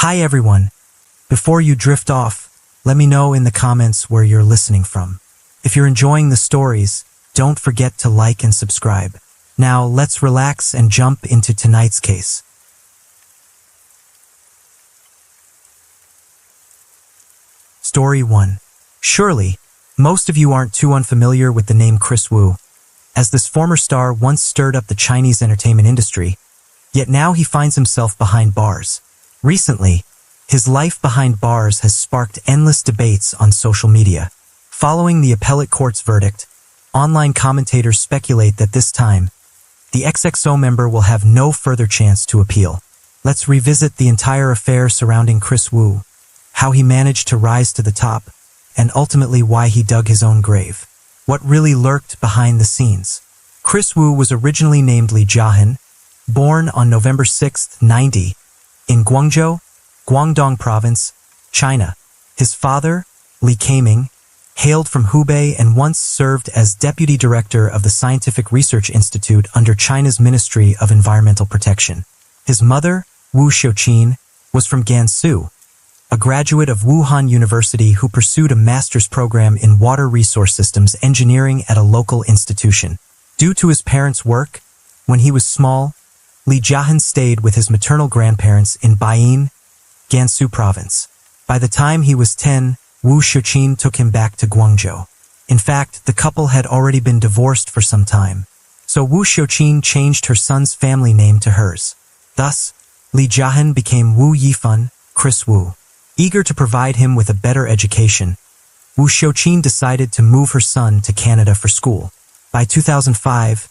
Hi everyone. Before you drift off, let me know in the comments where you're listening from. If you're enjoying the stories, don't forget to like and subscribe. Now let's relax and jump into tonight's case. Story 1. Surely, most of you aren't too unfamiliar with the name Chris Wu, as this former star once stirred up the Chinese entertainment industry, yet now he finds himself behind bars. Recently, his life behind bars has sparked endless debates on social media. Following the appellate court's verdict, online commentators speculate that this time, the XXO member will have no further chance to appeal. Let's revisit the entire affair surrounding Chris Wu, how he managed to rise to the top, and ultimately why he dug his own grave. What really lurked behind the scenes? Chris Wu was originally named Li Jiahan, born on November 6, 90, in Guangzhou, Guangdong Province, China. His father, Li Kaiming, hailed from Hubei and once served as deputy director of the Scientific Research Institute under China's Ministry of Environmental Protection. His mother, Wu Xiuqin, was from Gansu, a graduate of Wuhan University who pursued a master's program in water resource systems engineering at a local institution. Due to his parents' work, when he was small, Li Jiahan stayed with his maternal grandparents in Baiyin, Gansu Province. By the time he was 10, Wu Xiuqin took him back to Guangzhou. In fact, the couple had already been divorced for some time, so Wu Xiuqin changed her son's family name to hers. Thus, Li Jiahan became Wu Yifan, Chris Wu. Eager to provide him with a better education, Wu Xiuqin decided to move her son to Canada for school. By 2005,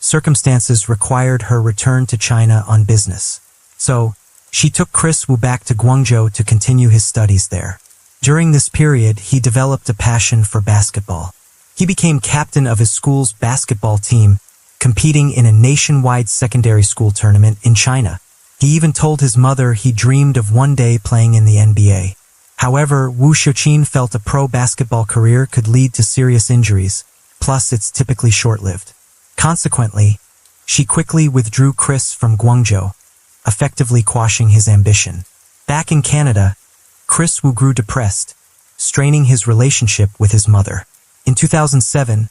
circumstances required her return to China on business. So, she took Chris Wu back to Guangzhou to continue his studies there. During this period, he developed a passion for basketball. He became captain of his school's basketball team, competing in a nationwide secondary school tournament in China. He even told his mother he dreamed of one day playing in the NBA. However, Wu Xiuqin felt a pro basketball career could lead to serious injuries, plus it's typically short-lived. Consequently, she quickly withdrew Chris from Guangzhou, effectively quashing his ambition. Back in Canada, Chris Wu grew depressed, straining his relationship with his mother. In 2007,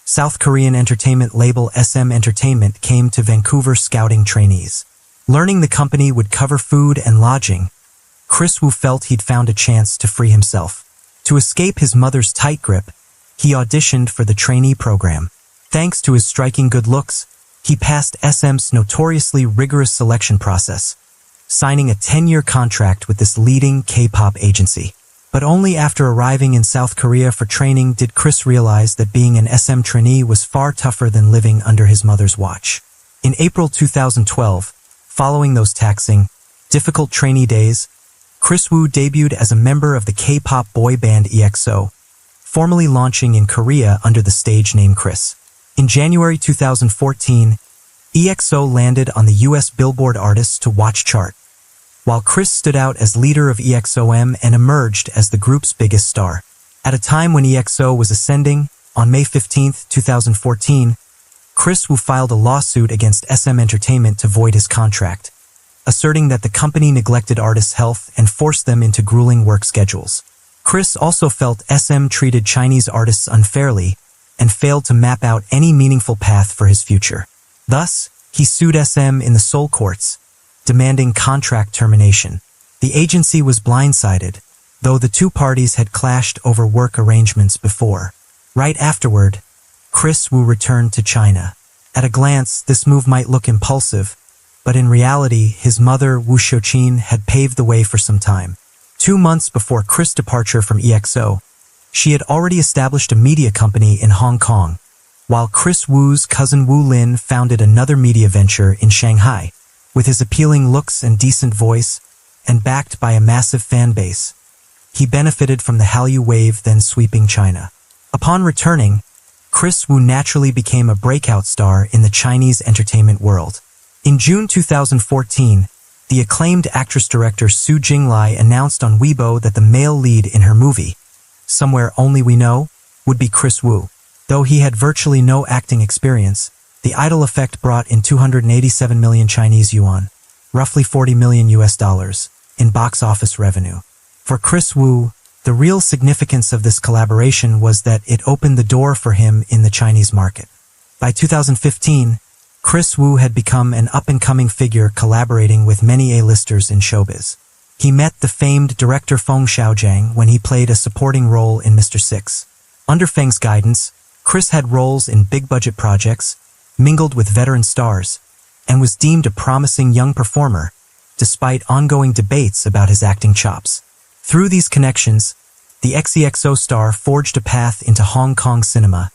South Korean entertainment label SM Entertainment came to Vancouver scouting trainees. Learning the company would cover food and lodging, Chris Wu felt he'd found a chance to free himself. To escape his mother's tight grip, he auditioned for the trainee program. Thanks to his striking good looks, he passed SM's notoriously rigorous selection process, signing a 10-year contract with this leading K-pop agency. But only after arriving in South Korea for training did Chris realize that being an SM trainee was far tougher than living under his mother's watch. In April 2012, following those taxing, difficult trainee days, Chris Wu debuted as a member of the K-pop boy band EXO, formally launching in Korea under the stage name Chris. In January 2014, EXO landed on the US Billboard Artists to Watch chart, while Chris stood out as leader of EXO-M and emerged as the group's biggest star. At a time when EXO was ascending, on May 15, 2014, Chris Wu filed a lawsuit against SM Entertainment to void his contract, asserting that the company neglected artists' health and forced them into grueling work schedules. Chris also felt SM treated Chinese artists unfairly and failed to map out any meaningful path for his future. Thus, he sued SM in the Seoul courts, demanding contract termination. The agency was blindsided, though the two parties had clashed over work arrangements before. Right afterward, Chris Wu returned to China. At a glance, this move might look impulsive, but in reality, his mother, Wu Xiuqin, had paved the way for some time. 2 months before Chris' departure from EXO, she had already established a media company in Hong Kong, while Chris Wu's cousin Wu Lin founded another media venture in Shanghai. With his appealing looks and decent voice, and backed by a massive fan base, he benefited from the Hallyu wave then sweeping China. Upon returning, Chris Wu naturally became a breakout star in the Chinese entertainment world. In June 2014, the acclaimed actress-director Su Jinglai announced on Weibo that the male lead in her movie, Somewhere Only We Know, would be Chris Wu. Though he had virtually no acting experience, the idol effect brought in 287 million Chinese yuan, roughly $40 million US, in box office revenue. For Chris Wu, the real significance of this collaboration was that it opened the door for him in the Chinese market. By 2015, Chris Wu had become an up-and-coming figure collaborating with many A-listers in showbiz. He met the famed director Feng Xiaojiang when he played a supporting role in Mr. Six. Under Feng's guidance, Chris had roles in big-budget projects, mingled with veteran stars, and was deemed a promising young performer, despite ongoing debates about his acting chops. Through these connections, the XEXO star forged a path into Hong Kong cinema,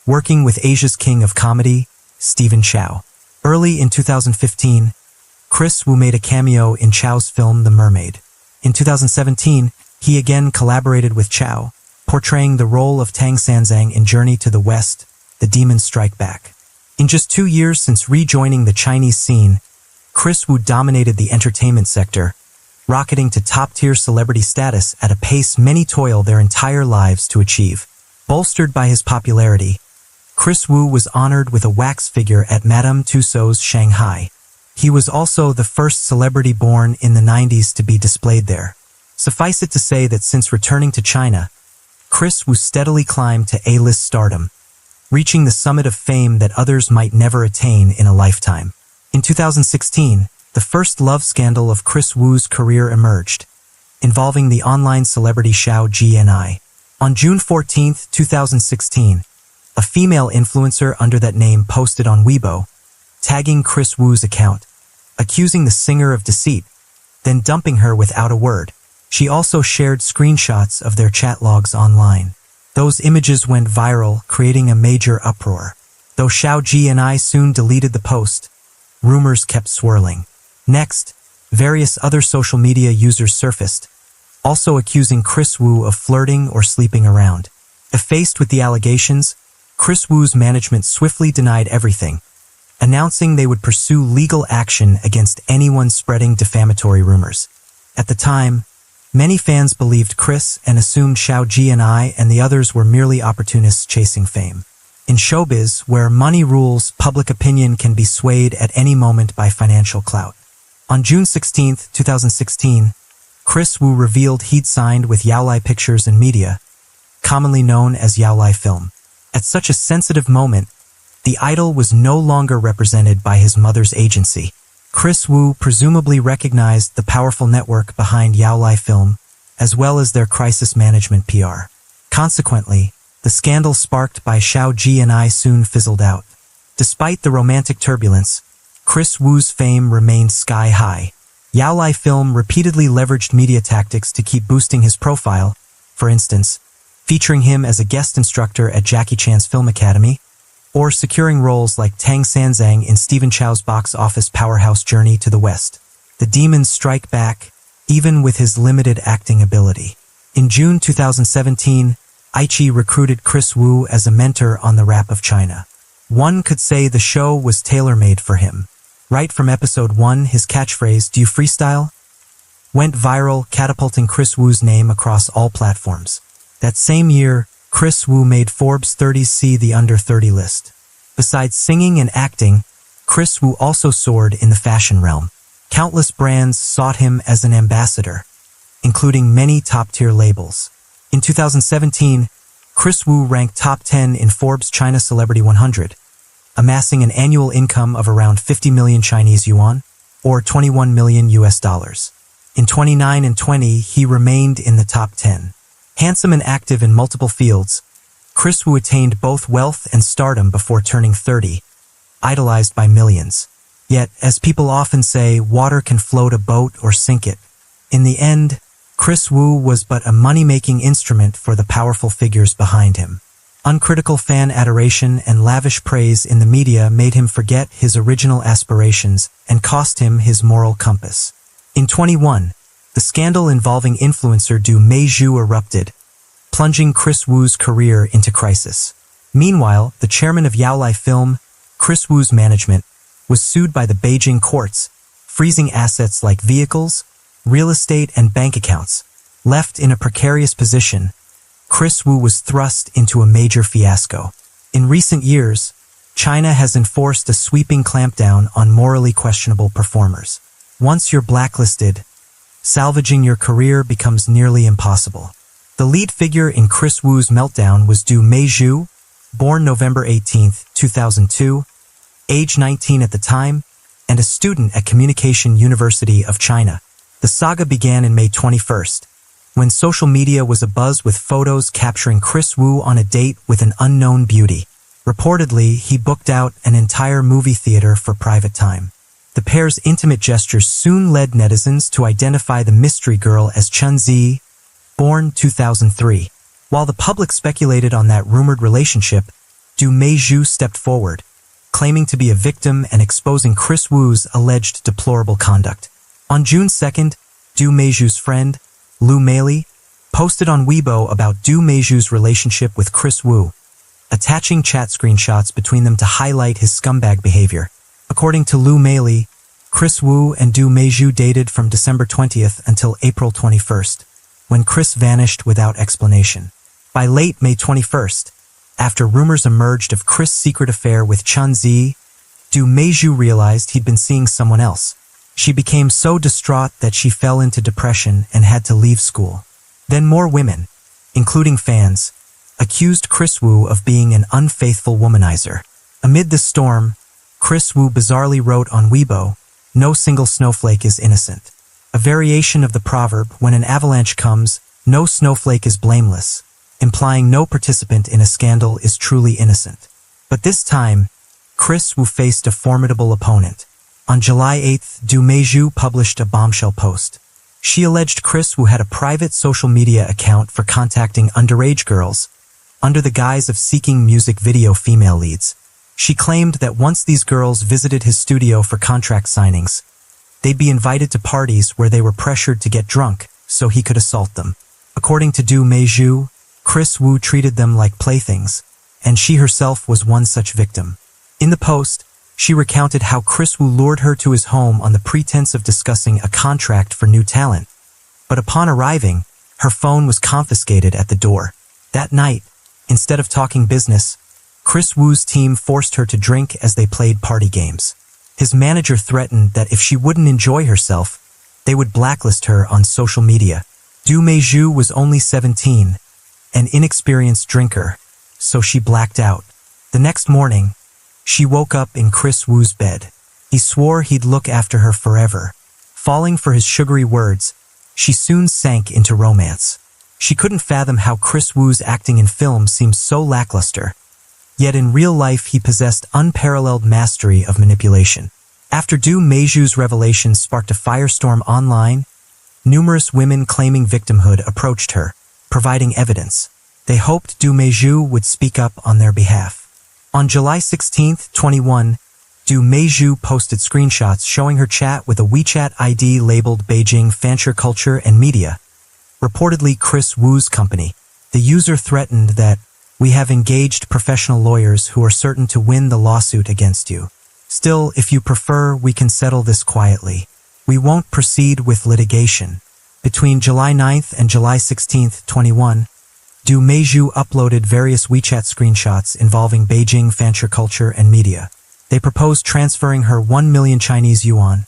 working with Asia's king of comedy, Stephen Chow. Early in 2015, Chris Wu made a cameo in Chow's film The Mermaid. In 2017, he again collaborated with Chow, portraying the role of Tang Sanzang in Journey to the West, The Demons Strike Back. In just 2 years since rejoining the Chinese scene, Chris Wu dominated the entertainment sector, rocketing to top-tier celebrity status at a pace many toil their entire lives to achieve. Bolstered by his popularity, Chris Wu was honored with a wax figure at Madame Tussauds Shanghai. He was also the first celebrity born in the 90s to be displayed there. Suffice it to say that since returning to China, Chris Wu steadily climbed to A-list stardom, reaching the summit of fame that others might never attain in a lifetime. In 2016, the first love scandal of Chris Wu's career emerged, involving the online celebrity Xiao Jianai. On June 14, 2016, a female influencer under that name posted on Weibo, tagging Chris Wu's account, accusing the singer of deceit, then dumping her without a word. She also shared screenshots of their chat logs online. Those images went viral, creating a major uproar. Though Xiao Jianai soon deleted the post, rumors kept swirling. Next, various other social media users surfaced, also accusing Chris Wu of flirting or sleeping around. Faced with the allegations, Chris Wu's management swiftly denied everything, announcing they would pursue legal action against anyone spreading defamatory rumors. At the time, many fans believed Chris and assumed Xiao Jianai and the others were merely opportunists chasing fame. In showbiz, where money rules, public opinion can be swayed at any moment by financial clout. On June 16, 2016, Chris Wu revealed he'd signed with Yaolai Pictures and Media, commonly known as Yaolai Film. At such a sensitive moment, the idol was no longer represented by his mother's agency. Chris Wu presumably recognized the powerful network behind Yaolai Film, as well as their crisis management PR. Consequently, the scandal sparked by Xiao Jianai soon fizzled out. Despite the romantic turbulence, Chris Wu's fame remained sky-high. Yaolai Film repeatedly leveraged media tactics to keep boosting his profile, for instance, featuring him as a guest instructor at Jackie Chan's Film Academy, or securing roles like Tang Sanzang in Stephen Chow's box office powerhouse Journey to the West. The Demons Strike Back, even with his limited acting ability. In June 2017, Aichi recruited Chris Wu as a mentor on The Rap of China. One could say the show was tailor-made for him. Right from episode 1, his catchphrase, "Do you freestyle?" went viral, catapulting Chris Wu's name across all platforms. That same year, Chris Wu made Forbes 30's the Under 30 list. Besides singing and acting, Chris Wu also soared in the fashion realm. Countless brands sought him as an ambassador, including many top-tier labels. In 2017, Chris Wu ranked top 10 in Forbes China Celebrity 100, amassing an annual income of around 50 million Chinese yuan, or $21 million US. In 2019 and 20, he remained in the top 10. Handsome and active in multiple fields, Chris Wu attained both wealth and stardom before turning 30, idolized by millions. Yet, as people often say, water can float a boat or sink it. In the end, Chris Wu was but a money-making instrument for the powerful figures behind him. Uncritical fan adoration and lavish praise in the media made him forget his original aspirations and cost him his moral compass. In 2021, the scandal involving influencer Du Meizhu erupted, plunging Chris Wu's career into crisis. Meanwhile, the chairman of Yaolai Film, Chris Wu's management, was sued by the Beijing courts, freezing assets like vehicles, real estate, and bank accounts. Left in a precarious position, Chris Wu was thrust into a major fiasco. In recent years, China has enforced a sweeping clampdown on morally questionable performers. Once you're blacklisted, salvaging your career becomes nearly impossible. The lead figure in Chris Wu's meltdown was Du Meizhu, born November 18, 2002, age 19 at the time, and a student at Communication University of China. The saga began in May 21st, when social media was abuzz with photos capturing Chris Wu on a date with an unknown beauty. Reportedly, he booked out an entire movie theater for private time. The pair's intimate gestures soon led netizens to identify the mystery girl as Chun Zi, born 2003. While the public speculated on that rumored relationship, Du Meizhu stepped forward, claiming to be a victim and exposing Chris Wu's alleged deplorable conduct. On June 2nd, Du Meizhu's friend, Lu Meili, posted on Weibo about Du Meizhu's relationship with Chris Wu, attaching chat screenshots between them to highlight his scumbag behavior. According to Lu Meili, Chris Wu and Du Meizhu dated from December 20th until April 21st, when Chris vanished without explanation. By late May 21st, after rumors emerged of Chris' secret affair with Chun Zi, Du Meizhu realized he'd been seeing someone else. She became so distraught that she fell into depression and had to leave school. Then more women, including fans, accused Chris Wu of being an unfaithful womanizer. Amid the storm, Chris Wu bizarrely wrote on Weibo, "No single snowflake is innocent," a variation of the proverb, "When an avalanche comes, no snowflake is blameless," implying no participant in a scandal is truly innocent. But this time, Chris Wu faced a formidable opponent. On July 8th, Du Meizhu published a bombshell post. She alleged Chris Wu had a private social media account for contacting underage girls, under the guise of seeking music video female leads. She claimed that once these girls visited his studio for contract signings, they'd be invited to parties where they were pressured to get drunk so he could assault them. According to Du Meizhu, Chris Wu treated them like playthings, and she herself was one such victim. In the post, she recounted how Chris Wu lured her to his home on the pretense of discussing a contract for new talent. But upon arriving, her phone was confiscated at the door. That night, instead of talking business, Chris Wu's team forced her to drink as they played party games. His manager threatened that if she wouldn't enjoy herself, they would blacklist her on social media. Du Meizhu was only 17, an inexperienced drinker, so she blacked out. The next morning, she woke up in Chris Wu's bed. He swore he'd look after her forever. Falling for his sugary words, she soon sank into romance. She couldn't fathom how Chris Wu's acting in film seemed so lackluster. Yet in real life he possessed unparalleled mastery of manipulation. After Du Meizhu's revelations sparked a firestorm online, numerous women claiming victimhood approached her, providing evidence. They hoped Du Meizhu would speak up on their behalf. On July 16, 2021, Du Meizhu posted screenshots showing her chat with a WeChat ID labeled Beijing Fanshare Culture and Media, reportedly Chris Wu's company. The user threatened that, "We have engaged professional lawyers who are certain to win the lawsuit against you. Still, if you prefer, we can settle this quietly. We won't proceed with litigation." Between July 9th and July 16th, 2021, Du Meizhu uploaded various WeChat screenshots involving Beijing Fanshare Culture and Media. They proposed transferring her 1 million Chinese yuan,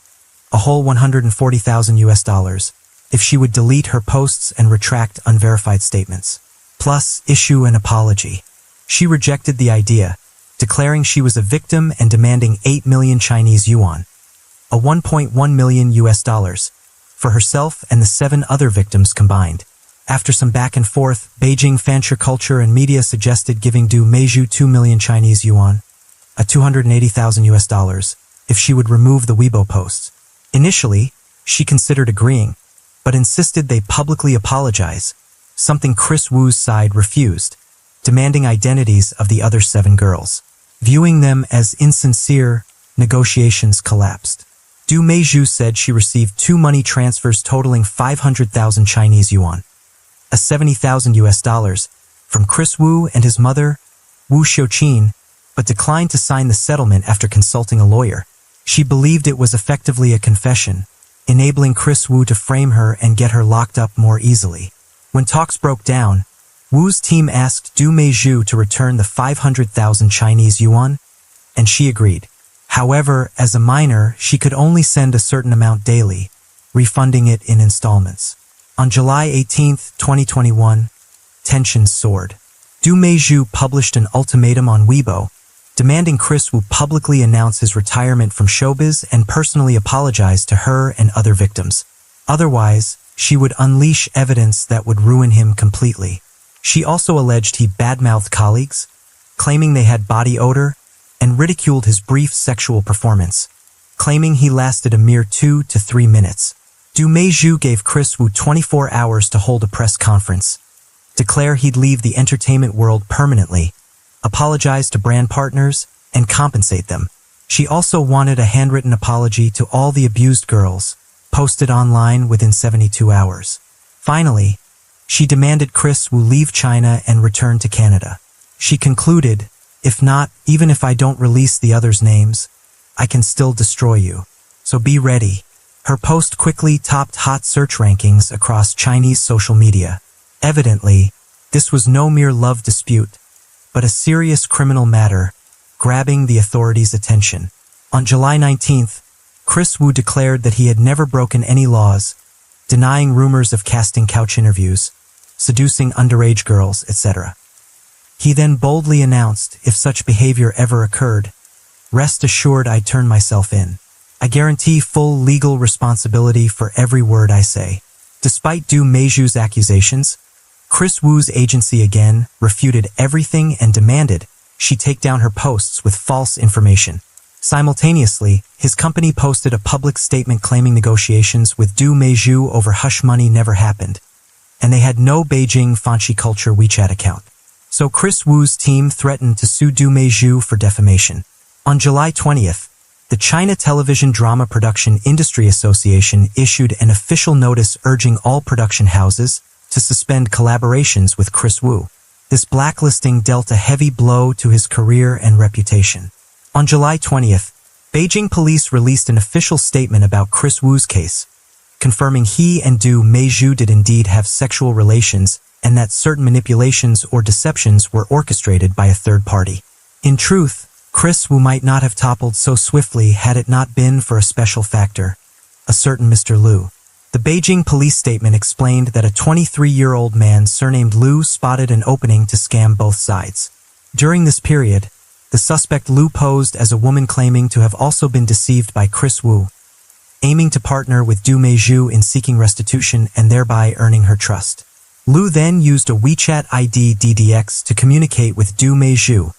a whole $140,000 US, if she would delete her posts and retract unverified statements, plus issue an apology. She rejected the idea, declaring she was a victim and demanding 8 million Chinese yuan, a $1.1 million US, for herself and the 7 other victims combined. After some back and forth, Beijing Fanshare Culture and Media suggested giving Du Meizhu 2 million Chinese yuan, a $280,000 US, if she would remove the Weibo posts. Initially, she considered agreeing, but insisted they publicly apologize, something Chris Wu's side refused, demanding identities of the other 7 girls. Viewing them as insincere, negotiations collapsed. Du Meizhu said she received 2 money transfers totaling 500,000 Chinese yuan, a $70,000 US, from Chris Wu and his mother, Wu Xiuqin, but declined to sign the settlement after consulting a lawyer. She believed it was effectively a confession, enabling Chris Wu to frame her and get her locked up more easily. When talks broke down, Wu's team asked Du Meizhu to return the 500,000 Chinese yuan, and she agreed. However, as a minor, she could only send a certain amount daily, refunding it in installments. On July 18, 2021, tensions soared. Du Meizhu published an ultimatum on Weibo, demanding Chris Wu publicly announce his retirement from showbiz and personally apologize to her and other victims. Otherwise, she would unleash evidence that would ruin him completely. She also alleged he badmouthed colleagues, claiming they had body odor, and ridiculed his brief sexual performance, claiming he lasted a mere 2 to 3 minutes. Du Meizhu gave Chris Wu 24 hours to hold a press conference, declare he'd leave the entertainment world permanently, apologize to brand partners, and compensate them. She also wanted a handwritten apology to all the abused girls, posted online within 72 hours. Finally, she demanded Chris Wu leave China and return to Canada. She concluded, "If not, even if I don't release the others' names, I can still destroy you. So be ready." Her post quickly topped hot search rankings across Chinese social media. Evidently, this was no mere love dispute, but a serious criminal matter, grabbing the authorities' attention. On July 19th, Chris Wu declared that he had never broken any laws, denying rumors of casting couch interviews, seducing underage girls, etc. He then boldly announced, if such behavior ever occurred, "Rest assured I turn myself in. I guarantee full legal responsibility for every word I say." Despite Du Meizhu's accusations, Chris Wu's agency again refuted everything and demanded she take down her posts with false information. Simultaneously, his company posted a public statement claiming negotiations with Du Meizhu over hush money never happened, and they had no Beijing Fanchi Culture WeChat account. So Chris Wu's team threatened to sue Du Meizhu for defamation. On July 20th, the China Television Drama Production Industry Association issued an official notice urging all production houses to suspend collaborations with Chris Wu. This blacklisting dealt a heavy blow to his career and reputation. On July 20th, Beijing police released an official statement about Chris Wu's case, confirming he and Du Meizhu did indeed have sexual relations and that certain manipulations or deceptions were orchestrated by a third party. In truth, Chris Wu might not have toppled so swiftly had it not been for a special factor, a certain Mr. Liu. The Beijing police statement explained that a 23-year-old man surnamed Liu spotted an opening to scam both sides. During this period, the suspect Liu posed as a woman claiming to have also been deceived by Chris Wu, aiming to partner with Du Meizhu in seeking restitution and thereby earning her trust. Liu then used a WeChat ID DDX to communicate with Du Meizhu,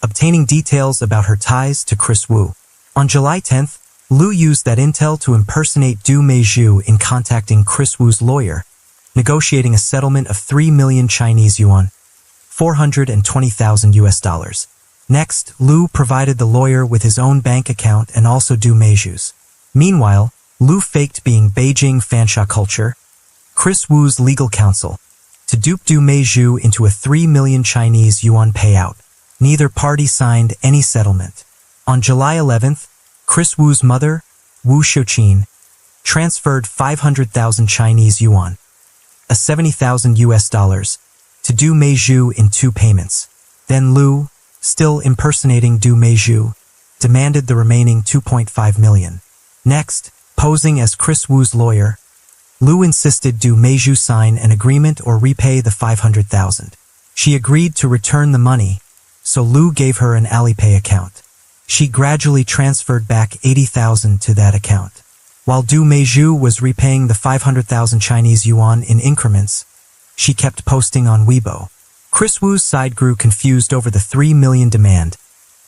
obtaining details about her ties to Chris Wu. On July 10th, Liu used that intel to impersonate Du Meizhu in contacting Chris Wu's lawyer, negotiating a settlement of 3 million Chinese yuan, $420,000 US. Next, Liu provided the lawyer with his own bank account and also Du Meizhu's. Meanwhile, Liu faked being Beijing Fansha Culture, Chris Wu's legal counsel, to dupe Du Meizhu into a 3 million Chinese yuan payout. Neither party signed any settlement. On July 11th, Chris Wu's mother, Wu Xiuqin, transferred 500,000 Chinese yuan, a $70,000 US, to Du Meizhu in 2 payments. Then Liu, still impersonating Du Meizhu, demanded the remaining 2.5 million. Next, posing as Chris Wu's lawyer, Liu insisted Du Meizhu sign an agreement or repay the 500,000. She agreed to return the money, so Liu gave her an Alipay account. She gradually transferred back 80,000 to that account. While Du Meizhu was repaying the 500,000 Chinese yuan in increments, she kept posting on Weibo. Chris Wu's side grew confused over the 3 million demand,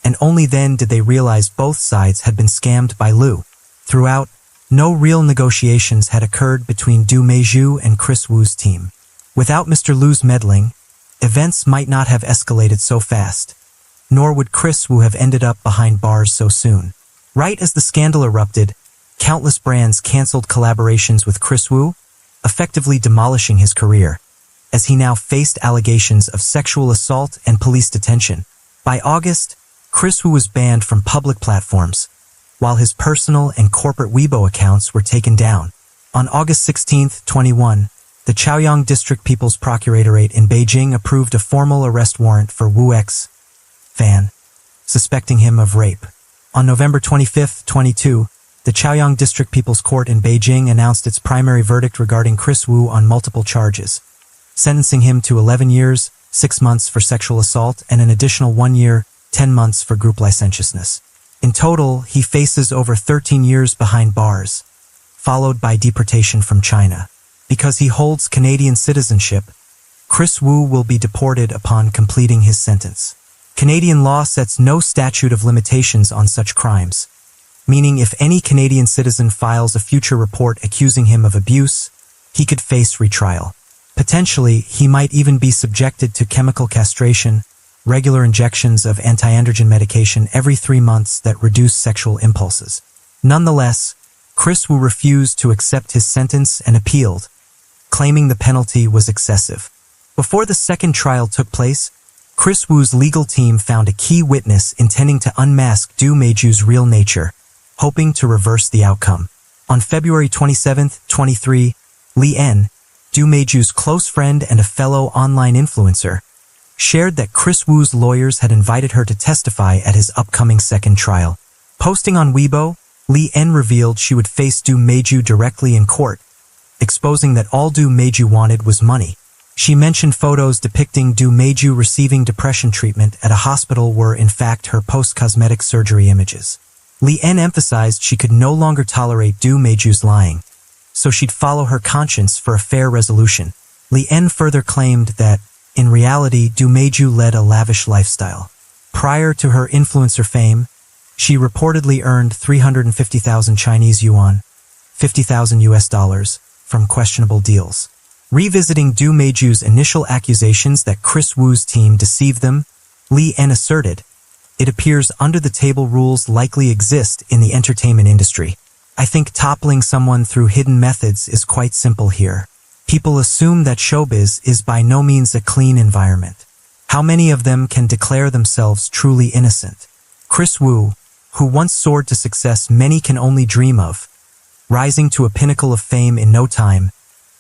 and only then did they realize both sides had been scammed by Liu. Throughout, no real negotiations had occurred between Du Meizhu and Chris Wu's team. Without Mr. Liu's meddling, events might not have escalated so fast, nor would Chris Wu have ended up behind bars so soon. Right as the scandal erupted, countless brands canceled collaborations with Chris Wu, effectively demolishing his career, as he now faced allegations of sexual assault and police detention. By August, Chris Wu was banned from public platforms, while his personal and corporate Weibo accounts were taken down. On August 16, 21, the Chaoyang District People's Procuratorate in Beijing approved a formal arrest warrant for Wu X fan, suspecting him of rape. On November 25, 22, the Chaoyang District People's Court in Beijing announced its primary verdict regarding Chris Wu on multiple charges, sentencing him to 11 years, 6 months for sexual assault and an additional 1 year, 10 months for group licentiousness. In total, he faces over 13 years behind bars, followed by deportation from China. Because he holds Canadian citizenship, Chris Wu will be deported upon completing his sentence. Canadian law sets no statute of limitations on such crimes, meaning if any Canadian citizen files a future report accusing him of abuse, he could face retrial. Potentially, he might even be subjected to chemical castration, regular injections of anti-androgen medication every 3 months that reduce sexual impulses. Nonetheless, Chris Wu refused to accept his sentence and appealed, claiming the penalty was excessive. Before the second trial took place, Chris Wu's legal team found a key witness intending to unmask Du Meiju's real nature, hoping to reverse the outcome. On February 27, 23, Li En, Du Meiju's close friend and a fellow online influencer, shared that Chris Wu's lawyers had invited her to testify at his upcoming second trial. Posting on Weibo, Li En revealed she would face Du Meiju directly in court, exposing that all Du Meiju wanted was money. She mentioned photos depicting Du Meiju receiving depression treatment at a hospital were in fact her post-cosmetic surgery images. Li En emphasized she could no longer tolerate Du Meiju's lying, so she'd follow her conscience for a fair resolution. Li En further claimed that, in reality, Du Meiju led a lavish lifestyle. Prior to her influencer fame, she reportedly earned 350,000 Chinese yuan, $50,000 US, from questionable deals. Revisiting Du Meiju's initial accusations that Chris Wu's team deceived them, Li En asserted, "It appears under-the-table rules likely exist in the entertainment industry. I think toppling someone through hidden methods is quite simple here. People assume that showbiz is by no means a clean environment. How many of them can declare themselves truly innocent? Chris Wu, who once soared to success many can only dream of, rising to a pinnacle of fame in no time,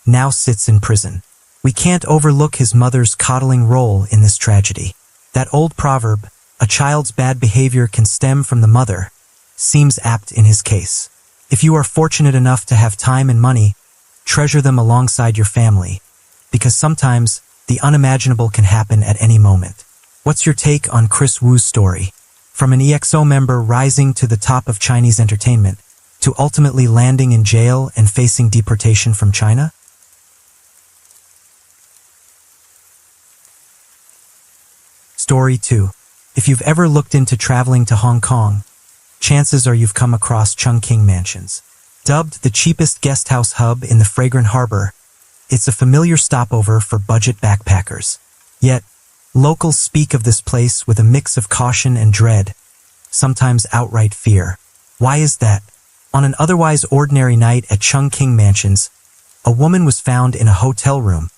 now sits in prison. We can't overlook his mother's coddling role in this tragedy. That old proverb, a child's bad behavior can stem from the mother, seems apt in his case. If you are fortunate enough to have time and money, treasure them alongside your family, because sometimes the unimaginable can happen at any moment." What's your take on Chris Wu's story? From an EXO member rising to the top of Chinese entertainment, to ultimately landing in jail and facing deportation from China? Story 2. If you've ever looked into traveling to Hong Kong, chances are you've come across Chungking Mansions. Dubbed the cheapest guesthouse hub in the fragrant harbor, it's a familiar stopover for budget backpackers. Yet, locals speak of this place with a mix of caution and dread, sometimes outright fear. Why is that? On an otherwise ordinary night at Chungking Mansions, a woman was found in a hotel room,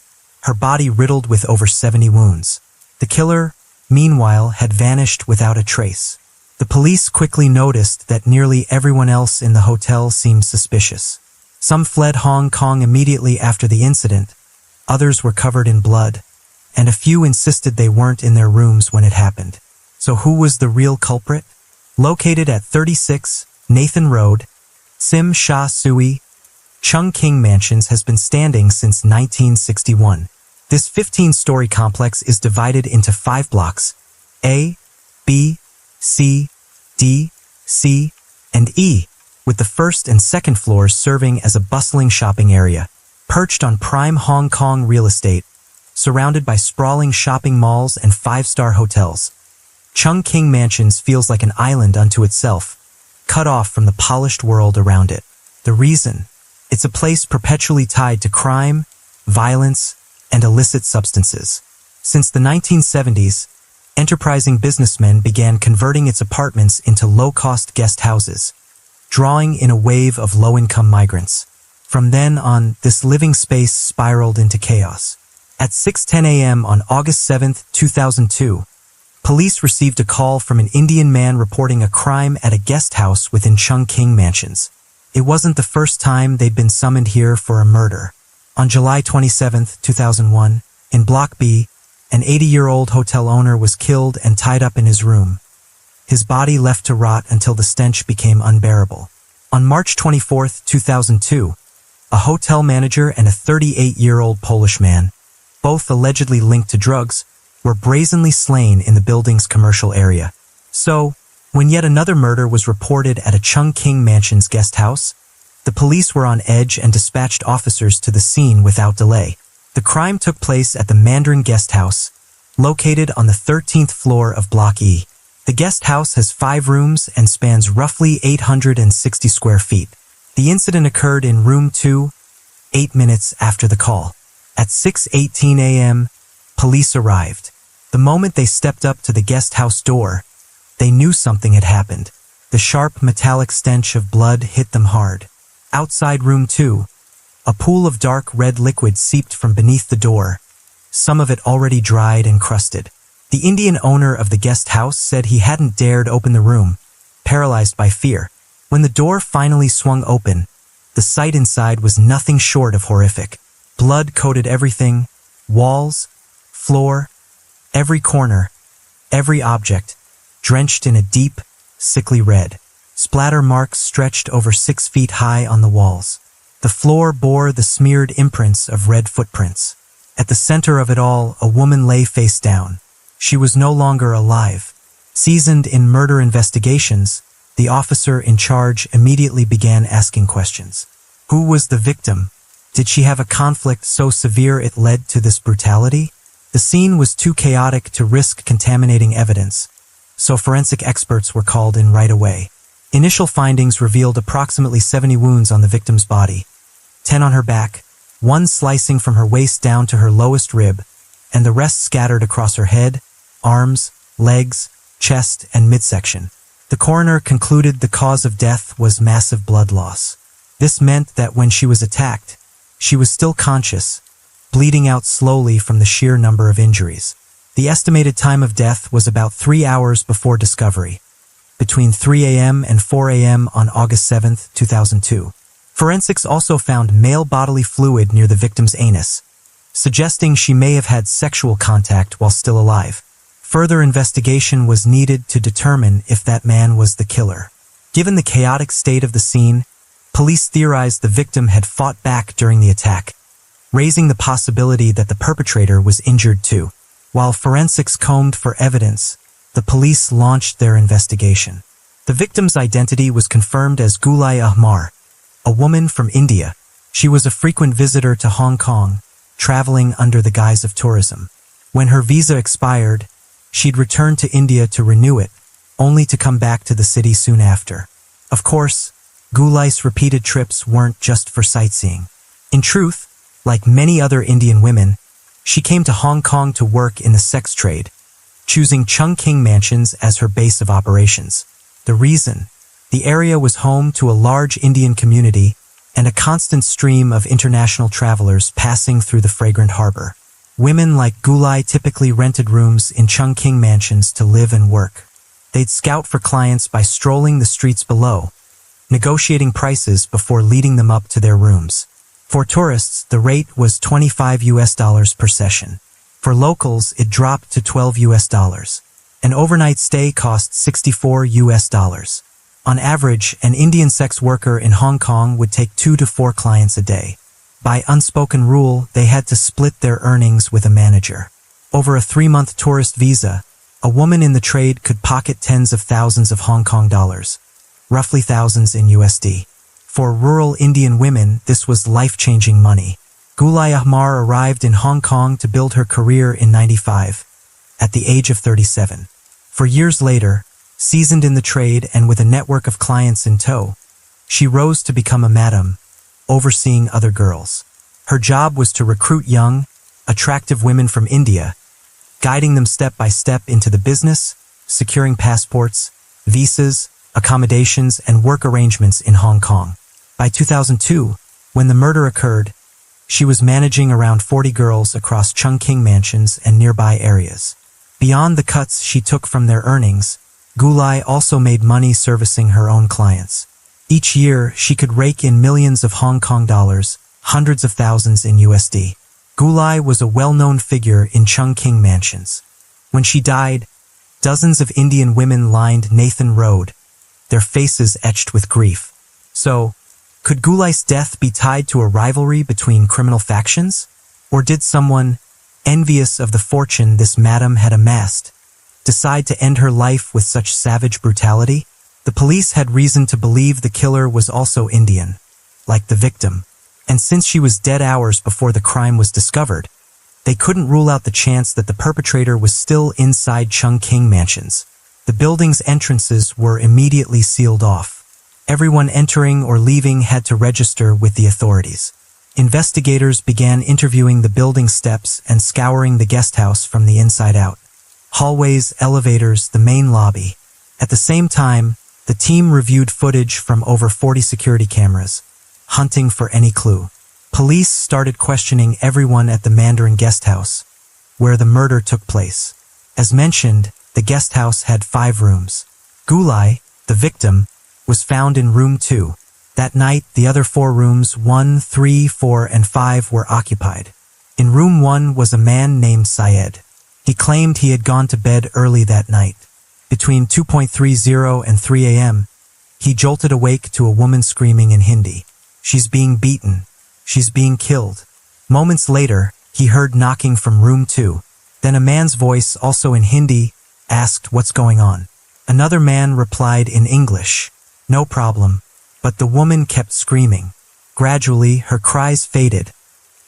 her body riddled with over 70 wounds. The killer, meanwhile, had vanished without a trace. The police quickly noticed that nearly everyone else in the hotel seemed suspicious. Some fled Hong Kong immediately after the incident, others were covered in blood, and a few insisted they weren't in their rooms when it happened. So who was the real culprit? Located at 36 Nathan Road, Tsim Sha Tsui, Chungking Mansions has been standing since 1961. This 15-story complex is divided into 5 blocks, A, B, C, D, C, and E, with the first and second floors serving as a bustling shopping area. Perched on prime Hong Kong real estate, surrounded by sprawling shopping malls and 5-star hotels, Chungking Mansions feels like an island unto itself, cut off from the polished world around it. The reason? It's a place perpetually tied to crime, violence, and illicit substances. Since the 1970s, enterprising businessmen began converting its apartments into low-cost guest houses, drawing in a wave of low-income migrants. From then on, this living space spiraled into chaos. At 6:10 a.m. on August 7, 2002, police received a call from an Indian man reporting a crime at a guest house within Chungking Mansions. It wasn't the first time they'd been summoned here for a murder. On July 27, 2001, in Block B, an 80-year-old hotel owner was killed and tied up in his room, his body left to rot until the stench became unbearable. On March 24, 2002, a hotel manager and a 38-year-old Polish man, both allegedly linked to drugs, were brazenly slain in the building's commercial area. So, when yet another murder was reported at a Chungking Mansion's guest house, the police were on edge and dispatched officers to the scene without delay. The crime took place at the Mandarin Guest House, located on the 13th floor of Block E. The guest house has 5 rooms and spans roughly 860 square feet. The incident occurred in room 2, 8 minutes after the call. At 6:18 a.m., police arrived. The moment they stepped up to the guest house door, they knew something had happened. The sharp metallic stench of blood hit them hard. Outside room 2, a pool of dark red liquid seeped from beneath the door, some of it already dried and crusted. The Indian owner of the guest house said he hadn't dared open the room, paralyzed by fear. When the door finally swung open, the sight inside was nothing short of horrific. Blood coated everything, walls, floor, every corner, every object, drenched in a deep, sickly red. Splatter marks stretched over 6 feet high on the walls. The floor bore the smeared imprints of red footprints. At the center of it all, a woman lay face down. She was no longer alive. Seasoned in murder investigations, the officer in charge immediately began asking questions. Who was the victim? Did she have a conflict so severe it led to this brutality? The scene was too chaotic to risk contaminating evidence, so forensic experts were called in right away. Initial findings revealed approximately 70 wounds on the victim's body, 10 on her back, 1 slicing from her waist down to her lowest rib, and the rest scattered across her head, arms, legs, chest, and midsection. The coroner concluded the cause of death was massive blood loss. This meant that when she was attacked, she was still conscious, bleeding out slowly from the sheer number of injuries. The estimated time of death was about 3 hours before discovery, between 3 a.m. and 4 a.m. on August 7, 2002. Forensics also found male bodily fluid near the victim's anus, suggesting she may have had sexual contact while still alive. Further investigation was needed to determine if that man was the killer. Given the chaotic state of the scene, police theorized the victim had fought back during the attack, raising the possibility that the perpetrator was injured too. While forensics combed for evidence, the police launched their investigation. The victim's identity was confirmed as Gulai Ahmar, a woman from India. She was a frequent visitor to Hong Kong, traveling under the guise of tourism. When her visa expired, she'd returned to India to renew it, only to come back to the city soon after. Of course, Gulai's repeated trips weren't just for sightseeing. In truth, like many other Indian women, she came to Hong Kong to work in the sex trade, choosing Chungking Mansions as her base of operations. The reason? The area was home to a large Indian community and a constant stream of international travelers passing through the fragrant harbor. Women like Gulai typically rented rooms in Chungking Mansions to live and work. They'd scout for clients by strolling the streets below, negotiating prices before leading them up to their rooms. For tourists, the rate was $25 per session. For locals, it dropped to $12. An overnight stay cost $64. On average, an Indian sex worker in Hong Kong would take 2 to 4 clients a day. By unspoken rule, they had to split their earnings with a manager. Over a 3-month tourist visa, a woman in the trade could pocket tens of thousands of Hong Kong dollars, roughly thousands in USD. For rural Indian women, this was life-changing money. Gulai Ahmar arrived in Hong Kong to build her career in '95, at the age of 37. For years later, seasoned in the trade and with a network of clients in tow, she rose to become a madam, overseeing other girls. Her job was to recruit young, attractive women from India, guiding them step by step into the business, securing passports, visas, accommodations, and work arrangements in Hong Kong. By 2002, when the murder occurred, she was managing around 40 girls across Chungking Mansions and nearby areas. Beyond the cuts she took from their earnings, Gulai also made money servicing her own clients. Each year, she could rake in millions of Hong Kong dollars, hundreds of thousands in USD. Gulai was a well-known figure in Chungking Mansions. When she died, dozens of Indian women lined Nathan Road, their faces etched with grief. So, could Gulai's death be tied to a rivalry between criminal factions? Or did someone, envious of the fortune this madam had amassed, decide to end her life with such savage brutality? The police had reason to believe the killer was also Indian, like the victim, and since she was dead hours before the crime was discovered, they couldn't rule out the chance that the perpetrator was still inside Chungking Mansions. The building's entrances were immediately sealed off. Everyone entering or leaving had to register with the authorities. Investigators began interviewing the building steps and scouring the guest house from the inside out. Hallways, elevators, the main lobby. At the same time, the team reviewed footage from over 40 security cameras, hunting for any clue. Police started questioning everyone at the Mandarin guest house, where the murder took place. As mentioned, the guest house had 5 rooms. Gulai, the victim, was found in room 2. That night, the other 4 rooms, 1, 3, 4, and 5, were occupied. In room 1 was a man named Syed. He claimed he had gone to bed early that night. Between 2:30 and 3 a.m., he jolted awake to a woman screaming in Hindi, "She's being beaten. She's being killed." Moments later, he heard knocking from room 2. Then a man's voice, also in Hindi, asked what's going on. Another man replied in English, "No problem," but the woman kept screaming. Gradually, her cries faded,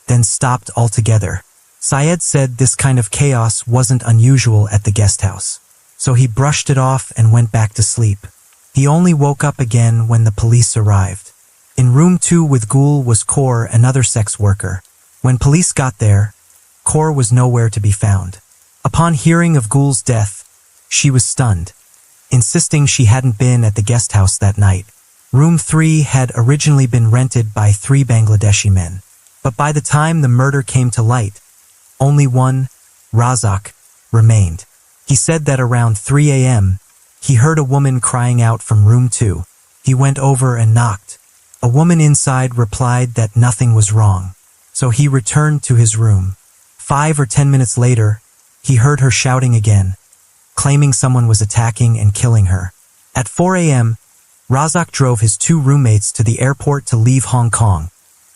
then stopped altogether. Syed said this kind of chaos wasn't unusual at the guest house, so he brushed it off and went back to sleep. He only woke up again when the police arrived. In room 2 with Gul was Kaur, another sex worker. When police got there, Kaur was nowhere to be found. Upon hearing of Gul's death, she was stunned, insisting she hadn't been at the guest house that night. Room 3 had originally been rented by 3 Bangladeshi men, but by the time the murder came to light, only one, Razak, remained. He said that around 3 a.m., he heard a woman crying out from room 2. He went over and knocked. A woman inside replied that nothing was wrong, so he returned to his room. 5 or 10 minutes later, he heard her shouting again, claiming someone was attacking and killing her. At 4 a.m., Razak drove his 2 roommates to the airport to leave Hong Kong,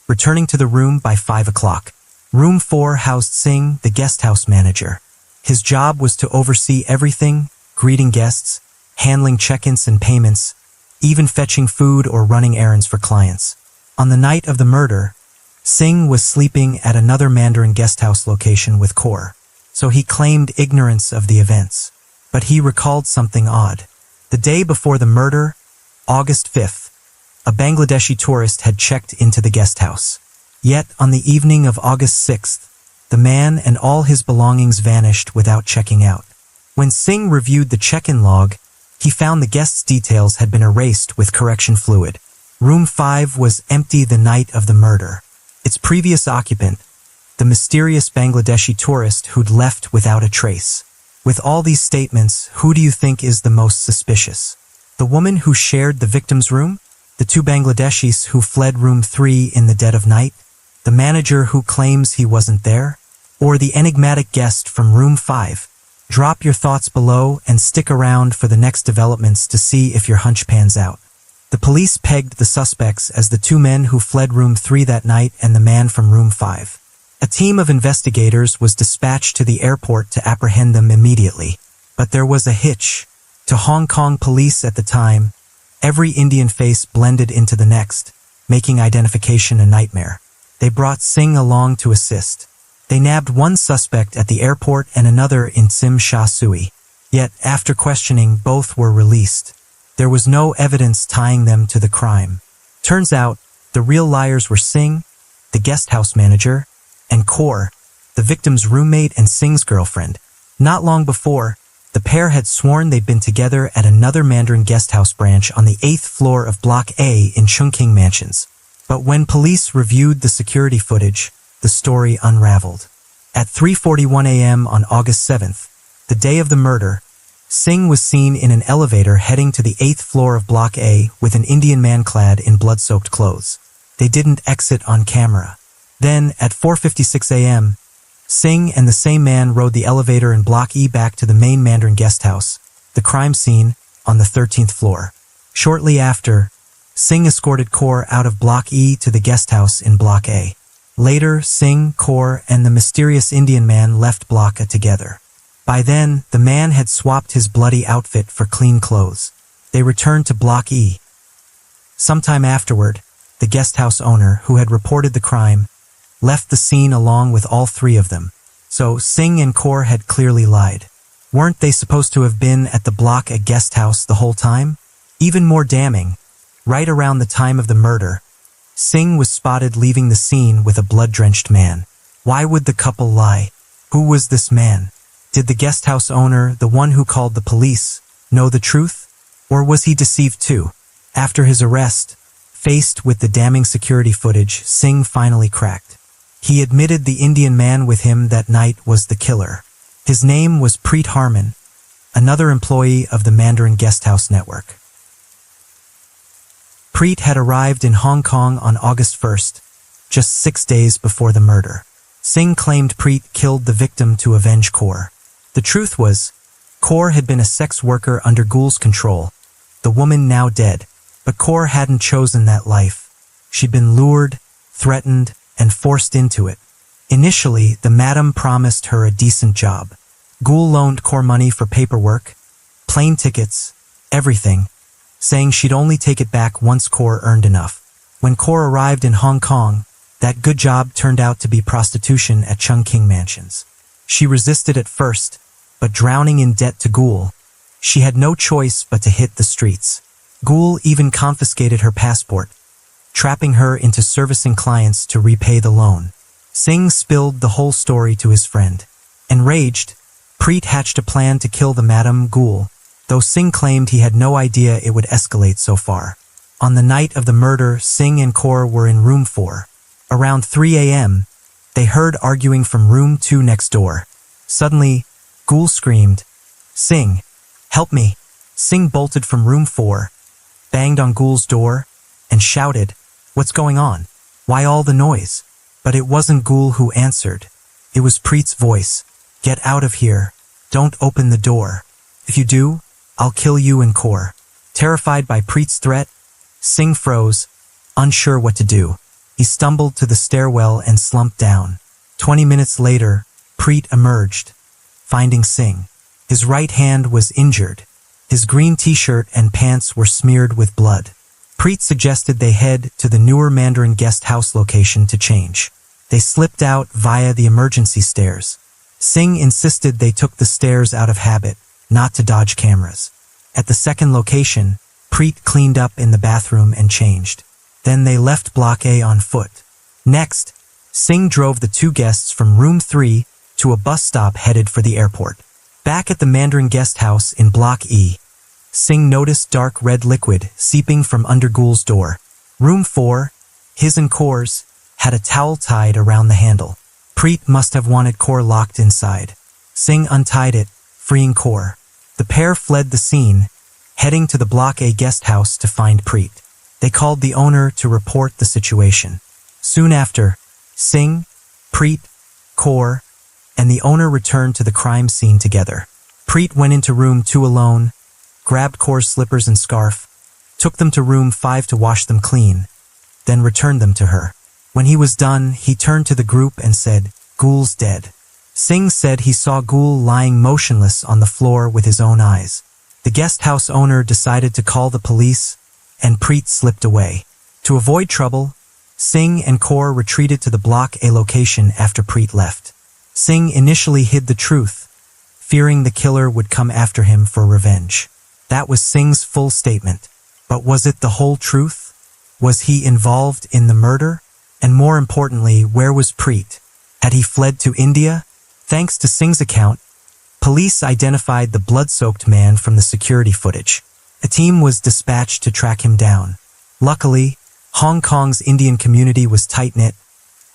returning to the room by 5 o'clock. Room 4 housed Singh, the guest house manager. His job was to oversee everything, greeting guests, handling check-ins and payments, even fetching food or running errands for clients. On the night of the murder, Singh was sleeping at another Mandarin guest house location with Kaur, so he claimed ignorance of the events. But he recalled something odd. The day before the murder, August 5th, a Bangladeshi tourist had checked into the guest house. Yet, on the evening of August 6th, the man and all his belongings vanished without checking out. When Singh reviewed the check-in log, he found the guest's details had been erased with correction fluid. Room 5 was empty the night of the murder. Its previous occupant, the mysterious Bangladeshi tourist who'd left without a trace. With all these statements, who do you think is the most suspicious? The woman who shared the victim's room? The 2 Bangladeshis who fled room 3 in the dead of night? The manager who claims he wasn't there? Or the enigmatic guest from room 5? Drop your thoughts below and stick around for the next developments to see if your hunch pans out. The police pegged the suspects as the 2 men who fled room 3 that night and the man from room 5. A team of investigators was dispatched to the airport to apprehend them immediately. But there was a hitch. To Hong Kong police at the time, every Indian face blended into the next, making identification a nightmare. They brought Singh along to assist. They nabbed one suspect at the airport and another in Tsim Sha Tsui. Yet, after questioning, both were released. There was no evidence tying them to the crime. Turns out, the real liars were Singh, the guest house manager, and Kaur, the victim's roommate and Singh's girlfriend. Not long before, the pair had sworn they'd been together at another Mandarin guest house branch on the 8th floor of Block A in Chungking Mansions. But when police reviewed the security footage, the story unraveled. At 3:41 a.m. on August 7th, the day of the murder, Singh was seen in an elevator heading to the 8th floor of Block A with an Indian man clad in blood-soaked clothes. They didn't exit on camera. Then, at 4:56 a.m., Singh and the same man rode the elevator in Block E back to the main Mandarin guest house, the crime scene, on the 13th floor. Shortly after, Singh escorted Kaur out of Block E to the guest house in Block A. Later, Singh, Kaur, and the mysterious Indian man left Block A together. By then, the man had swapped his bloody outfit for clean clothes. They returned to Block E. Sometime afterward, the guest house owner, who had reported the crime, left the scene along with all three of them. So Singh and Kaur had clearly lied. Weren't they supposed to have been at the Block A guest house the whole time? Even more damning, right around the time of the murder, Singh was spotted leaving the scene with a blood-drenched man. Why would the couple lie? Who was this man? Did the guest house owner, the one who called the police, know the truth? Or was he deceived too? After his arrest, faced with the damning security footage, Singh finally cracked. He admitted the Indian man with him that night was the killer. His name was Preet Harman, another employee of the Mandarin Guesthouse Network. Preet had arrived in Hong Kong on August 1st, just 6 days before the murder. Singh claimed Preet killed the victim to avenge Kaur. The truth was, Kaur had been a sex worker under Gul's control, the woman now dead, but Kaur hadn't chosen that life. She'd been lured, threatened, and forced into it. Initially, the madam promised her a decent job. Gul loaned Kaur money for paperwork, plane tickets, everything, saying she'd only take it back once Kaur earned enough. When Kaur arrived in Hong Kong, that good job turned out to be prostitution at Chung King Mansions. She resisted at first, but drowning in debt to Gul, she had no choice but to hit the streets. Gul even confiscated her passport, trapping her into servicing clients to repay the loan. Singh spilled the whole story to his friend. Enraged, Preet hatched a plan to kill the Madam Gul, though Singh claimed he had no idea it would escalate so far. On the night of the murder, Singh and Kaur were in room 4. Around 3 a.m., they heard arguing from room 2 next door. Suddenly, Gul screamed, "Singh, help me!" Singh bolted from room 4, banged on Gul's door, and shouted, "What's going on? Why all the noise?" But it wasn't Gul who answered. It was Preet's voice. "Get out of here. Don't open the door. If you do, I'll kill you and Kaur." Terrified by Preet's threat, Singh froze, unsure what to do. He stumbled to the stairwell and slumped down. 20 minutes later, Preet emerged, finding Singh. His right hand was injured. His green t-shirt and pants were smeared with blood. Preet suggested they head to the newer Mandarin guest house location to change. They slipped out via the emergency stairs. Singh insisted they took the stairs out of habit, not to dodge cameras. At the second location, Preet cleaned up in the bathroom and changed. Then they left Block A on foot. Next, Singh drove the two guests from room 3 to a bus stop headed for the airport. Back at the Mandarin guest house in Block E, Singh noticed dark red liquid seeping from under Gul's door. Room 4, his and Kaur's, had a towel tied around the handle. Preet must have wanted Kaur locked inside. Singh untied it, freeing Kaur. The pair fled the scene, heading to the Block A guest house to find Preet. They called the owner to report the situation. Soon after, Singh, Preet, Kaur, and the owner returned to the crime scene together. Preet went into room 2 alone, grabbed Kaur's slippers and scarf, took them to room 5 to wash them clean, then returned them to her. When he was done, he turned to the group and said, "Gul's dead." Singh said he saw Gul lying motionless on the floor with his own eyes. The guest house owner decided to call the police, and Preet slipped away. To avoid trouble, Singh and Kaur retreated to the Block A location after Preet left. Singh initially hid the truth, fearing the killer would come after him for revenge. That was Singh's full statement. But was it the whole truth? Was he involved in the murder? And more importantly, where was Preet? Had he fled to India? Thanks to Singh's account, police identified the blood-soaked man from the security footage. A team was dispatched to track him down. Luckily, Hong Kong's Indian community was tight-knit,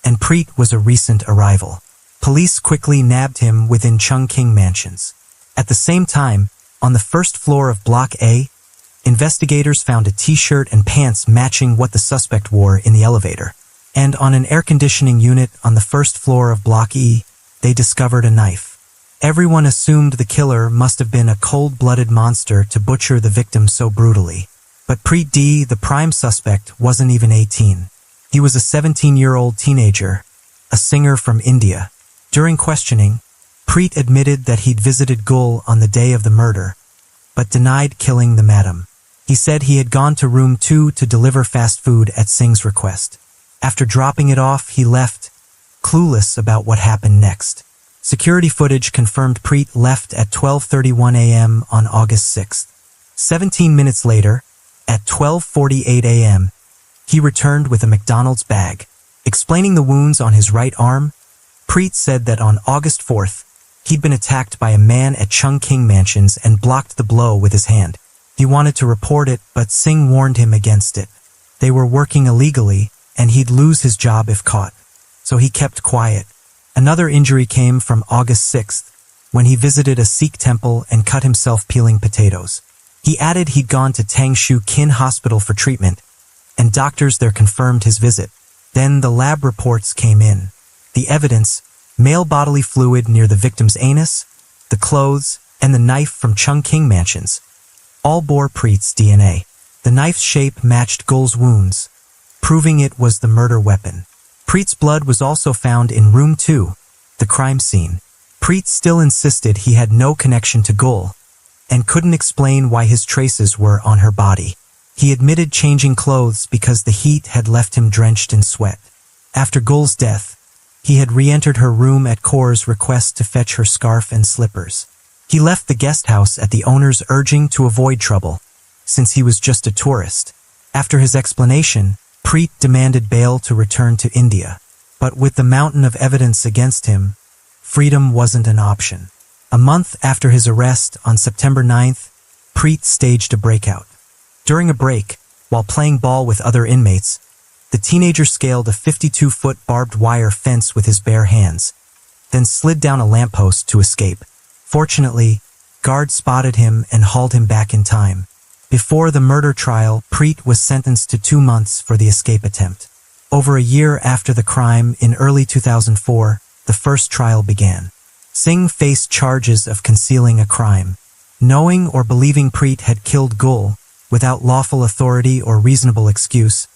and Preet was a recent arrival. Police quickly nabbed him within Chung King Mansions. At the same time, on the first floor of Block A, investigators found a t-shirt and pants matching what the suspect wore in the elevator. And on an air conditioning unit on the first floor of Block E, they discovered a knife. Everyone assumed the killer must have been a cold-blooded monster to butcher the victim so brutally. But Preet D., the prime suspect, wasn't even 18. He was a 17-year-old teenager, a singer from India. During questioning, Preet admitted that he'd visited Gul on the day of the murder, but denied killing the madam. He said he had gone to room 2 to deliver fast food at Singh's request. After dropping it off, he left, clueless about what happened next. Security footage confirmed Preet left at 12:31 a.m. on August 6. 17 minutes later, at 12:48 a.m., he returned with a McDonald's bag. Explaining the wounds on his right arm, Preet said that on August 4th, he'd been attacked by a man at Chung King Mansions and blocked the blow with his hand. He wanted to report it, but Singh warned him against it. They were working illegally, and he'd lose his job if caught. So he kept quiet. Another injury came from August 6th, when he visited a Sikh temple and cut himself peeling potatoes. He added he'd gone to Tangshu Kin Hospital for treatment, and doctors there confirmed his visit. Then the lab reports came in. The evidence, male bodily fluid near the victim's anus, the clothes, and the knife from Chung King Mansions, all bore Preet's DNA. The knife's shape matched Gul's wounds, proving it was the murder weapon. Preet's blood was also found in room 2, the crime scene. Preet still insisted he had no connection to Gul, and couldn't explain why his traces were on her body. He admitted changing clothes because the heat had left him drenched in sweat. After Gul's death, he had re-entered her room at Kaur's request to fetch her scarf and slippers. He left the guest house at the owner's urging to avoid trouble, since he was just a tourist. After his explanation, Preet demanded bail to return to India. But with the mountain of evidence against him, freedom wasn't an option. A month after his arrest on September 9th, Preet staged a breakout. During a break, while playing ball with other inmates, the teenager scaled a 52-foot barbed wire fence with his bare hands, then slid down a lamppost to escape. Fortunately, guards spotted him and hauled him back in time. Before the murder trial, Preet was sentenced to 2 months for the escape attempt. Over a year after the crime, in early 2004, the first trial began. Singh faced charges of concealing a crime. Knowing or believing Preet had killed Gul, without lawful authority or reasonable excuse,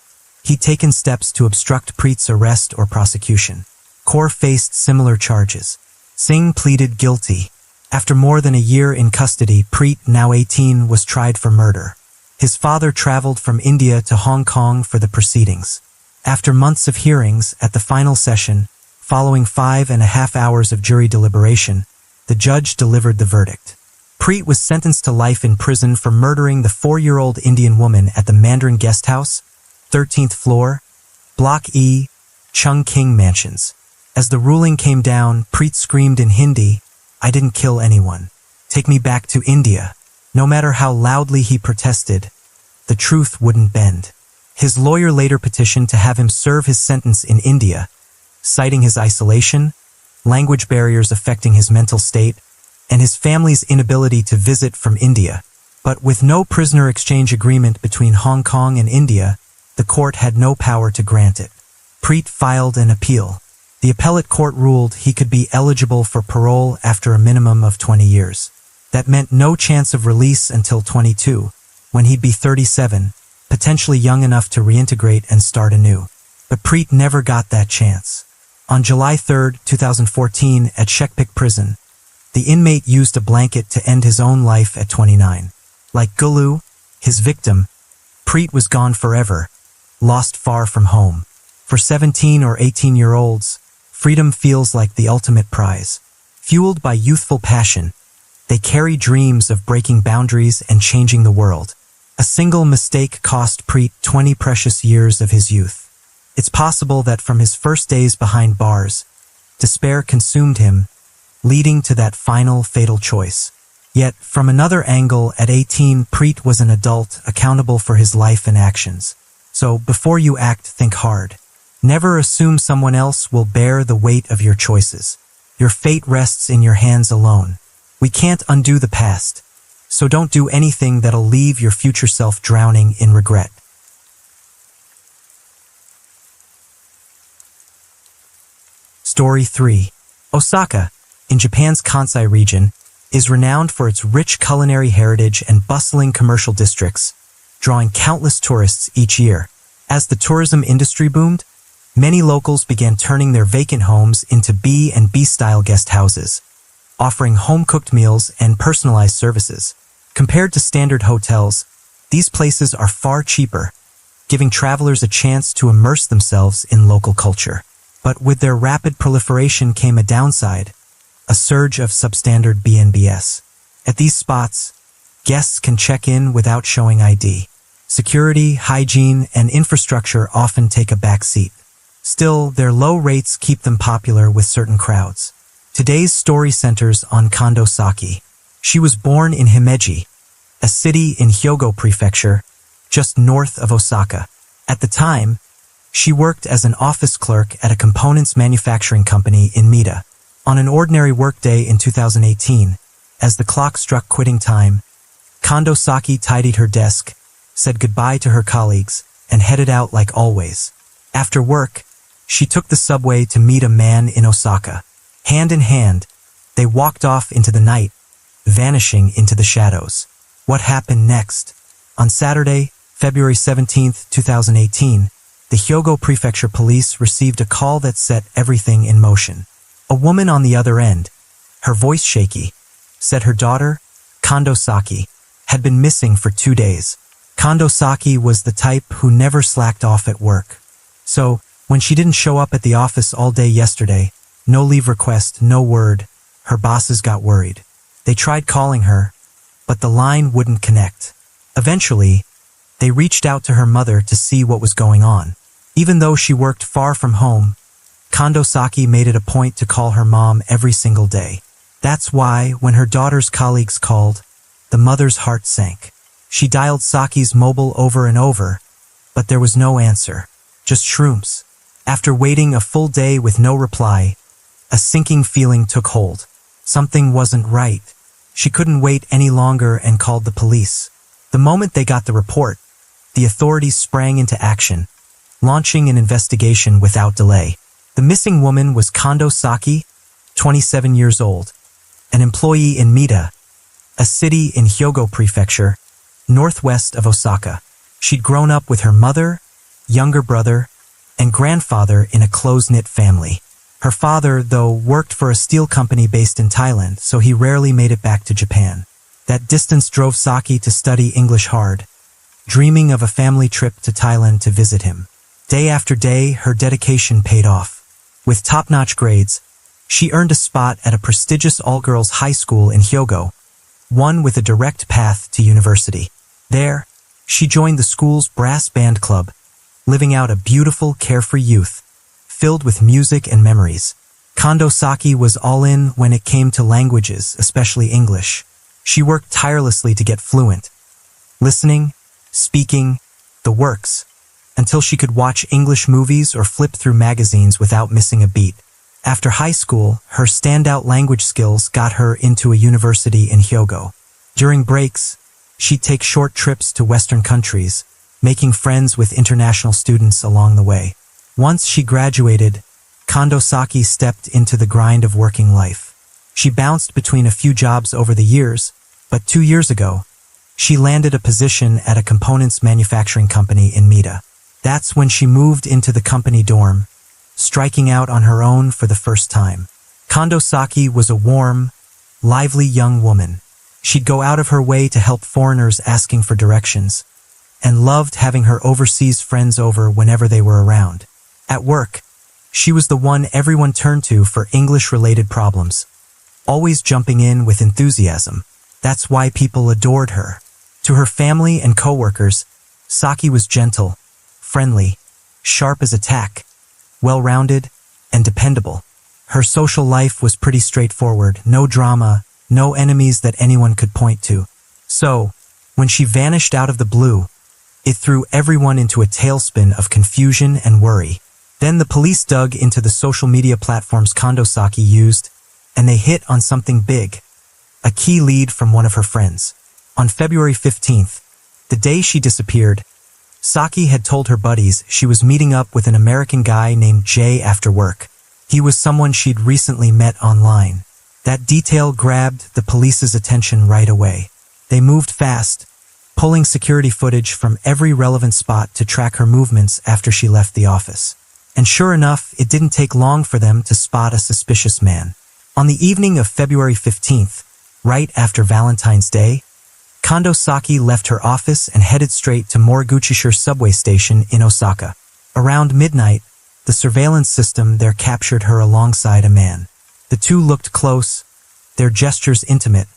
he'd taken steps to obstruct Preet's arrest or prosecution. Kaur faced similar charges. Singh pleaded guilty. After more than a year in custody, Preet, now 18, was tried for murder. His father traveled from India to Hong Kong for the proceedings. After months of hearings, at the final session, following 5.5 hours of jury deliberation, the judge delivered the verdict. Preet was sentenced to life in prison for murdering the 4-year-old Indian woman at the Mandarin Guest House, 13th floor, Block E, Chung King Mansions. As the ruling came down, Preet screamed in Hindi, "I didn't kill anyone. Take me back to India." No matter how loudly he protested, the truth wouldn't bend. His lawyer later petitioned to have him serve his sentence in India, citing his isolation, language barriers affecting his mental state, and his family's inability to visit from India. But with no prisoner exchange agreement between Hong Kong and India, the court had no power to grant it. Preet filed an appeal. The appellate court ruled he could be eligible for parole after a minimum of 20 years. That meant no chance of release until 22, when he'd be 37, potentially young enough to reintegrate and start anew. But Preet never got that chance. On July 3, 2014, at Shekpik prison, the inmate used a blanket to end his own life at 29. Like Gulu, his victim, Preet was gone forever, lost far from home. For 17 or 18-year-olds, freedom feels like the ultimate prize. Fueled by youthful passion, they carry dreams of breaking boundaries and changing the world. A single mistake cost Preet 20 precious years of his youth. It's possible that from his first days behind bars, despair consumed him, leading to that final fatal choice. Yet, from another angle, at 18, Preet was an adult accountable for his life and actions. So, before you act, think hard. Never assume someone else will bear the weight of your choices. Your fate rests in your hands alone. We can't undo the past, so don't do anything that'll leave your future self drowning in regret. Story 3. Osaka, in Japan's Kansai region, is renowned for its rich culinary heritage and bustling commercial districts, drawing countless tourists each year. As the tourism industry boomed, many locals began turning their vacant homes into B&B-style guest houses, offering home-cooked meals and personalized services. Compared to standard hotels, these places are far cheaper, giving travelers a chance to immerse themselves in local culture. But with their rapid proliferation came a downside, a surge of substandard B&Bs. At these spots, guests can check in without showing ID. Security, hygiene, and infrastructure often take a back seat. Still, their low rates keep them popular with certain crowds. Today's story centers on Kondo Saki. She was born in Himeji, a city in Hyogo Prefecture, just north of Osaka. At the time, she worked as an office clerk at a components manufacturing company in Mita. On an ordinary workday in 2018, as the clock struck quitting time, Kondo Saki tidied her desk, said goodbye to her colleagues, and headed out like always. After work, she took the subway to meet a man in Osaka. Hand in hand, they walked off into the night, vanishing into the shadows. What happened next? On Saturday, February 17, 2018, the Hyogo Prefecture Police received a call that set everything in motion. A woman on the other end, her voice shaky, said her daughter, Kondo Saki, had been missing for 2 days. Kondo Saki was the type who never slacked off at work. So, when she didn't show up at the office all day yesterday, no leave request, no word, her bosses got worried. They tried calling her, but the line wouldn't connect. Eventually, they reached out to her mother to see what was going on. Even though she worked far from home, Kondo Saki made it a point to call her mom every single day. That's why, when her daughter's colleagues called, the mother's heart sank. She dialed Saki's mobile over and over, but there was no answer, just shrooms. After waiting a full day with no reply, a sinking feeling took hold. Something wasn't right. She couldn't wait any longer and called the police. The moment they got the report, the authorities sprang into action, launching an investigation without delay. The missing woman was Kondo Saki, 27 years old, an employee in Mita, a city in Hyogo Prefecture, northwest of Osaka. She'd grown up with her mother, younger brother, and grandfather in a close-knit family. Her father, though, worked for a steel company based in Thailand, so he rarely made it back to Japan. That distance drove Saki to study English hard, dreaming of a family trip to Thailand to visit him. Day after day, her dedication paid off. With top-notch grades, she earned a spot at a prestigious all-girls high school in Hyogo, one with a direct path to university. There, she joined the school's brass band club, living out a beautiful, carefree youth, filled with music and memories. Kondo Saki was all in when it came to languages, especially English. She worked tirelessly to get fluent, listening, speaking, the works, until she could watch English movies or flip through magazines without missing a beat. After high school, her standout language skills got her into a university in Hyogo. During breaks, she'd take short trips to Western countries, making friends with international students along the way. Once she graduated, Kondo Saki stepped into the grind of working life. She bounced between a few jobs over the years, but 2 years ago, she landed a position at a components manufacturing company in Mita. That's when she moved into the company dorm, striking out on her own for the first time. Kondo Saki was a warm, lively young woman. She'd go out of her way to help foreigners asking for directions, and loved having her overseas friends over whenever they were around. At work, she was the one everyone turned to for English-related problems, always jumping in with enthusiasm. That's why people adored her. To her family and coworkers, Saki was gentle, friendly, sharp as a tack, well-rounded, and dependable. Her social life was pretty straightforward, no drama, no enemies that anyone could point to. So, when she vanished out of the blue, it threw everyone into a tailspin of confusion and worry. Then the police dug into the social media platforms Kondo Saki used, and they hit on something big, a key lead from one of her friends. On February 15th, the day she disappeared, Saki had told her buddies she was meeting up with an American guy named Jay after work. He was someone she'd recently met online. That detail grabbed the police's attention right away. They moved fast, pulling security footage from every relevant spot to track her movements after she left the office. And sure enough, it didn't take long for them to spot a suspicious man. On the evening of February 15th, right after Valentine's Day, Kondo Saki left her office and headed straight to Moriguchi subway station in Osaka. Around midnight, the surveillance system there captured her alongside a man. The two looked close, their gestures intimate,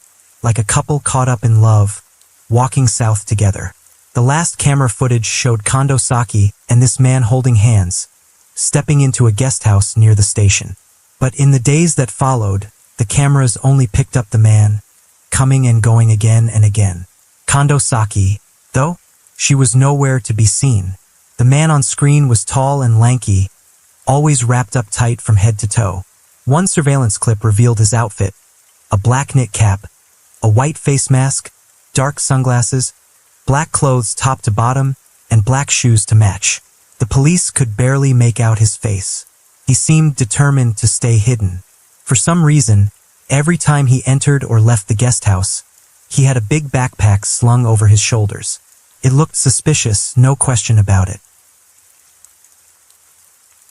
like a couple caught up in love, walking south together. The last camera footage showed Kondo Saki and this man holding hands, stepping into a guest house near the station. But in the days that followed, the cameras only picked up the man, coming and going again and again. Kondo Saki, though, she was nowhere to be seen. The man on screen was tall and lanky, always wrapped up tight from head to toe. One surveillance clip revealed his outfit: a black knit cap, a white face mask, dark sunglasses, black clothes top to bottom, and black shoes to match. The police could barely make out his face. He seemed determined to stay hidden. For some reason, every time he entered or left the guest house, he had a big backpack slung over his shoulders. It looked suspicious, no question about it.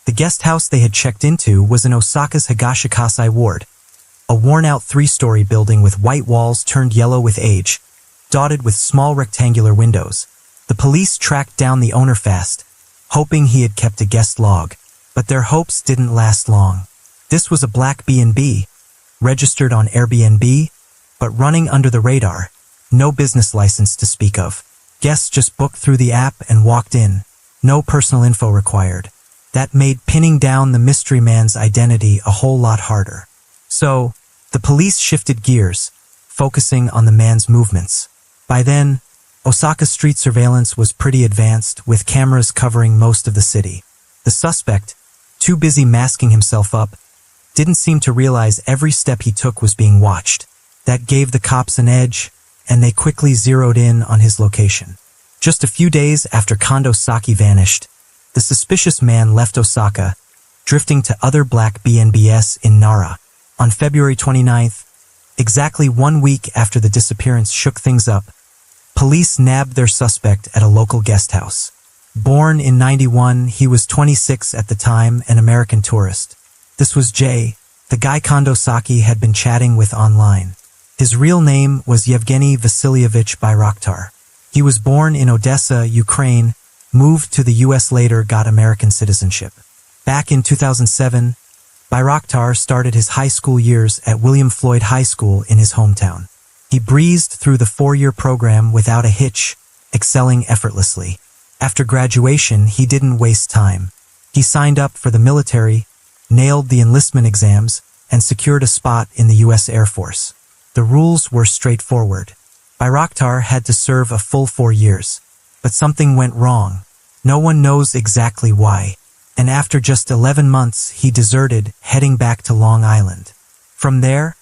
The guest house they had checked into was in Osaka's Higashikasai ward, a worn-out 3-story building with white walls turned yellow with age, dotted with small rectangular windows. The police tracked down the owner fast, hoping he had kept a guest log, but their hopes didn't last long. This was a black B&B, registered on Airbnb, but running under the radar, no business license to speak of. Guests just booked through the app and walked in, no personal info required. That made pinning down the mystery man's identity a whole lot harder. So, the police shifted gears, focusing on the man's movements. By then, Osaka's street surveillance was pretty advanced, with cameras covering most of the city. The suspect, too busy masking himself up, didn't seem to realize every step he took was being watched. That gave the cops an edge, and they quickly zeroed in on his location. Just a few days after Kondo Saki vanished, the suspicious man left Osaka, drifting to other black B&Bs in Nara. On February 29th, exactly 1 week after the disappearance shook things up, police nabbed their suspect at a local guest house. Born in '91, he was 26 at the time, an American tourist. This was Jay, the guy Kondo Saki had been chatting with online. His real name was Yevgeny Vasilyevich Bayraktar. He was born in Odessa, Ukraine, moved to the US later, got American citizenship. Back in 2007, Bayraktar started his high school years at William Floyd High School in his hometown. He breezed through the 4-year program without a hitch, excelling effortlessly. After graduation, he didn't waste time. He signed up for the military, nailed the enlistment exams, and secured a spot in the US Air Force. The rules were straightforward. Bayraktar had to serve a full 4 years. But something went wrong. No one knows exactly why. And after just 11 months, he deserted, heading back to Long Island. From there,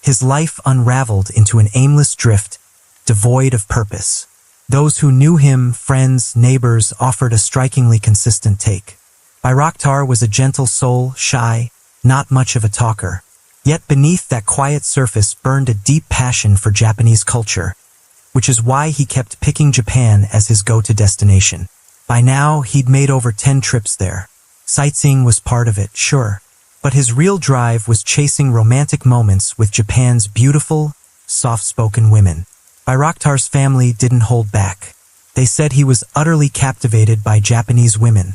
his life unraveled into an aimless drift, devoid of purpose. Those who knew him, friends, neighbors, offered a strikingly consistent take. Bayraktar was a gentle soul, shy, not much of a talker. Yet beneath that quiet surface burned a deep passion for Japanese culture, which is why he kept picking Japan as his go-to destination. By now, he'd made over 10 trips there. Sightseeing was part of it, sure, but his real drive was chasing romantic moments with Japan's beautiful, soft-spoken women. Bayraktar's family didn't hold back. They said he was utterly captivated by Japanese women,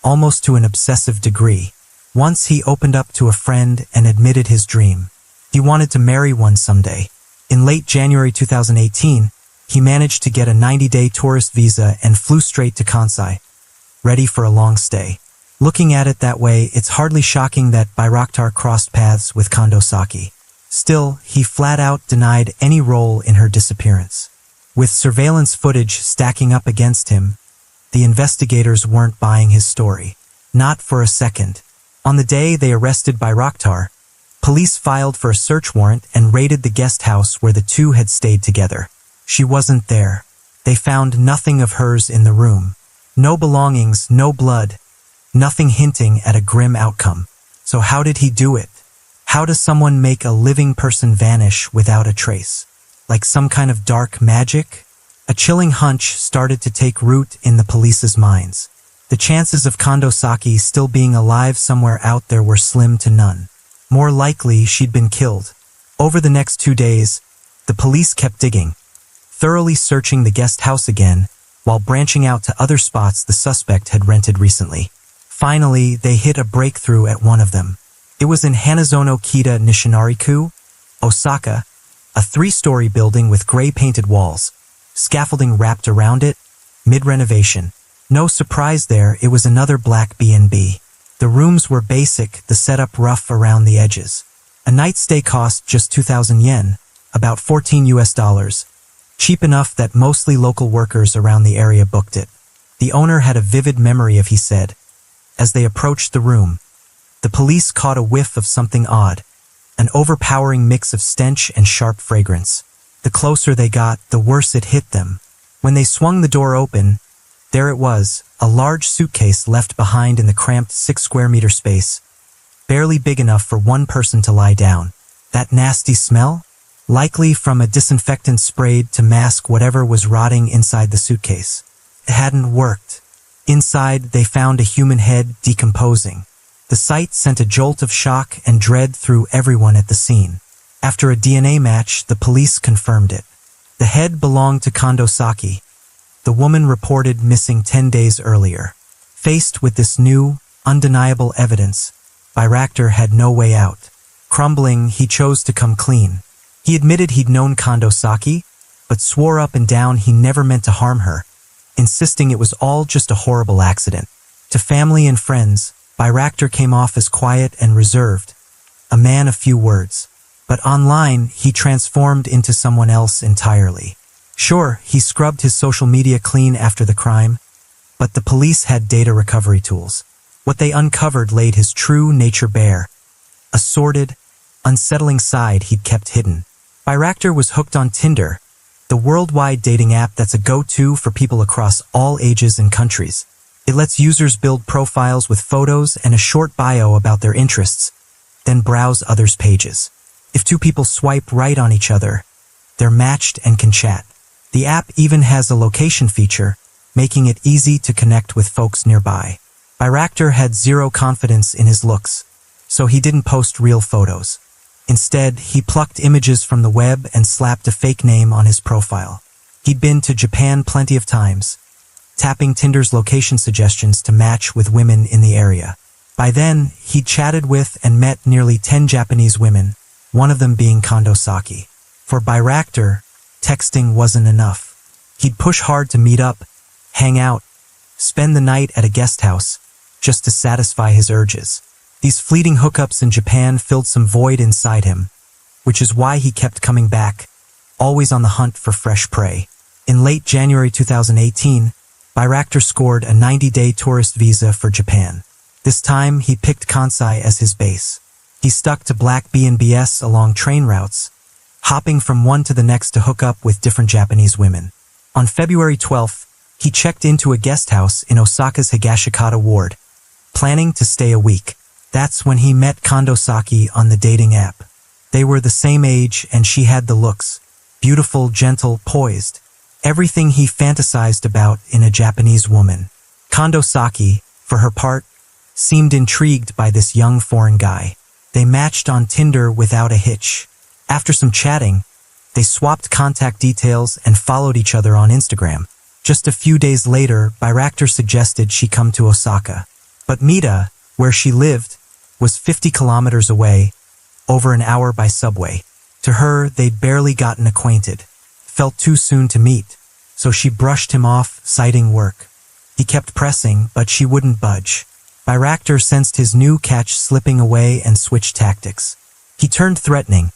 almost to an obsessive degree. Once he opened up to a friend and admitted his dream. He wanted to marry one someday. In late January 2018, he managed to get a 90-day tourist visa and flew straight to Kansai, ready for a long stay. Looking at it that way, it's hardly shocking that Bayraktar crossed paths with Kondo Saki. Still, he flat out denied any role in her disappearance. With surveillance footage stacking up against him, the investigators weren't buying his story. Not for a second. On the day they arrested Bayraktar, police filed for a search warrant and raided the guest house where the two had stayed together. She wasn't there. They found nothing of hers in the room. No belongings, no blood, nothing hinting at a grim outcome. So how did he do it? How does someone make a living person vanish without a trace? Like some kind of dark magic? A chilling hunch started to take root in the police's minds. The chances of Kondo Saki still being alive somewhere out there were slim to none. More likely, she'd been killed. Over the next 2 days, the police kept digging, thoroughly searching the guest house again, while branching out to other spots the suspect had rented recently. Finally, they hit a breakthrough at one of them. It was in Hanazono-Kita Nishinari-ku, Osaka, a 3-story building with gray-painted walls, scaffolding wrapped around it, mid-renovation. No surprise there, it was another black B&B. The rooms were basic, the setup rough around the edges. A night stay cost just 2,000 yen, about $14, cheap enough that mostly local workers around the area booked it. The owner had a vivid memory of, he said. As they approached the room, the police caught a whiff of something odd, an overpowering mix of stench and sharp fragrance. The closer they got, the worse it hit them. When they swung the door open, there it was, a large suitcase left behind in the cramped 6-square-meter space, barely big enough for one person to lie down. That nasty smell? Likely from a disinfectant sprayed to mask whatever was rotting inside the suitcase. It hadn't worked. Inside, they found a human head decomposing. The sight sent a jolt of shock and dread through everyone at the scene. After a DNA match, the police confirmed it. The head belonged to Kondo Saki, the woman reported missing 10 days earlier. Faced with this new, undeniable evidence, Bhairactar had no way out. Crumbling, he chose to come clean. He admitted he'd known Kondo Saki, but swore up and down he never meant to harm her, insisting it was all just a horrible accident. To family and friends, Bhairactar came off as quiet and reserved, a man of few words. But online, he transformed into someone else entirely. Sure, he scrubbed his social media clean after the crime, but the police had data recovery tools. What they uncovered laid his true nature bare, a sordid, unsettling side he'd kept hidden. Bhairactar was hooked on Tinder, the worldwide dating app that's a go-to for people across all ages and countries. It lets users build profiles with photos and a short bio about their interests, then browse others' pages. If 2 people swipe right on each other, they're matched and can chat. The app even has a location feature, making it easy to connect with folks nearby. Bhairactar had zero confidence in his looks, so he didn't post real photos. Instead, he plucked images from the web and slapped a fake name on his profile. He'd been to Japan plenty of times, tapping Tinder's location suggestions to match with women in the area. By then, he'd chatted with and met nearly 10 Japanese women, one of them being Kondo Saki. For Bhairactar, texting wasn't enough. He'd push hard to meet up, hang out, spend the night at a guest house, just to satisfy his urges. These fleeting hookups in Japan filled some void inside him, which is why he kept coming back, always on the hunt for fresh prey. In late January 2018, Bhairactar scored a 90-day tourist visa for Japan. This time, he picked Kansai as his base. He stuck to black B&Bs along train routes, hopping from one to the next to hook up with different Japanese women. On February 12th, he checked into a guest house in Osaka's Higashikata ward, planning to stay a week. That's when he met Kondo Saki on the dating app. They were the same age and she had the looks. Beautiful, gentle, poised. Everything he fantasized about in a Japanese woman. Kondo Saki, for her part, seemed intrigued by this young foreign guy. They matched on Tinder without a hitch. After some chatting, they swapped contact details and followed each other on Instagram. Just a few days later, Bhairactar suggested she come to Osaka. But Mita, where she lived, was 50 kilometers away, over an hour by subway. To her, they'd barely gotten acquainted. Felt too soon to meet, so she brushed him off, citing work. He kept pressing, but she wouldn't budge. Bhairactar sensed his new catch slipping away and switched tactics. He turned threatening,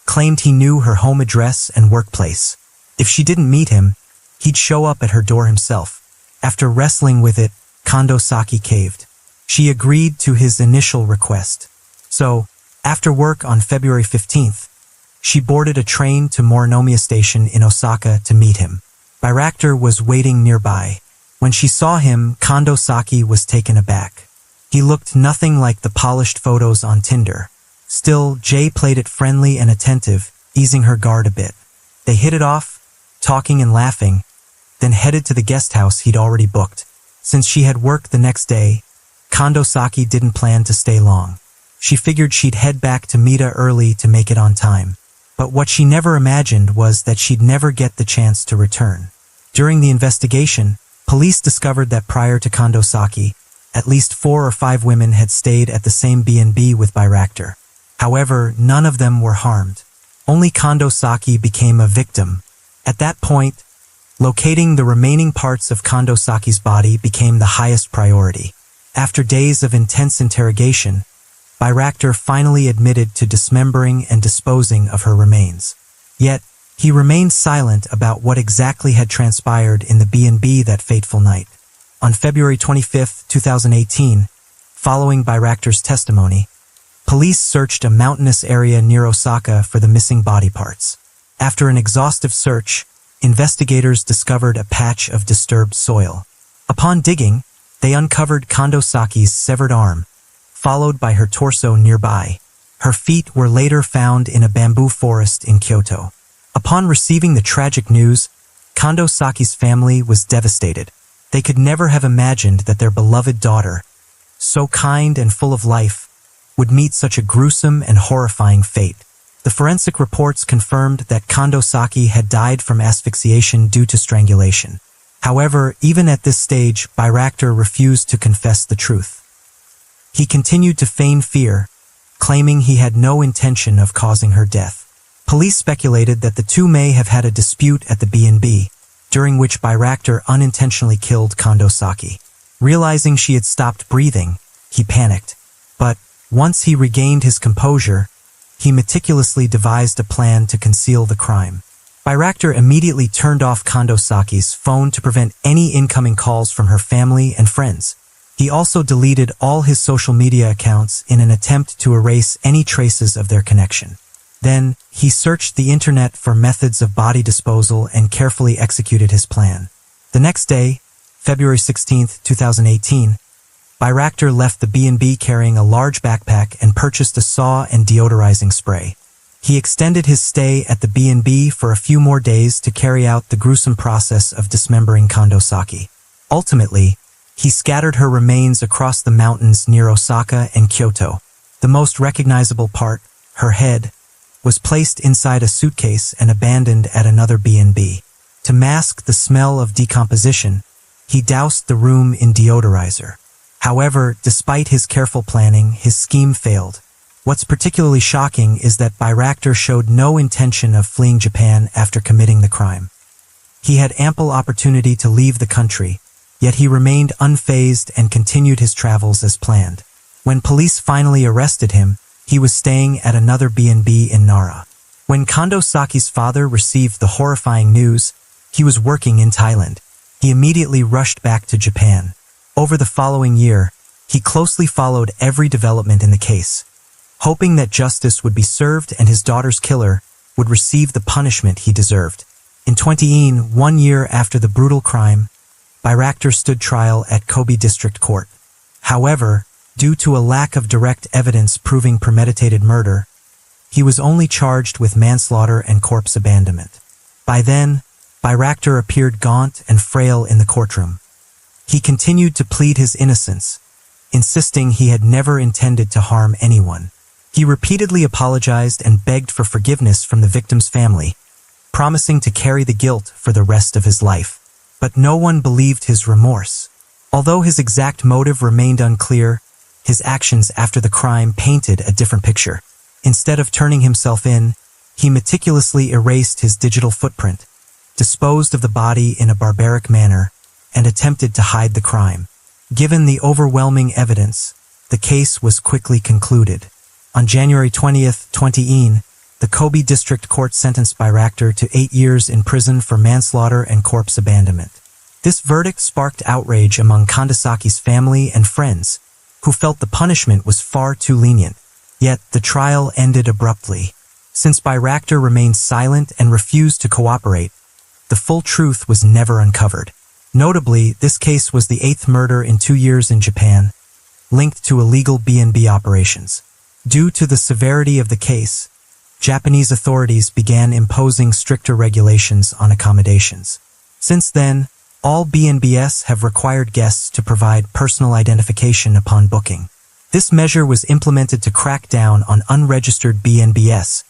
claimed he knew her home address and workplace. If she didn't meet him, he'd show up at her door himself. After wrestling with it, Kondo Saki caved. She agreed to his initial request. So, after work on February 15th, she boarded a train to Morinomiya Station in Osaka to meet him. Bhairactar was waiting nearby. When she saw him, Kondo Saki was taken aback. He looked nothing like the polished photos on Tinder. Still, Jay played it friendly and attentive, easing her guard a bit. They hit it off, talking and laughing, then headed to the guest house he'd already booked. Since she had work the next day, Kondo Saki didn't plan to stay long. She figured she'd head back to Mita early to make it on time. But what she never imagined was that she'd never get the chance to return. During the investigation, police discovered that prior to Kondo Saki, at least 4 or 5 women had stayed at the same B&B with Bayraktar. However, none of them were harmed. Only Kondo Saki became a victim. At that point, locating the remaining parts of Kondo Saki's body became the highest priority. After days of intense interrogation, Bayraktar finally admitted to dismembering and disposing of her remains. Yet, he remained silent about what exactly had transpired in the B&B that fateful night. On February 25, 2018, following Bayraktar's testimony, police searched a mountainous area near Osaka for the missing body parts. After an exhaustive search, investigators discovered a patch of disturbed soil. Upon digging, they uncovered Kondo Saki's severed arm, followed by her torso nearby. Her feet were later found in a bamboo forest in Kyoto. Upon receiving the tragic news, Kondo Saki's family was devastated. They could never have imagined that their beloved daughter, so kind and full of life, would meet such a gruesome and horrifying fate. The forensic reports confirmed that Kondo Saki had died from asphyxiation due to strangulation. However, even at this stage, Bayraktar refused to confess the truth. He continued to feign fear, claiming he had no intention of causing her death. Police speculated that the two may have had a dispute at the B&B, during which Bayraktar unintentionally killed Kondo Saki. Realizing she had stopped breathing, he panicked. But once he regained his composure, he meticulously devised a plan to conceal the crime. Bayraktar immediately turned off Kondo Saki's phone to prevent any incoming calls from her family and friends. He also deleted all his social media accounts in an attempt to erase any traces of their connection. Then, he searched the internet for methods of body disposal and carefully executed his plan. The next day, February 16, 2018, Bayraktar left the B&B carrying a large backpack and purchased a saw and deodorizing spray. He extended his stay at the B&B for a few more days to carry out the gruesome process of dismembering Kondo Saki. Ultimately, he scattered her remains across the mountains near Osaka and Kyoto. The most recognizable part, her head, was placed inside a suitcase and abandoned at another B&B. To mask the smell of decomposition, he doused the room in deodorizer. However, despite his careful planning, his scheme failed. What's particularly shocking is that Bayraktar showed no intention of fleeing Japan after committing the crime. He had ample opportunity to leave the country, yet he remained unfazed and continued his travels as planned. When police finally arrested him, he was staying at another B&B in Nara. When Kondo Saki's father received the horrifying news, he was working in Thailand. He immediately rushed back to Japan. Over the following year, he closely followed every development in the case, hoping that justice would be served and his daughter's killer would receive the punishment he deserved. In 2018, 1 year after the brutal crime, Bayraktar stood trial at Kobe District Court. However, due to a lack of direct evidence proving premeditated murder, he was only charged with manslaughter and corpse abandonment. By then, Bayraktar appeared gaunt and frail in the courtroom. He continued to plead his innocence, insisting he had never intended to harm anyone. He repeatedly apologized and begged for forgiveness from the victim's family, promising to carry the guilt for the rest of his life. But no one believed his remorse. Although his exact motive remained unclear, his actions after the crime painted a different picture. Instead of turning himself in, he meticulously erased his digital footprint, disposed of the body in a barbaric manner, and attempted to hide the crime. Given the overwhelming evidence, the case was quickly concluded. On January 20, 2018, the Kobe District Court sentenced Bayraktar to 8 years in prison for manslaughter and corpse abandonment. This verdict sparked outrage among Kondo Saki's family and friends, who felt the punishment was far too lenient. Yet, the trial ended abruptly. Since Bayraktar remained silent and refused to cooperate, the full truth was never uncovered. Notably, this case was the 8th murder in 2 years in Japan, linked to illegal B&B operations. Due to the severity of the case, Japanese authorities began imposing stricter regulations on accommodations. Since then, All B&Bs have required guests to provide personal identification upon booking. This measure was implemented to crack down on unregistered B&Bs,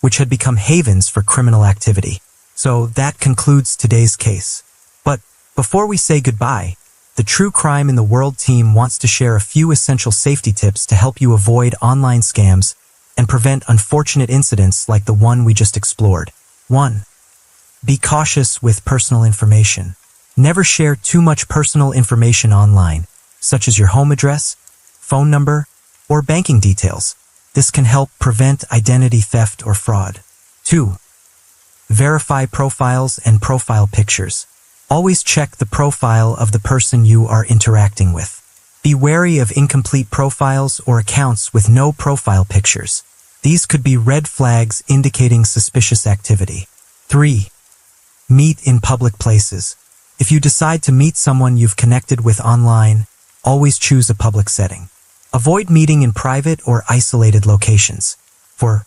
which had become havens for criminal activity. So that concludes today's case. But before we say goodbye, the True Crime in the World team wants to share a few essential safety tips to help you avoid online scams and prevent unfortunate incidents like the one we just explored. 1. Be cautious with personal information. Never share too much personal information online, such as your home address, phone number, or banking details. This can help prevent identity theft or fraud. 2. Verify profiles and profile pictures. Always check the profile of the person you are interacting with. Be wary of incomplete profiles or accounts with no profile pictures. These could be red flags indicating suspicious activity. 3. Meet in public places. If you decide to meet someone you've connected with online, always choose a public setting. Avoid meeting in private or isolated locations. 4.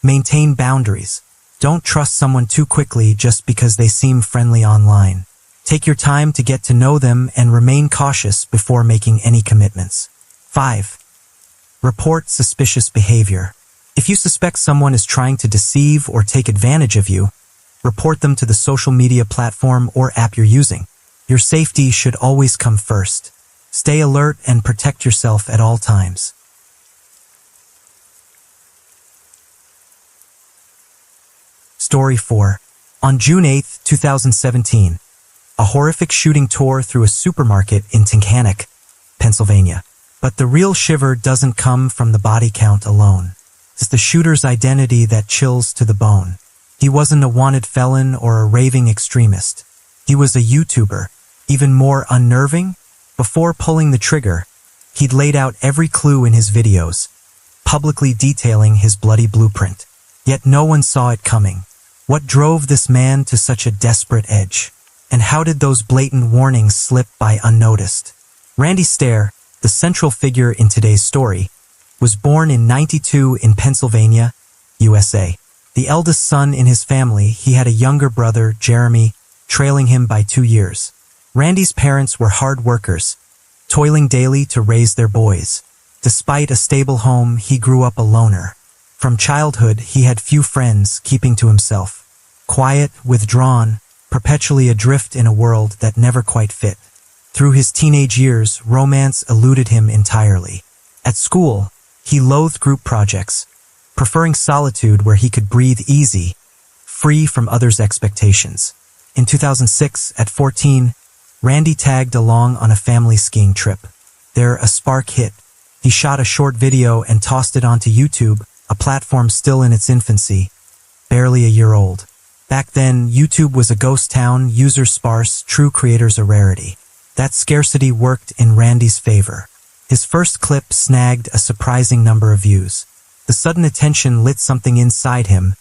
Maintain boundaries. Don't trust someone too quickly just because they seem friendly online. Take your time to get to know them and remain cautious before making any commitments. 5. Report suspicious behavior. If you suspect someone is trying to deceive or take advantage of you, report them to the social media platform or app you're using. Your safety should always come first. Stay alert and protect yourself at all times. Story 4. On June 8, 2017, a horrific shooting tore through a supermarket in Tinkanek, Pennsylvania. But the real shiver doesn't come from the body count alone. It's the shooter's identity that chills to the bone. He wasn't a wanted felon or a raving extremist. He was a YouTuber. Even more unnerving, before pulling the trigger, he'd laid out every clue in his videos, publicly detailing his bloody blueprint. Yet no one saw it coming. What drove this man to such a desperate edge? And how did those blatant warnings slip by unnoticed? Randy Stair, the central figure in today's story, was born in '92 in Pennsylvania, USA. The eldest son in his family, he had a younger brother, Jeremy, trailing him by 2 years. Randy's parents were hard workers, toiling daily to raise their boys. Despite a stable home, he grew up a loner. From childhood, he had few friends, keeping to himself. Quiet, withdrawn, perpetually adrift in a world that never quite fit. Through his teenage years, romance eluded him entirely. At school, he loathed group projects, preferring solitude where he could breathe easy, free from others' expectations. In 2006, at 14, Randy tagged along on a family skiing trip. There, a spark hit. He shot a short video and tossed it onto YouTube, a platform still in its infancy, barely a year old. Back then, YouTube was a ghost town, users sparse, true creators a rarity. That scarcity worked in Randy's favor. His first clip snagged a surprising number of views. The sudden attention lit something inside him,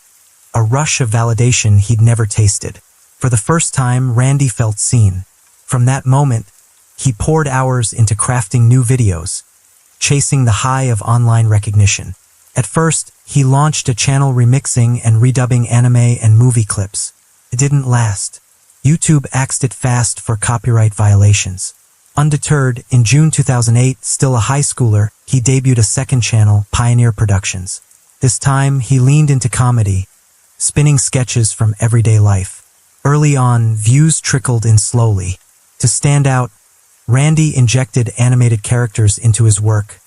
a rush of validation he'd never tasted. For the first time, Randy felt seen. From that moment, he poured hours into crafting new videos, chasing the high of online recognition. At first, he launched a channel remixing and redubbing anime and movie clips. It didn't last. YouTube axed it fast for copyright violations. Undeterred, in June 2008, still a high schooler, he debuted a second channel, Pioneer Productions. This time, he leaned into comedy, spinning sketches from everyday life. Early on, views trickled in slowly. To stand out, Randy injected animated characters into his work,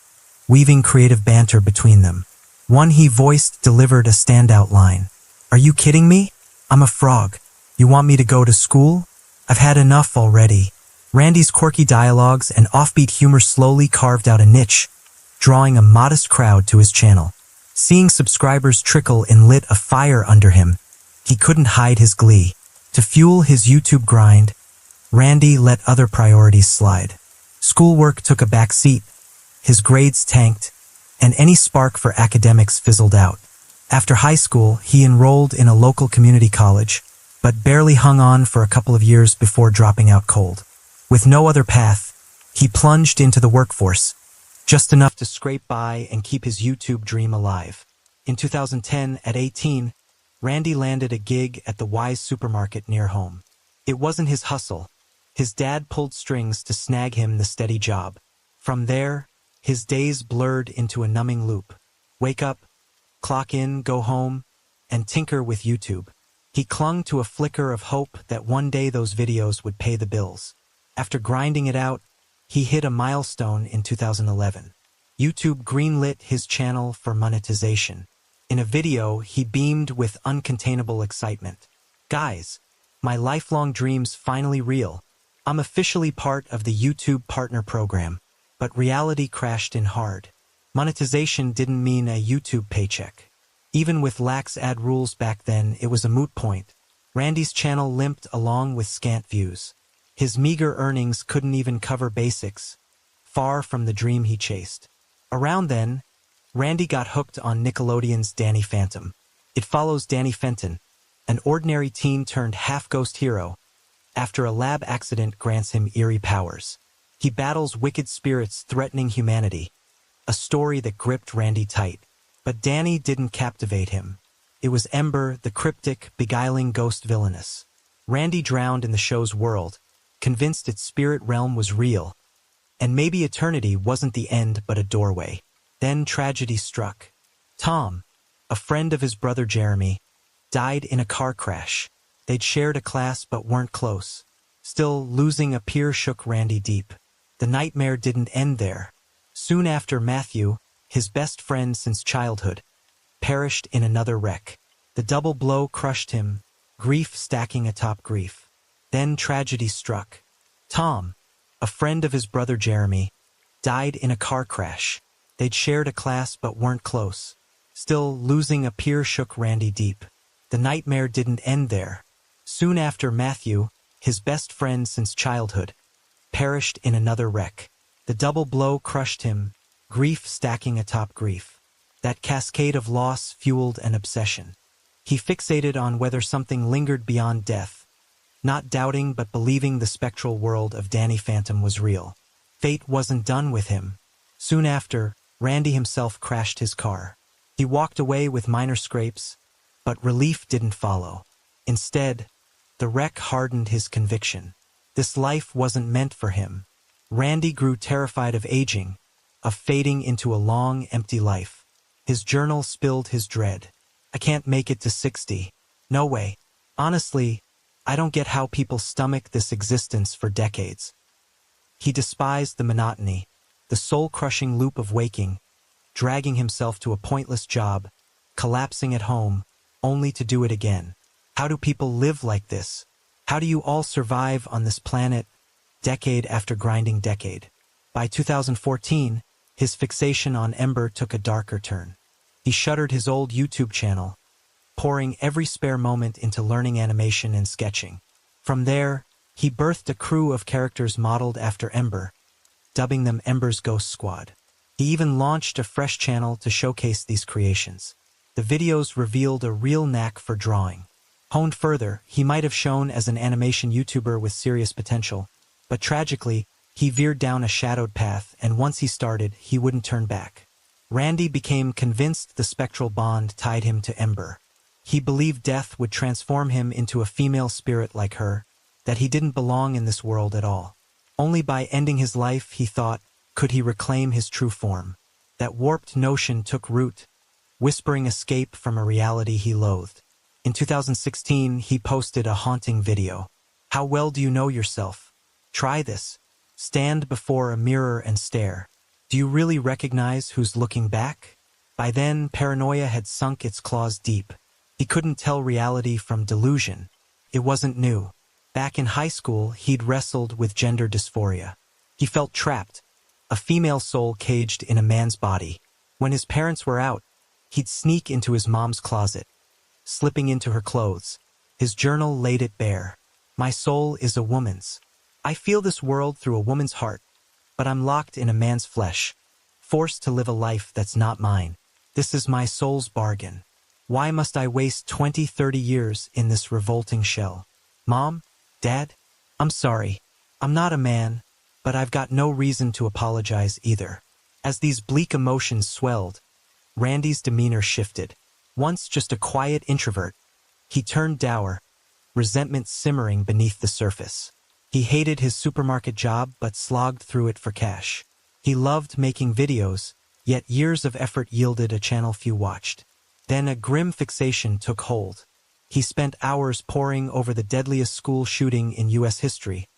weaving creative banter between them. One he voiced delivered a standout line. "Are you kidding me? I'm a frog. You want me to go to school? I've had enough already." Randy's quirky dialogues and offbeat humor slowly carved out a niche, drawing a modest crowd to his channel. Seeing subscribers trickle and lit a fire under him, he couldn't hide his glee. To fuel his YouTube grind, Randy let other priorities slide. Schoolwork took a back seat, his grades tanked, and any spark for academics fizzled out. After high school, he enrolled in a local community college, but barely hung on for a couple of years before dropping out cold. With no other path, he plunged into the workforce, just enough to scrape by and keep his YouTube dream alive. In 2010, at 18, Randy landed a gig at the Wise supermarket near home. It wasn't his hustle, His dad pulled strings to snag him the steady job. From there, his days blurred into a numbing loop. Wake up, clock in, go home, and tinker with YouTube. He clung to a flicker of hope that one day those videos would pay the bills. After grinding it out, he hit a milestone in 2011. YouTube greenlit his channel for monetization. In a video, he beamed with uncontainable excitement. "Guys, my lifelong dream's finally real. I'm officially part of the YouTube Partner Program." But reality crashed in hard. Monetization didn't mean a YouTube paycheck. Even with lax ad rules back then, it was a moot point. Randy's channel limped along with scant views. His meager earnings couldn't even cover basics, far from the dream he chased. Around then, Randy got hooked on Nickelodeon's Danny Phantom. It follows Danny Fenton, an ordinary teen turned half-ghost hero, after a lab accident grants him eerie powers. He battles wicked spirits threatening humanity, a story that gripped Randy tight. But Danny didn't captivate him. It was Ember, the cryptic, beguiling ghost villainess. Randy drowned in the show's world, convinced its spirit realm was real, and maybe eternity wasn't the end but a doorway. Then tragedy struck. Tom, a friend of his brother Jeremy, died in a car crash. They'd shared a class but weren't close. Still, losing a peer shook Randy deep. The nightmare didn't end there. Soon after, Matthew, his best friend since childhood, perished in another wreck. The double blow crushed him, grief stacking atop grief. Then tragedy struck. Tom, a friend of his brother Jeremy, died in a car crash. They'd shared a class but weren't close. Still, losing a peer shook Randy deep. The nightmare didn't end there. Soon after, Matthew, his best friend since childhood, perished in another wreck. The double blow crushed him, grief stacking atop grief. That cascade of loss fueled an obsession. He fixated on whether something lingered beyond death, not doubting but believing the spectral world of Danny Phantom was real. Fate wasn't done with him. Soon after, Randy himself crashed his car. He walked away with minor scrapes, but relief didn't follow. Instead, the wreck hardened his conviction. This life wasn't meant for him. Randy grew terrified of aging, of fading into a long, empty life. His journal spilled his dread. "I can't make it to 60. No way. Honestly, I don't get how people stomach this existence for decades." He despised the monotony, the soul-crushing loop of waking, dragging himself to a pointless job, collapsing at home, only to do it again. How do people live like this? How do you all survive on this planet, decade after grinding decade? By 2014, his fixation on Ember took a darker turn. He shuttered his old YouTube channel, pouring every spare moment into learning animation and sketching. From there, he birthed a crew of characters modeled after Ember, dubbing them Ember's Ghost Squad. He even launched a fresh channel to showcase these creations. The videos revealed a real knack for drawing. Honed further, he might have shown as an animation YouTuber with serious potential, but tragically, he veered down a shadowed path, and once he started, he wouldn't turn back. Randy became convinced the spectral bond tied him to Ember. He believed death would transform him into a female spirit like her, that he didn't belong in this world at all. Only by ending his life, he thought, could he reclaim his true form. That warped notion took root, whispering escape from a reality he loathed. In 2016, he posted a haunting video. "How well do you know yourself? Try this. Stand before a mirror and stare. Do you really recognize who's looking back?" By then, paranoia had sunk its claws deep. He couldn't tell reality from delusion. It wasn't new. Back in high school, he'd wrestled with gender dysphoria. He felt trapped, a female soul caged in a man's body. When his parents were out, he'd sneak into his mom's closet, slipping into her clothes. His journal laid it bare. "My soul is a woman's. I feel this world through a woman's heart, but I'm locked in a man's flesh, forced to live a life that's not mine. This is my soul's bargain. Why must I waste 20, 30 years in this revolting shell? Mom? Dad? I'm sorry. I'm not a man, but I've got no reason to apologize either." As these bleak emotions swelled, Randy's demeanor shifted. Once just a quiet introvert, he turned dour, resentment simmering beneath the surface. He hated his supermarket job but slogged through it for cash. He loved making videos, yet years of effort yielded a channel few watched. Then a grim fixation took hold. He spent hours poring over the deadliest school shooting in U.S. history,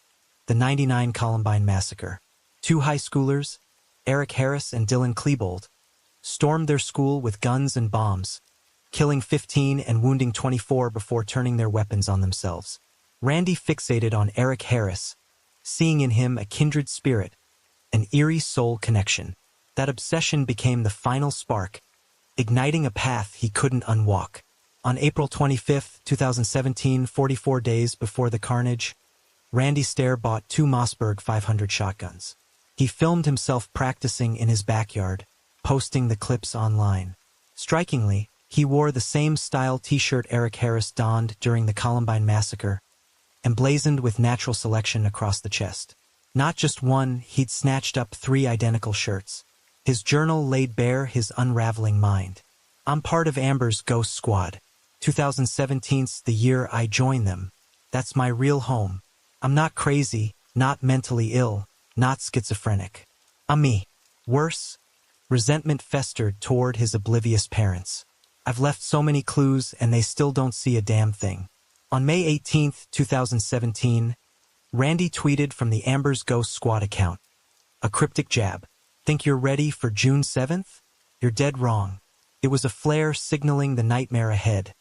the '99 Columbine Massacre. Two high schoolers, Eric Harris and Dylan Klebold, stormed their school with guns and bombs, killing 15 and wounding 24 before turning their weapons on themselves. Randy fixated on Eric Harris, seeing in him a kindred spirit, an eerie soul connection. That obsession became the final spark, igniting a path he couldn't unwalk. On April 25, 2017, 44 days before the carnage, Randy Stair bought two Mossberg 500 shotguns. He filmed himself practicing in his backyard, posting the clips online. Strikingly, he wore the same style t-shirt Eric Harris donned during the Columbine Massacre, emblazoned with natural selection across the chest. Not just one, he'd snatched up 3 identical shirts. His journal laid bare his unraveling mind. I'm part of Amber's Ghost Squad. 2017's the year I joined them. That's my real home. I'm not crazy, not mentally ill, not schizophrenic. I'm me. Worse, resentment festered toward his oblivious parents. I've left so many clues and they still don't see a damn thing. On May 18, 2017, Randy tweeted from the Amber's Ghost Squad account. A cryptic jab. Think you're ready for June 7th? You're dead wrong. It was a flare signaling the nightmare ahead.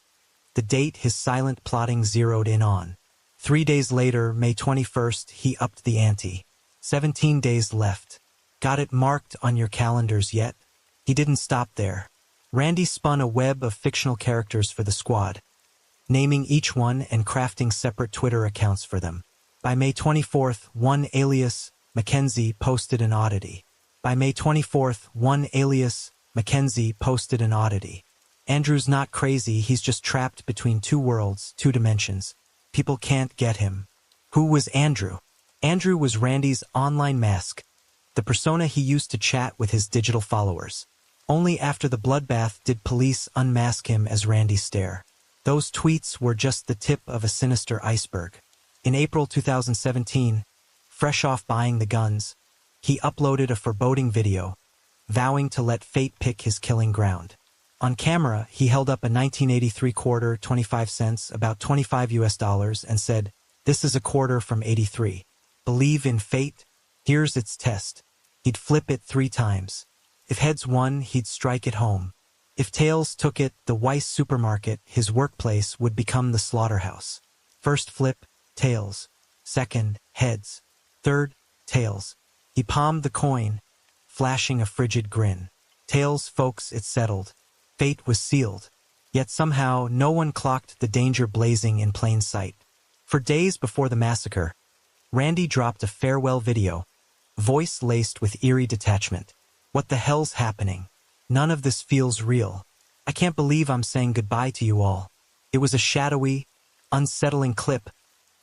The date his silent plotting zeroed in on. 3 days later, May 21st, he upped the ante. 17 days left. Got it marked on your calendars yet? He didn't stop there. Randy spun a web of fictional characters for the squad, naming each one and crafting separate Twitter accounts for them. By May 24th, one alias, Mackenzie, posted an oddity. By May 24th, one alias, Mackenzie, posted an oddity. Andrew's not crazy, he's just trapped between 2 worlds, 2 dimensions. People can't get him. Who was Andrew? Andrew was Randy's online mask, the persona he used to chat with his digital followers. Only after the bloodbath did police unmask him as Randy Stair. Those tweets were just the tip of a sinister iceberg. In April 2017, fresh off buying the guns, he uploaded a foreboding video, vowing to let fate pick his killing ground. On camera, he held up a 1983 quarter, 25 cents, about $25 and said, "This is a quarter from '83. Believe in fate? Here's its test." He'd flip it 3 times. If heads won, he'd strike it home. If tails took it, the Weiss supermarket, his workplace, would become the slaughterhouse. First flip, tails. Second, heads. Third, tails. He palmed the coin, flashing a frigid grin. Tails, folks, it settled. Fate was sealed. Yet somehow, no one clocked the danger blazing in plain sight. For days before the massacre, Randy dropped a farewell video, voice laced with eerie detachment. What the hell's happening? None of this feels real. I can't believe I'm saying goodbye to you all. It was a shadowy, unsettling clip,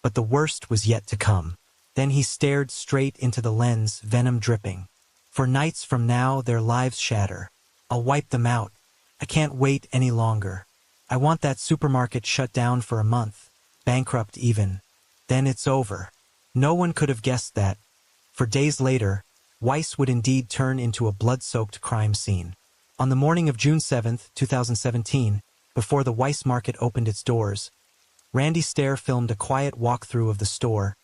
but the worst was yet to come. Then he stared straight into the lens, venom dripping. For nights from now, their lives shatter. I'll wipe them out. I can't wait any longer. I want that supermarket shut down for a month, bankrupt even. Then it's over. No one could have guessed that. For days later, Weiss would indeed turn into a blood-soaked crime scene. On the morning of June 7, 2017, before the Weiss Market opened its doors, Randy Stair filmed a quiet walkthrough of the store,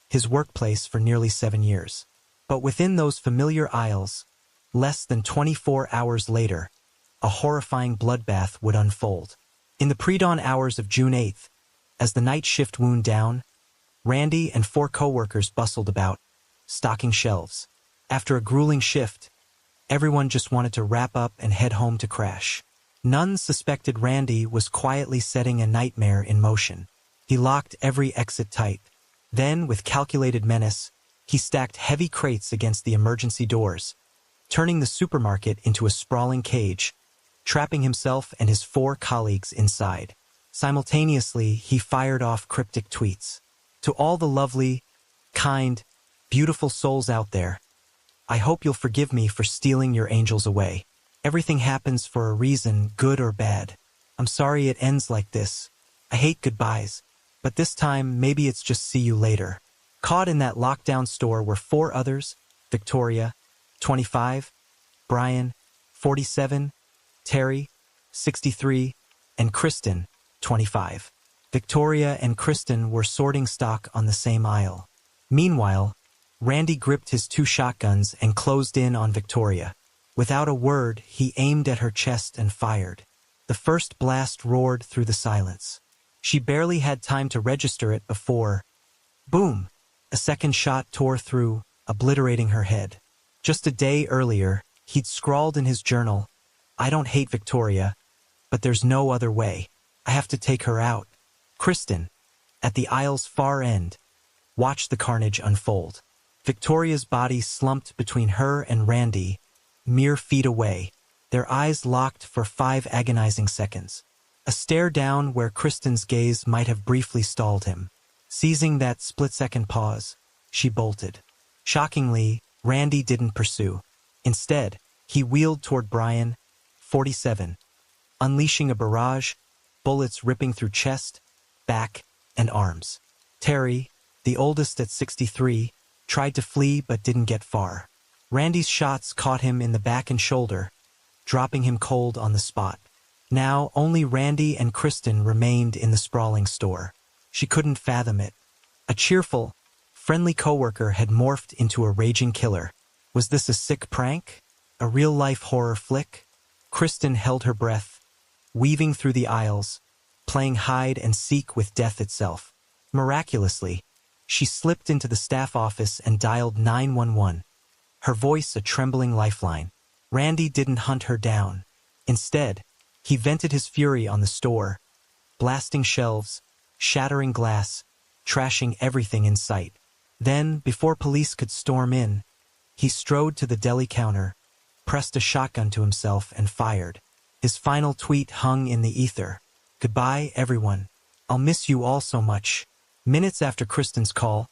his workplace for nearly 7 years. But within those familiar aisles, less than 24 hours later, a horrifying bloodbath would unfold. In the pre-dawn hours of June 8th, as the night shift wound down, Randy and 4 co-workers bustled about, stocking shelves. After a grueling shift, everyone just wanted to wrap up and head home to crash. None suspected Randy was quietly setting a nightmare in motion. He locked every exit tight. Then, with calculated menace, he stacked heavy crates against the emergency doors, turning the supermarket into a sprawling cage, trapping himself and his 4 colleagues inside. Simultaneously, he fired off cryptic tweets. To all the lovely, kind, beautiful souls out there, I hope you'll forgive me for stealing your angels away. Everything happens for a reason, good or bad. I'm sorry it ends like this. I hate goodbyes, but this time maybe it's just see you later. Caught in that lockdown store were 4 others: Victoria, 25, Brian, 47, Terry, 63, and Kristen, 25. Victoria and Kristen were sorting stock on the same aisle. Meanwhile, Randy gripped his 2 shotguns and closed in on Victoria. Without a word, he aimed at her chest and fired. The first blast roared through the silence. She barely had time to register it before, boom, a second shot tore through, obliterating her head. Just a day earlier, he'd scrawled in his journal, "I don't hate Victoria, but there's no other way. I have to take her out." Kristen, at the aisle's far end, watched the carnage unfold. Victoria's body slumped between her and Randy, mere feet away, their eyes locked for 5 agonizing seconds. A stare down where Kristen's gaze might have briefly stalled him. Seizing that split-second pause, she bolted. Shockingly, Randy didn't pursue. Instead, he wheeled toward Brian, 47, unleashing a barrage, bullets ripping through chest, back, and arms. Terry, the oldest at 63, tried to flee but didn't get far. Randy's shots caught him in the back and shoulder, dropping him cold on the spot. Now, only Randy and Kristen remained in the sprawling store. She couldn't fathom it. A cheerful, friendly coworker had morphed into a raging killer. Was this a sick prank? A real-life horror flick? Kristen held her breath, weaving through the aisles, playing hide and seek with death itself. Miraculously, she slipped into the staff office and dialed 911, her voice a trembling lifeline. Randy didn't hunt her down. Instead, he vented his fury on the store, blasting shelves, shattering glass, trashing everything in sight. Then, before police could storm in, he strode to the deli counter, pressed a shotgun to himself, and fired. His final tweet hung in the ether. "Goodbye, everyone. I'll miss you all so much." Minutes after Kristen's call,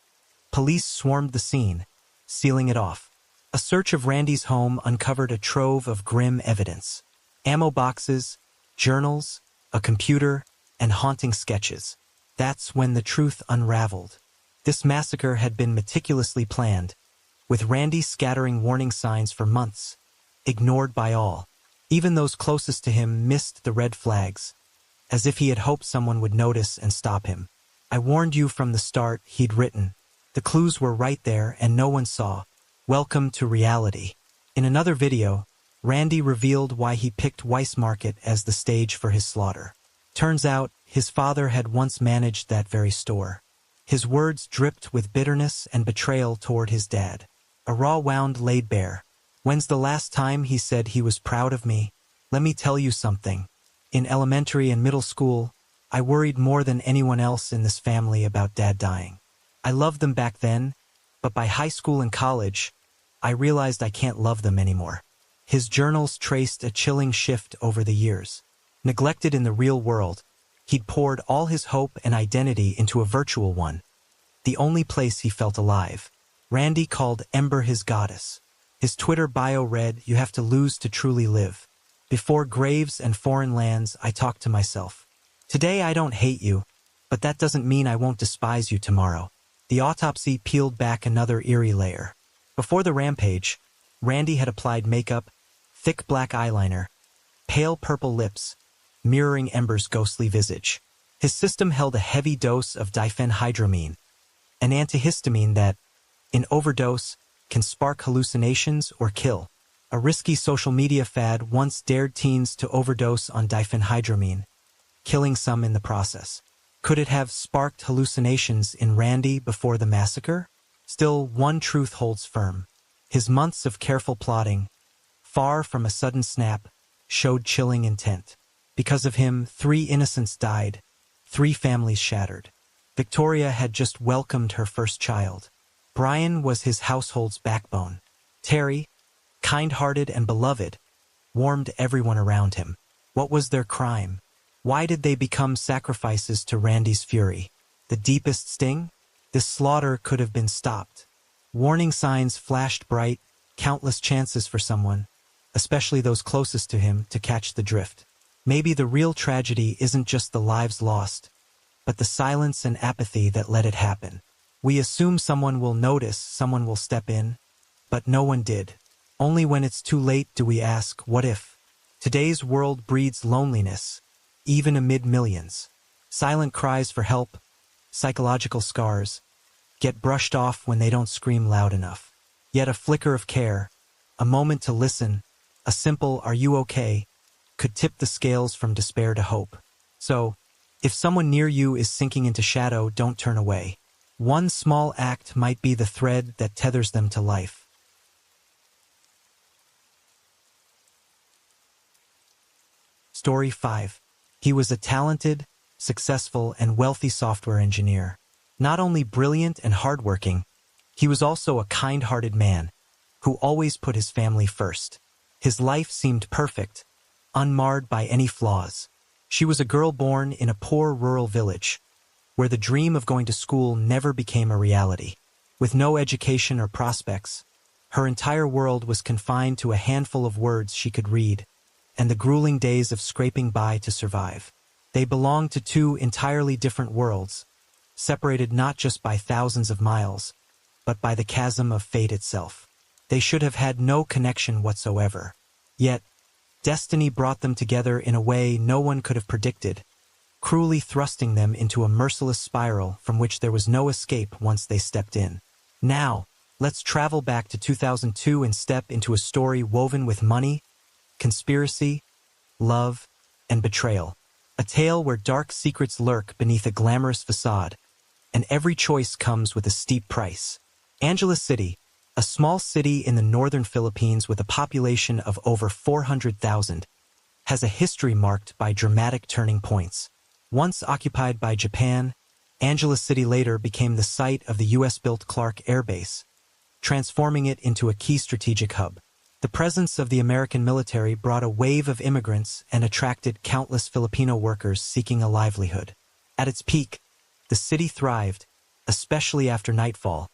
police swarmed the scene, sealing it off. A search of Randy's home uncovered a trove of grim evidence. Ammo boxes, journals, a computer, and haunting sketches. That's when the truth unraveled. This massacre had been meticulously planned, with Randy scattering warning signs for months, ignored by all. Even those closest to him missed the red flags, as if he had hoped someone would notice and stop him. "I warned you from the start," he'd written. "The clues were right there and no one saw. Welcome to reality." In another video, Randy revealed why he picked Weiss Market as the stage for his slaughter. Turns out, his father had once managed that very store. His words dripped with bitterness and betrayal toward his dad. A raw wound laid bare. "When's the last time he said he was proud of me? Let me tell you something. In elementary and middle school, I worried more than anyone else in this family about Dad dying. I loved them back then, but by high school and college, I realized I can't love them anymore." His journals traced a chilling shift over the years. Neglected in the real world, he'd poured all his hope and identity into a virtual one, the only place he felt alive. Randy called Ember his goddess. His Twitter bio read, "You have to lose to truly live. Before graves and foreign lands, I talk to myself. Today I don't hate you, but that doesn't mean I won't despise you tomorrow." The autopsy peeled back another eerie layer. Before the rampage, Randy had applied makeup, thick black eyeliner, pale purple lips, mirroring Ember's ghostly visage. His system held a heavy dose of diphenhydramine, an antihistamine that, in overdose, can spark hallucinations or kill. A risky social media fad once dared teens to overdose on diphenhydramine, killing some in the process. Could it have sparked hallucinations in Randy before the massacre? Still, one truth holds firm. His months of careful plotting, far from a sudden snap, showed chilling intent. Because of him, 3 innocents died, 3 families shattered. Victoria had just welcomed her first child. Brian was his household's backbone. Terry, kind-hearted and beloved, warmed everyone around him. What was their crime? Why did they become sacrifices to Randy's fury? The deepest sting? This slaughter could have been stopped. Warning signs flashed bright, countless chances for someone, especially those closest to him, to catch the drift. Maybe the real tragedy isn't just the lives lost, but the silence and apathy that let it happen. We assume someone will notice, someone will step in, but no one did. Only when it's too late do we ask, what if? Today's world breeds loneliness, even amid millions. Silent cries for help, psychological scars, get brushed off when they don't scream loud enough. Yet a flicker of care, a moment to listen, a simple "are you okay?" could tip the scales from despair to hope. So, if someone near you is sinking into shadow, don't turn away. One small act might be the thread that tethers them to life. Story 5. He was a talented, successful, and wealthy software engineer. Not only brilliant and hardworking, he was also a kind-hearted man who always put his family first. His life seemed perfect, unmarred by any flaws. She was a girl born in a poor rural village, where the dream of going to school never became a reality. With no education or prospects, her entire world was confined to a handful of words she could read, and the grueling days of scraping by to survive. They belonged to two entirely different worlds, separated not just by thousands of miles, but by the chasm of fate itself. They should have had no connection whatsoever. Yet, destiny brought them together in a way no one could have predicted, cruelly thrusting them into a merciless spiral from which there was no escape once they stepped in. Now, let's travel back to 2002 and step into a story woven with money, conspiracy, love, and betrayal. A tale where dark secrets lurk beneath a glamorous facade, and every choice comes with a steep price. Angeles City, a small city in the northern Philippines with a population of over 400,000, has a history marked by dramatic turning points. Once occupied by Japan, Angeles City later became the site of the US-built Clark Air Base, transforming it into a key strategic hub. The presence of the American military brought a wave of immigrants and attracted countless Filipino workers seeking a livelihood. At its peak, the city thrived, especially after nightfall,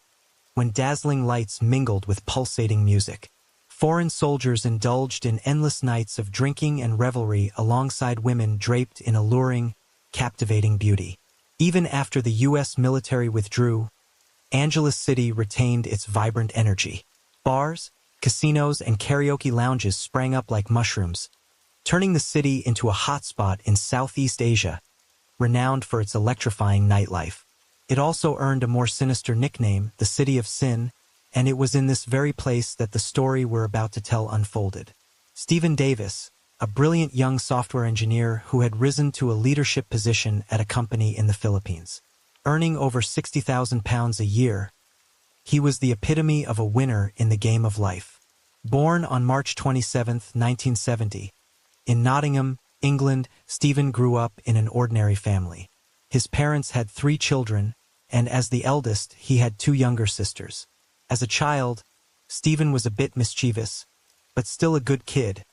when dazzling lights mingled with pulsating music. Foreign soldiers indulged in endless nights of drinking and revelry alongside women draped in alluring, captivating beauty. Even after the U.S. military withdrew, Angeles City retained its vibrant energy. Bars, casinos, and karaoke lounges sprang up like mushrooms, turning the city into a hotspot in Southeast Asia, renowned for its electrifying nightlife. It also earned a more sinister nickname, the City of Sin, and it was in this very place that the story we're about to tell unfolded. Stephen Davis, a brilliant young software engineer who had risen to a leadership position at a company in the Philippines. Earning over £60,000 a year, he was the epitome of a winner in the game of life. Born on March 27, 1970, in Nottingham, England, Stephen grew up in an ordinary family. His parents had 3 children, and as the eldest, he had 2 younger sisters. As a child, Stephen was a bit mischievous, but still a good kid,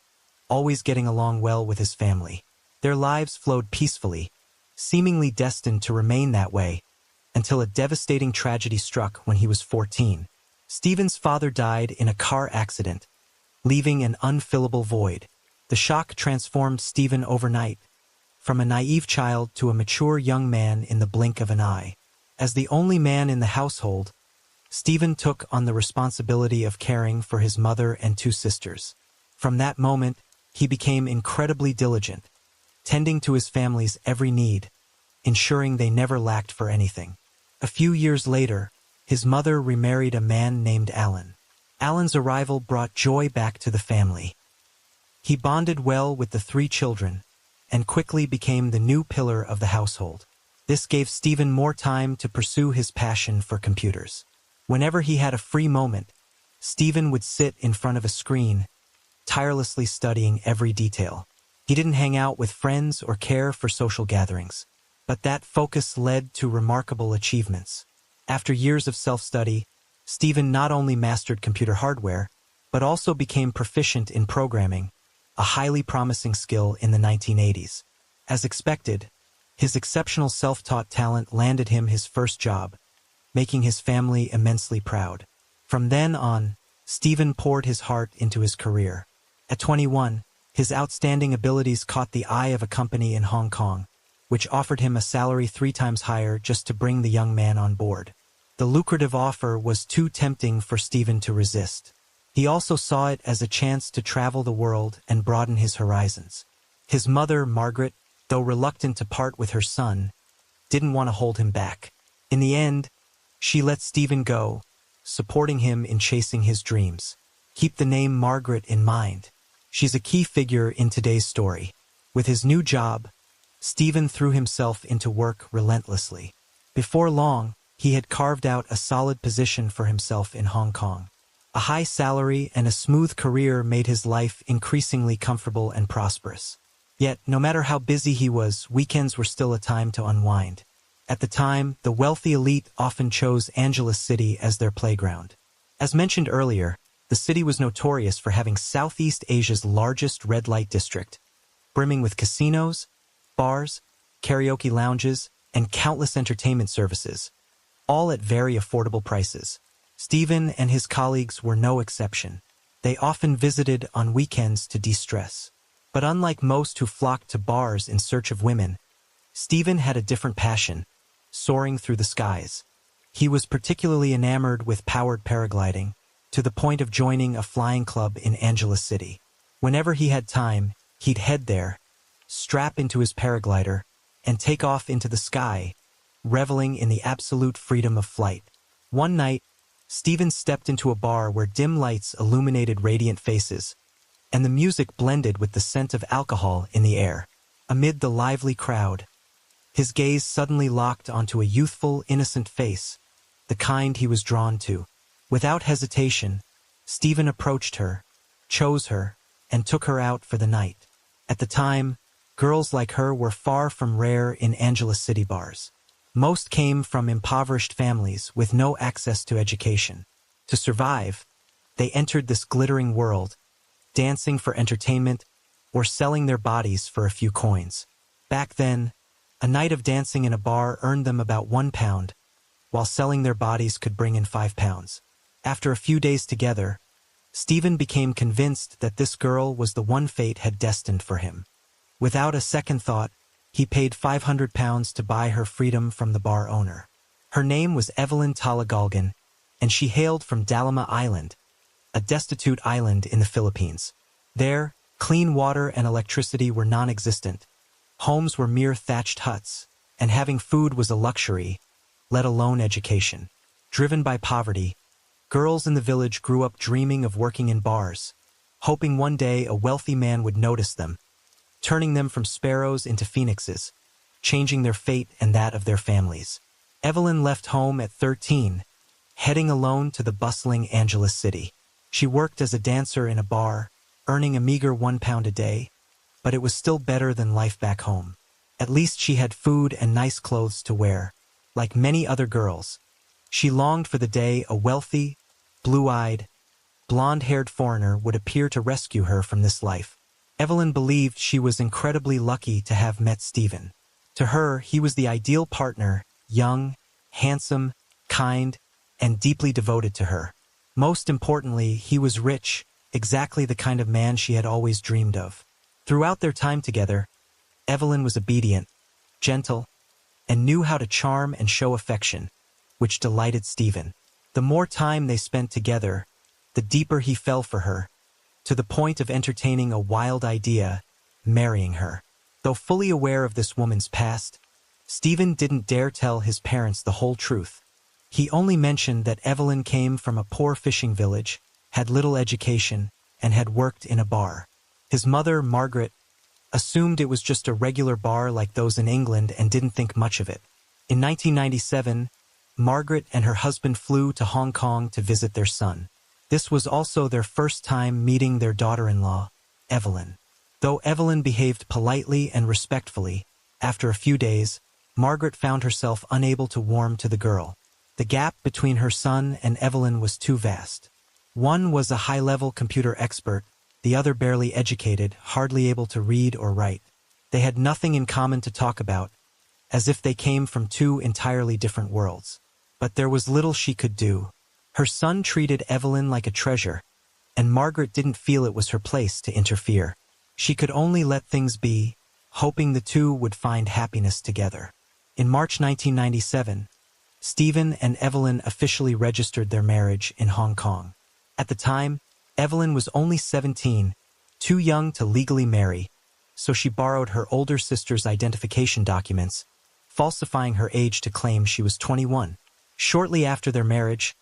always getting along well with his family. Their lives flowed peacefully, seemingly destined to remain that way, until a devastating tragedy struck when he was 14. Stephen's father died in a car accident, leaving an unfillable void. The shock transformed Stephen overnight, from a naive child to a mature young man in the blink of an eye. As the only man in the household, Stephen took on the responsibility of caring for his mother and 2 sisters. From that moment, he became incredibly diligent, tending to his family's every need, ensuring they never lacked for anything. A few years later, his mother remarried a man named Alan. Alan's arrival brought joy back to the family. He bonded well with the 3 children, and quickly became the new pillar of the household. This gave Stephen more time to pursue his passion for computers. Whenever he had a free moment, Stephen would sit in front of a screen, tirelessly studying every detail. He didn't hang out with friends or care for social gatherings, but that focus led to remarkable achievements. After years of self-study, Stephen not only mastered computer hardware, but also became proficient in programming, a highly promising skill in the 1980s. As expected, his exceptional self-taught talent landed him his first job, making his family immensely proud. From then on, Stephen poured his heart into his career. At 21, his outstanding abilities caught the eye of a company in Hong Kong, which offered him a salary 3 times higher just to bring the young man on board. The lucrative offer was too tempting for Stephen to resist. He also saw it as a chance to travel the world and broaden his horizons. His mother, Margaret, though reluctant to part with her son, didn't want to hold him back. In the end, she let Stephen go, supporting him in chasing his dreams. Keep the name Margaret in mind. She's a key figure in today's story. With his new job, Stephen threw himself into work relentlessly. Before long, he had carved out a solid position for himself in Hong Kong. A high salary and a smooth career made his life increasingly comfortable and prosperous. Yet, no matter how busy he was, weekends were still a time to unwind. At the time, the wealthy elite often chose Angeles City as their playground. As mentioned earlier, the city was notorious for having Southeast Asia's largest red light district, brimming with casinos, bars, karaoke lounges, and countless entertainment services, all at very affordable prices. Stephen and his colleagues were no exception. They often visited on weekends to de-stress. But unlike most who flocked to bars in search of women, Stephen had a different passion, soaring through the skies. He was particularly enamored with powered paragliding, to the point of joining a flying club in Angeles City. Whenever he had time, he'd head there, strap into his paraglider, and take off into the sky, reveling in the absolute freedom of flight. One night, Stephen stepped into a bar where dim lights illuminated radiant faces, and the music blended with the scent of alcohol in the air. Amid the lively crowd, his gaze suddenly locked onto a youthful, innocent face, the kind he was drawn to. Without hesitation, Stephen approached her, chose her, and took her out for the night. At the time, girls like her were far from rare in Angeles City bars. Most came from impoverished families with no access to education. To survive, they entered this glittering world, dancing for entertainment or selling their bodies for a few coins. Back then, a night of dancing in a bar earned them about £1, while selling their bodies could bring in £5. After a few days together, Stephen became convinced that this girl was the one fate had destined for him. Without a second thought, he paid £500 to buy her freedom from the bar owner. Her name was Evelyn Talagalgan, and she hailed from Dalima Island, a destitute island in the Philippines. There, clean water and electricity were non-existent. Homes were mere thatched huts, and having food was a luxury, let alone education. Driven by poverty, girls in the village grew up dreaming of working in bars, hoping one day a wealthy man would notice them, turning them from sparrows into phoenixes, changing their fate and that of their families. Evelyn left home at 13, heading alone to the bustling Angeles City. She worked as a dancer in a bar, earning a meager £1 a day, but it was still better than life back home. At least she had food and nice clothes to wear. Like many other girls, she longed for the day a wealthy, blue-eyed, blonde-haired foreigner would appear to rescue her from this life. Evelyn believed she was incredibly lucky to have met Stephen. To her, he was the ideal partner, young, handsome, kind, and deeply devoted to her. Most importantly, he was rich, exactly the kind of man she had always dreamed of. Throughout their time together, Evelyn was obedient, gentle, and knew how to charm and show affection, which delighted Stephen. The more time they spent together, the deeper he fell for her, to the point of entertaining a wild idea, marrying her. Though fully aware of this woman's past, Stephen didn't dare tell his parents the whole truth. He only mentioned that Evelyn came from a poor fishing village, had little education, and had worked in a bar. His mother, Margaret, assumed it was just a regular bar like those in England and didn't think much of it. In 1997, Margaret and her husband flew to Hong Kong to visit their son. This was also their first time meeting their daughter-in-law, Evelyn. Though Evelyn behaved politely and respectfully, after a few days, Margaret found herself unable to warm to the girl. The gap between her son and Evelyn was too vast. One was a high-level computer expert, the other barely educated, hardly able to read or write. They had nothing in common to talk about, as if they came from two entirely different worlds. But there was little she could do. Her son treated Evelyn like a treasure, and Margaret didn't feel it was her place to interfere. She could only let things be, hoping the two would find happiness together. In March 1997, Stephen and Evelyn officially registered their marriage in Hong Kong. At the time, Evelyn was only 17, too young to legally marry, so she borrowed her older sister's identification documents, falsifying her age to claim she was 21. Shortly after their marriage,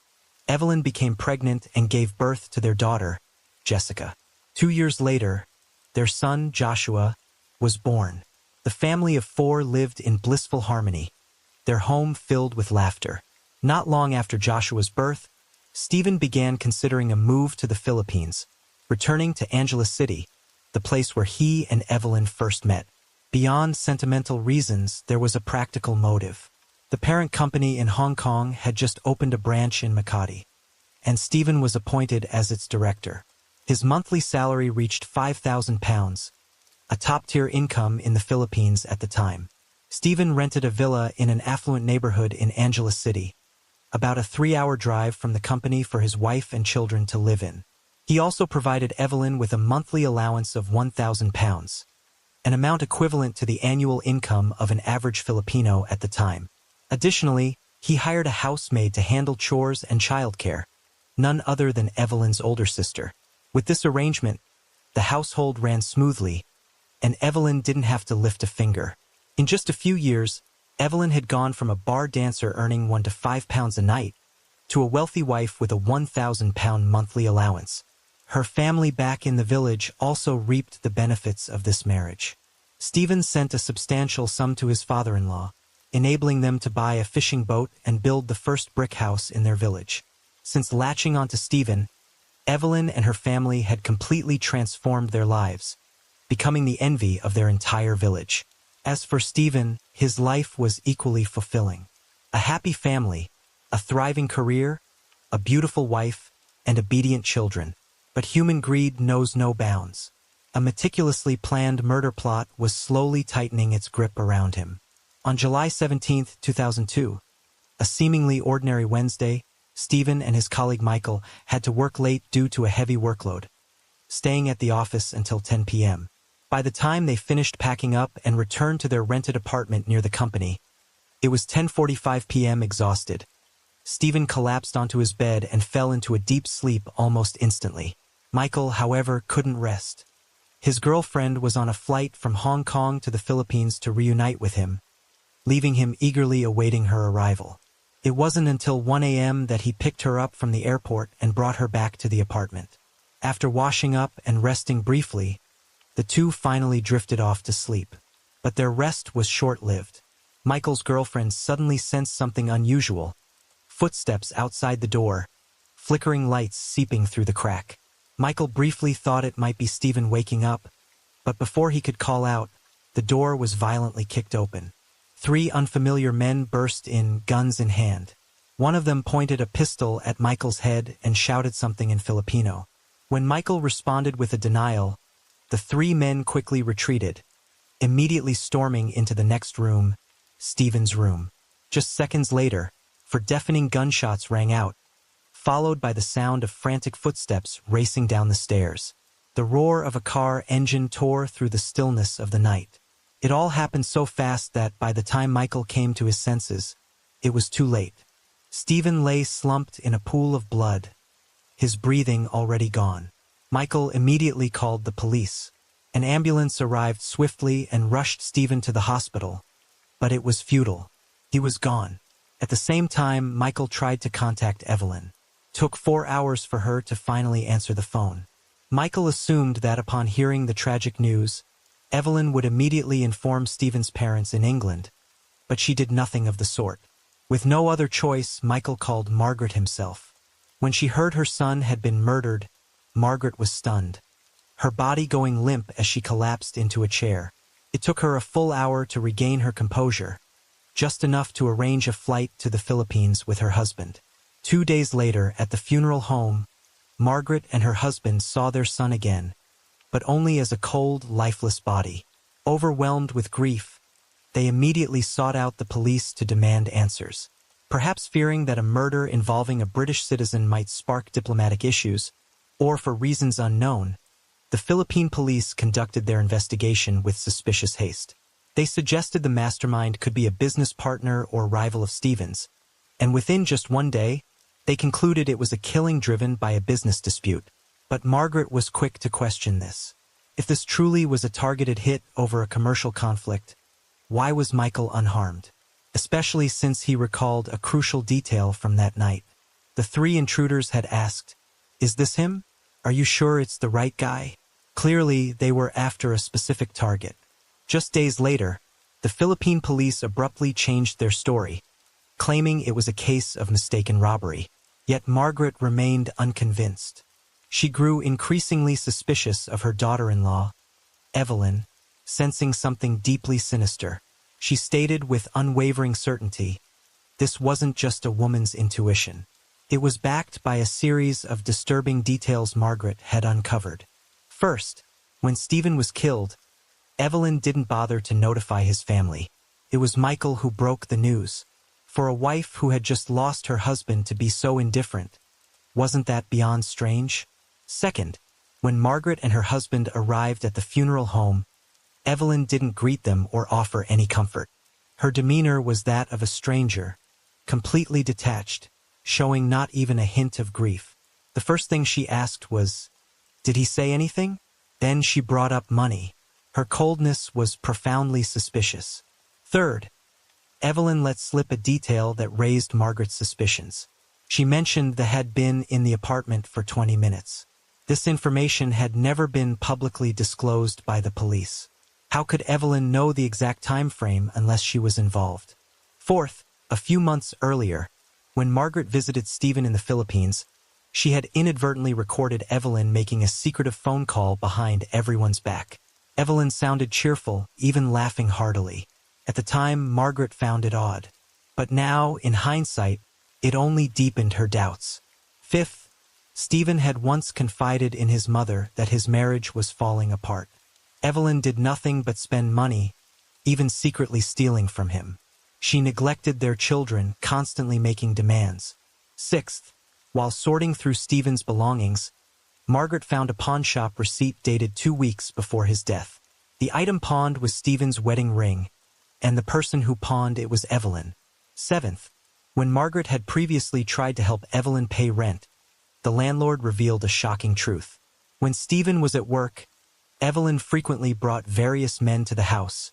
Evelyn became pregnant and gave birth to their daughter, Jessica. 2 years later, their son, Joshua, was born. The family of 4 lived in blissful harmony, their home filled with laughter. Not long after Joshua's birth, Stephen began considering a move to the Philippines, returning to Angeles City, the place where he and Evelyn first met. Beyond sentimental reasons, there was a practical motive. The parent company in Hong Kong had just opened a branch in Makati, and Stephen was appointed as its director. His monthly salary reached £5,000, a top-tier income in the Philippines at the time. Stephen rented a villa in an affluent neighborhood in Angeles City, about a 3-hour drive from the company for his wife and children to live in. He also provided Evelyn with a monthly allowance of £1,000, an amount equivalent to the annual income of an average Filipino at the time. Additionally, he hired a housemaid to handle chores and childcare, none other than Evelyn's older sister. With this arrangement, the household ran smoothly, and Evelyn didn't have to lift a finger. In just a few years, Evelyn had gone from a bar dancer earning £1 to £5 a night to a wealthy wife with a £1,000 monthly allowance. Her family back in the village also reaped the benefits of this marriage. Stephen sent a substantial sum to his father-in-law, enabling them to buy a fishing boat and build the first brick house in their village. Since latching onto Stephen, Evelyn and her family had completely transformed their lives, becoming the envy of their entire village. As for Stephen, his life was equally fulfilling. A happy family, a thriving career, a beautiful wife, and obedient children. But human greed knows no bounds. A meticulously planned murder plot was slowly tightening its grip around him. On July 17, 2002, a seemingly ordinary Wednesday, Stephen and his colleague Michael had to work late due to a heavy workload, staying at the office until 10 p.m. By the time they finished packing up and returned to their rented apartment near the company, it was 10:45 p.m. Exhausted, Stephen collapsed onto his bed and fell into a deep sleep almost instantly. Michael, however, couldn't rest. His girlfriend was on a flight from Hong Kong to the Philippines to reunite with him, leaving him eagerly awaiting her arrival. It wasn't until 1 a.m. that he picked her up from the airport and brought her back to the apartment. After washing up and resting briefly, the two finally drifted off to sleep. But their rest was short-lived. Michael's girlfriend suddenly sensed something unusual. Footsteps outside the door, flickering lights seeping through the crack. Michael briefly thought it might be Stephen waking up, but before he could call out, the door was violently kicked open. 3 unfamiliar men burst in, guns in hand. One of them pointed a pistol at Michael's head and shouted something in Filipino. When Michael responded with a denial, the 3 men quickly retreated, immediately storming into the next room, Stephen's room. Just seconds later, deafening gunshots rang out, followed by the sound of frantic footsteps racing down the stairs. The roar of a car engine tore through the stillness of the night. It all happened so fast that by the time Michael came to his senses, it was too late. Stephen lay slumped in a pool of blood, his breathing already gone. Michael immediately called the police. An ambulance arrived swiftly and rushed Stephen to the hospital, but it was futile. He was gone. At the same time, Michael tried to contact Evelyn. Took 4 hours for her to finally answer the phone. Michael assumed that upon hearing the tragic news, Evelyn would immediately inform Stephen's parents in England, but she did nothing of the sort. With no other choice, Michael called Margaret himself. When she heard her son had been murdered, Margaret was stunned, her body going limp as she collapsed into a chair. It took her a full hour to regain her composure, just enough to arrange a flight to the Philippines with her husband. 2 days later, at the funeral home, Margaret and her husband saw their son again, but only as a cold, lifeless body. Overwhelmed with grief, they immediately sought out the police to demand answers. Perhaps fearing that a murder involving a British citizen might spark diplomatic issues, or for reasons unknown, the Philippine police conducted their investigation with suspicious haste. They suggested the mastermind could be a business partner or rival of Stephen's, and within just one day, they concluded it was a killing driven by a business dispute. But Margaret was quick to question this. If this truly was a targeted hit over a commercial conflict, why was Michael unharmed? Especially since he recalled a crucial detail from that night. The three intruders had asked, "Is this him? Are you sure it's the right guy?" Clearly, they were after a specific target. Just days later, the Philippine police abruptly changed their story, claiming it was a case of mistaken robbery. Yet Margaret remained unconvinced. She grew increasingly suspicious of her daughter-in-law, Evelyn, sensing something deeply sinister. She stated with unwavering certainty, this wasn't just a woman's intuition. It was backed by a series of disturbing details Margaret had uncovered. First, when Stephen was killed, Evelyn didn't bother to notify his family. It was Michael who broke the news. For a wife who had just lost her husband to be so indifferent, wasn't that beyond strange? Second, when Margaret and her husband arrived at the funeral home, Evelyn didn't greet them or offer any comfort. Her demeanor was that of a stranger, completely detached, showing not even a hint of grief. The first thing she asked was, "Did he say anything?" Then she brought up money. Her coldness was profoundly suspicious. Third, Evelyn let slip a detail that raised Margaret's suspicions. She mentioned they had been in the apartment for 20 minutes. This information had never been publicly disclosed by the police. How could Evelyn know the exact time frame unless she was involved? Fourth, a few months earlier, when Margaret visited Stephen in the Philippines, she had inadvertently recorded Evelyn making a secretive phone call behind everyone's back. Evelyn sounded cheerful, even laughing heartily. At the time, Margaret found it odd. But now, in hindsight, it only deepened her doubts. Fifth, Stephen had once confided in his mother that his marriage was falling apart. Evelyn did nothing but spend money, even secretly stealing from him. She neglected their children, constantly making demands. Sixth, while sorting through Stephen's belongings, Margaret found a pawn shop receipt dated 2 weeks before his death. The item pawned was Stephen's wedding ring, and the person who pawned it was Evelyn. Seventh, when Margaret had previously tried to help Evelyn pay rent, the landlord revealed a shocking truth. When Stephen was at work, Evelyn frequently brought various men to the house,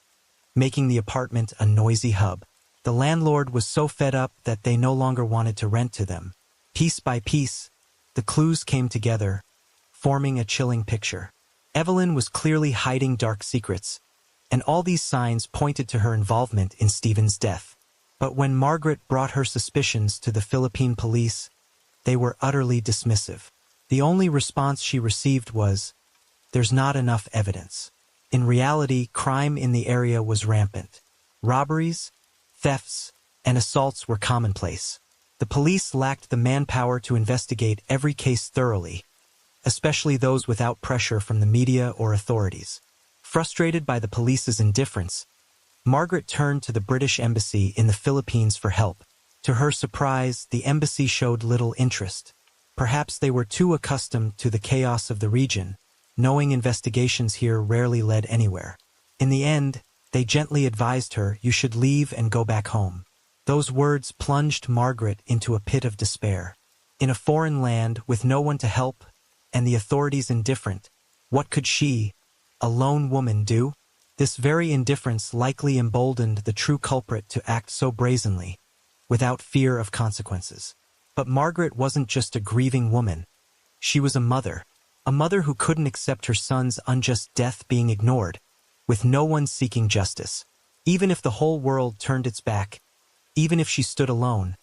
making the apartment a noisy hub. The landlord was so fed up that they no longer wanted to rent to them. Piece by piece, the clues came together, forming a chilling picture. Evelyn was clearly hiding dark secrets, and all these signs pointed to her involvement in Stephen's death. But when Margaret brought her suspicions to the Philippine police, they were utterly dismissive. The only response she received was, "There's not enough evidence." In reality, crime in the area was rampant. Robberies, thefts, and assaults were commonplace. The police lacked the manpower to investigate every case thoroughly, especially those without pressure from the media or authorities. Frustrated by the police's indifference, Margaret turned to the British Embassy in the Philippines for help. To her surprise, the embassy showed little interest. Perhaps they were too accustomed to the chaos of the region, knowing investigations here rarely led anywhere. In the end, they gently advised her, "You should leave and go back home." Those words plunged Margaret into a pit of despair. In a foreign land with no one to help and the authorities indifferent, what could she, a lone woman, do? This very indifference likely emboldened the true culprit to act so brazenly, without fear of consequences. But Margaret wasn't just a grieving woman. She was a mother who couldn't accept her son's unjust death being ignored, with no one seeking justice. Even if the whole world turned its back, even if she stood alone,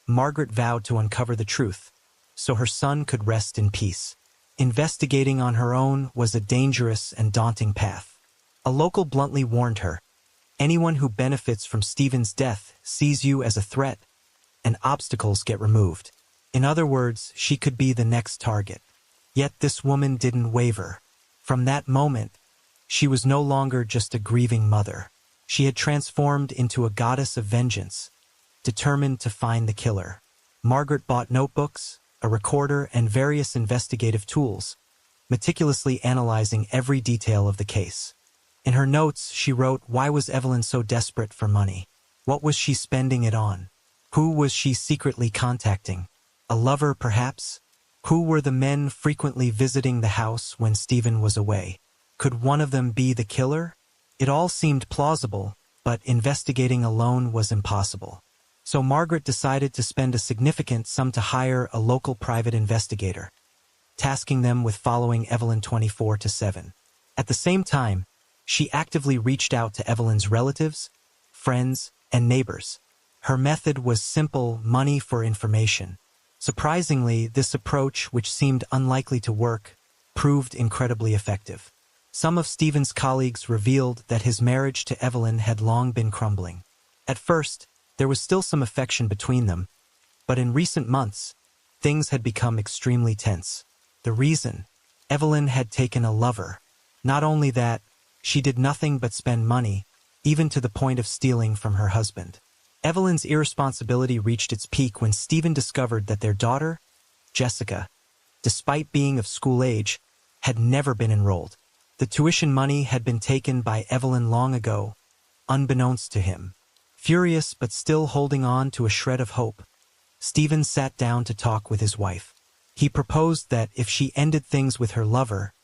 Margaret vowed to uncover the truth, so her son could rest in peace. Investigating on her own was a dangerous and daunting path. A local bluntly warned her, "Anyone who benefits from Stephen's death sees you as a threat, and obstacles get removed." In other words, she could be the next target. Yet this woman didn't waver. From that moment, she was no longer just a grieving mother. She had transformed into a goddess of vengeance, determined to find the killer. Margaret bought notebooks, a recorder, and various investigative tools, meticulously analyzing every detail of the case. In her notes, she wrote, "Why was Evelyn so desperate for money? What was she spending it on? Who was she secretly contacting? A lover, perhaps? Who were the men frequently visiting the house when Stephen was away? Could one of them be the killer? It all seemed plausible, but investigating alone was impossible. So Margaret decided to spend a significant sum to hire a local private investigator, tasking them with following Evelyn 24/7. At the same time, she actively reached out to Evelyn's relatives, friends, and neighbors. Her method was simple: money for information. Surprisingly, this approach, which seemed unlikely to work, proved incredibly effective. Some of Stephen's colleagues revealed that his marriage to Evelyn had long been crumbling. At first, there was still some affection between them, but in recent months, things had become extremely tense. The reason? Evelyn had taken a lover. Not only that, she did nothing but spend money, even to the point of stealing from her husband. Evelyn's irresponsibility reached its peak when Stephen discovered that their daughter, Jessica, despite being of school age, had never been enrolled. The tuition money had been taken by Evelyn long ago, unbeknownst to him. Furious but still holding on to a shred of hope, Stephen sat down to talk with his wife. He proposed that if she ended things with her lover,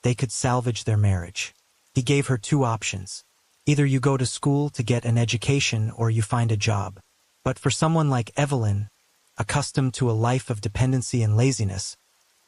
they could salvage their marriage. He gave her two options. Either you go to school to get an education or you find a job. But for someone like Evelyn, accustomed to a life of dependency and laziness,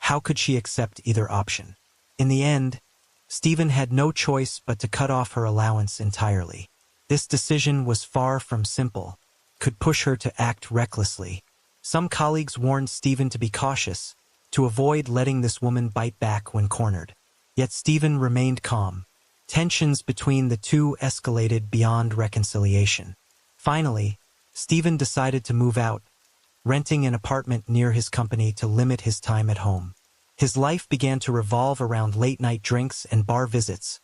how could she accept either option? In the end, Stephen had no choice but to cut off her allowance entirely. This decision was far from simple, could push her to act recklessly. Some colleagues warned Stephen to be cautious, to avoid letting this woman bite back when cornered. Yet Stephen remained calm. Tensions between the two escalated beyond reconciliation. Finally, Stephen decided to move out, renting an apartment near his company to limit his time at home. His life began to revolve around late-night drinks and bar visits,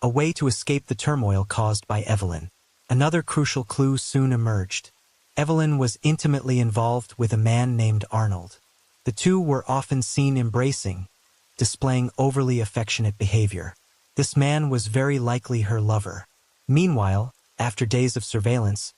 a way to escape the turmoil caused by Evelyn. Another crucial clue soon emerged. Evelyn was intimately involved with a man named Arnold. The two were often seen embracing, displaying overly affectionate behavior. This man was very likely her lover. Meanwhile, after days of surveillance,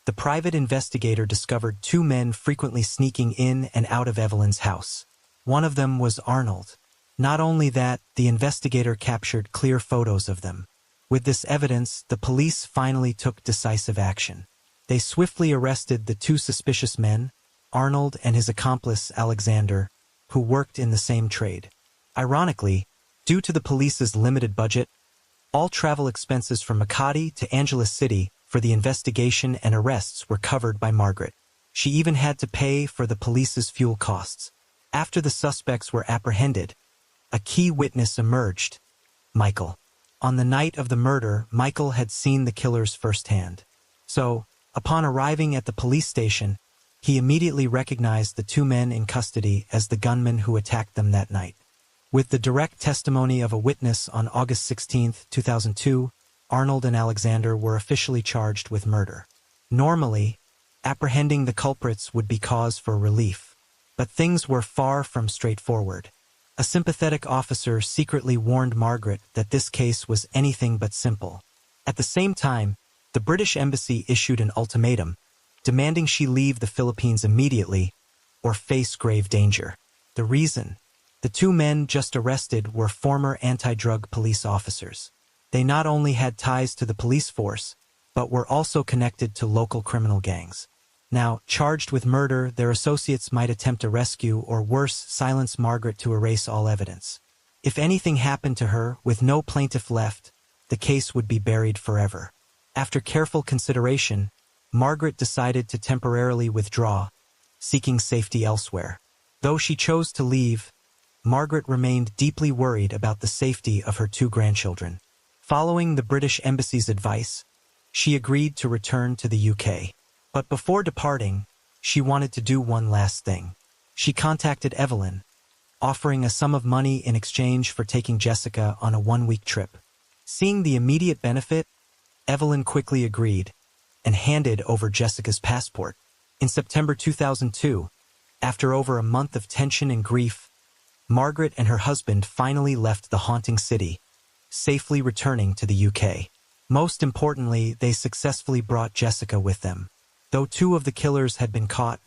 the private investigator discovered two men frequently sneaking in and out of Evelyn's house. One of them was Arnold. Not only that, the investigator captured clear photos of them. With this evidence, the police finally took decisive action. They swiftly arrested the two suspicious men, Arnold and his accomplice Alexander, who worked in the same trade. Ironically, due to the police's limited budget, all travel expenses from Makati to Angeles City for the investigation and arrests were covered by Margaret. She even had to pay for the police's fuel costs. After the suspects were apprehended, a key witness emerged: Michael. On the night of the murder, Michael had seen the killers firsthand. So, upon arriving at the police station, he immediately recognized the two men in custody as the gunmen who attacked them that night. With the direct testimony of a witness on August 16, 2002, Arnold and Alexander were officially charged with murder. Normally, apprehending the culprits would be cause for relief, but things were far from straightforward. A sympathetic officer secretly warned Margaret that this case was anything but simple. At the same time, the British Embassy issued an ultimatum, demanding she leave the Philippines immediately or face grave danger. The reason? The two men just arrested were former anti-drug police officers. They not only had ties to the police force, but were also connected to local criminal gangs. Now, charged with murder, their associates might attempt a rescue or worse, silence Margaret to erase all evidence. If anything happened to her, with no plaintiff left, the case would be buried forever. After careful consideration, Margaret decided to temporarily withdraw, seeking safety elsewhere. Though she chose to leave, Margaret remained deeply worried about the safety of her two grandchildren. Following the British Embassy's advice, she agreed to return to the UK. But before departing, she wanted to do one last thing. She contacted Evelyn, offering a sum of money in exchange for taking Jessica on a one-week trip. Seeing the immediate benefit, Evelyn quickly agreed and handed over Jessica's passport. In September 2002, after over a month of tension and grief, Margaret and her husband finally left the haunting city, safely returning to the UK. Most importantly, they successfully brought Jessica with them. Though 2 of the killers had been caught,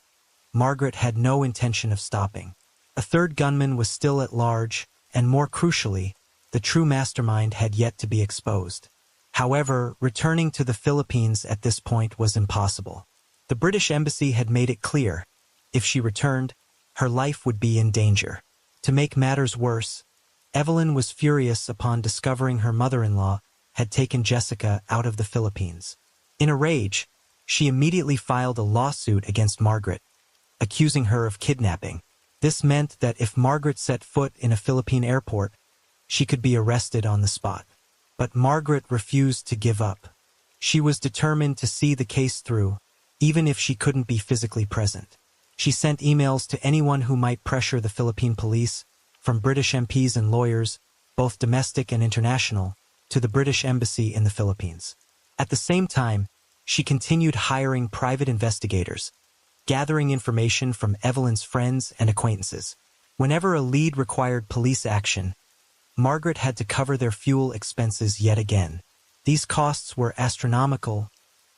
Margaret had no intention of stopping. A third gunman was still at large, and more crucially, the true mastermind had yet to be exposed. However, returning to the Philippines at this point was impossible. The British Embassy had made it clear, if she returned, her life would be in danger. To make matters worse, Evelyn was furious upon discovering her mother-in-law had taken Jessica out of the Philippines. In a rage, she immediately filed a lawsuit against Margaret, accusing her of kidnapping. This meant that if Margaret set foot in a Philippine airport, she could be arrested on the spot. But Margaret refused to give up. She was determined to see the case through, even if she couldn't be physically present. She sent emails to anyone who might pressure the Philippine police, from British MPs and lawyers, both domestic and international, to the British Embassy in the Philippines. At the same time, she continued hiring private investigators, gathering information from Evelyn's friends and acquaintances. Whenever a lead required police action, Margaret had to cover their fuel expenses yet again. These costs were astronomical,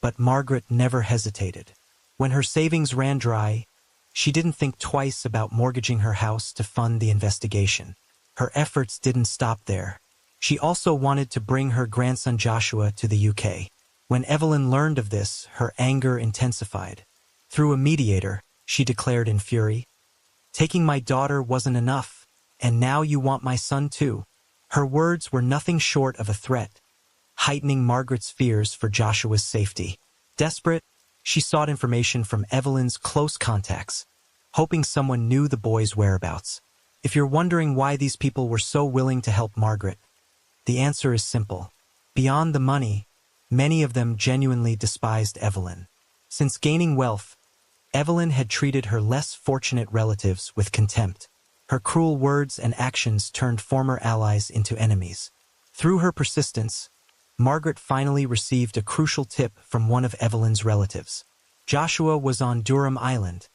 but Margaret never hesitated. When her savings ran dry, she didn't think twice about mortgaging her house to fund the investigation. Her efforts didn't stop there. She also wanted to bring her grandson Joshua to the UK. When Evelyn learned of this, her anger intensified. Through a mediator, she declared in fury, "Taking my daughter wasn't enough, and now you want my son too." Her words were nothing short of a threat, heightening Margaret's fears for Joshua's safety. Desperate, she sought information from Evelyn's close contacts, hoping someone knew the boy's whereabouts. If you're wondering why these people were so willing to help Margaret, the answer is simple. Beyond the money, many of them genuinely despised Evelyn. Since gaining wealth, Evelyn had treated her less fortunate relatives with contempt. Her cruel words and actions turned former allies into enemies. Through her persistence, Margaret finally received a crucial tip from one of Evelyn's relatives. Joshua was on Durham Island,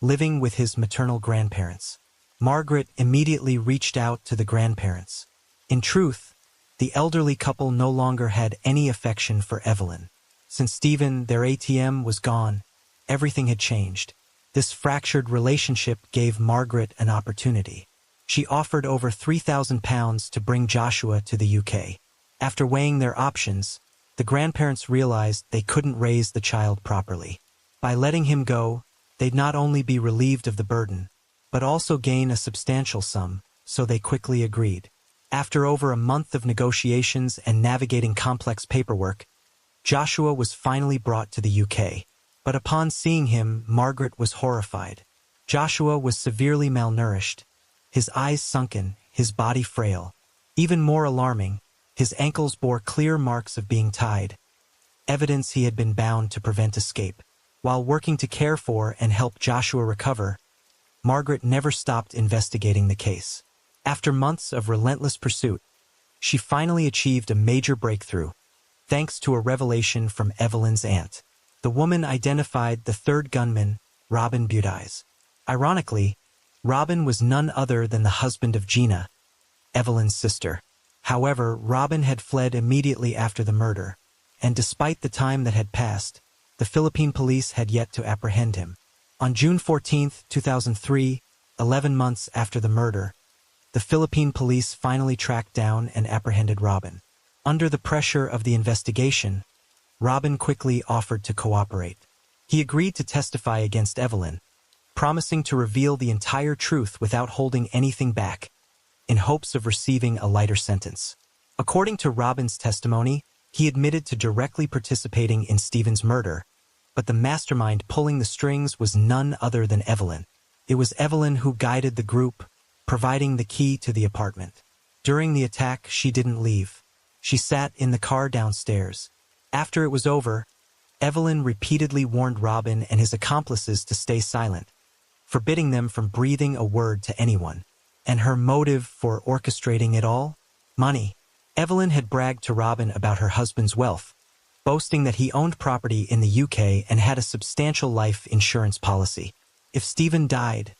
living with his maternal grandparents. Margaret immediately reached out to the grandparents. In truth, the elderly couple no longer had any affection for Evelyn. Since Stephen, their ATM, was gone, everything had changed. This fractured relationship gave Margaret an opportunity. She offered over £3,000 to bring Joshua to the UK. After weighing their options, the grandparents realized they couldn't raise the child properly. By letting him go, they'd not only be relieved of the burden, but also gain a substantial sum, so they quickly agreed. After over a month of negotiations and navigating complex paperwork, Joshua was finally brought to the UK. But upon seeing him, Margaret was horrified. Joshua was severely malnourished, his eyes sunken, his body frail. Even more alarming, his ankles bore clear marks of being tied, evidence he had been bound to prevent escape. While working to care for and help Joshua recover, Margaret never stopped investigating the case. After months of relentless pursuit, she finally achieved a major breakthrough, thanks to a revelation from Evelyn's aunt. The woman identified the third gunman, Robin Budize. Ironically, Robin was none other than the husband of Gina, Evelyn's sister. However, Robin had fled immediately after the murder, and despite the time that had passed, the Philippine police had yet to apprehend him. On June 14, 2003, 11 months after the murder, the Philippine police finally tracked down and apprehended Robin. Under the pressure of the investigation, Robin quickly offered to cooperate. He agreed to testify against Evelyn, promising to reveal the entire truth without holding anything back, in hopes of receiving a lighter sentence. According to Robin's testimony, he admitted to directly participating in Stephen's murder, but the mastermind pulling the strings was none other than Evelyn. It was Evelyn who guided the group, providing the key to the apartment. During the attack, she didn't leave. She sat in the car downstairs. After it was over, Evelyn repeatedly warned Robin and his accomplices to stay silent, forbidding them from breathing a word to anyone. And her motive for orchestrating it all? Money. Evelyn had bragged to Robin about her husband's wealth, boasting that he owned property in the UK and had a substantial life insurance policy. If Stephen died,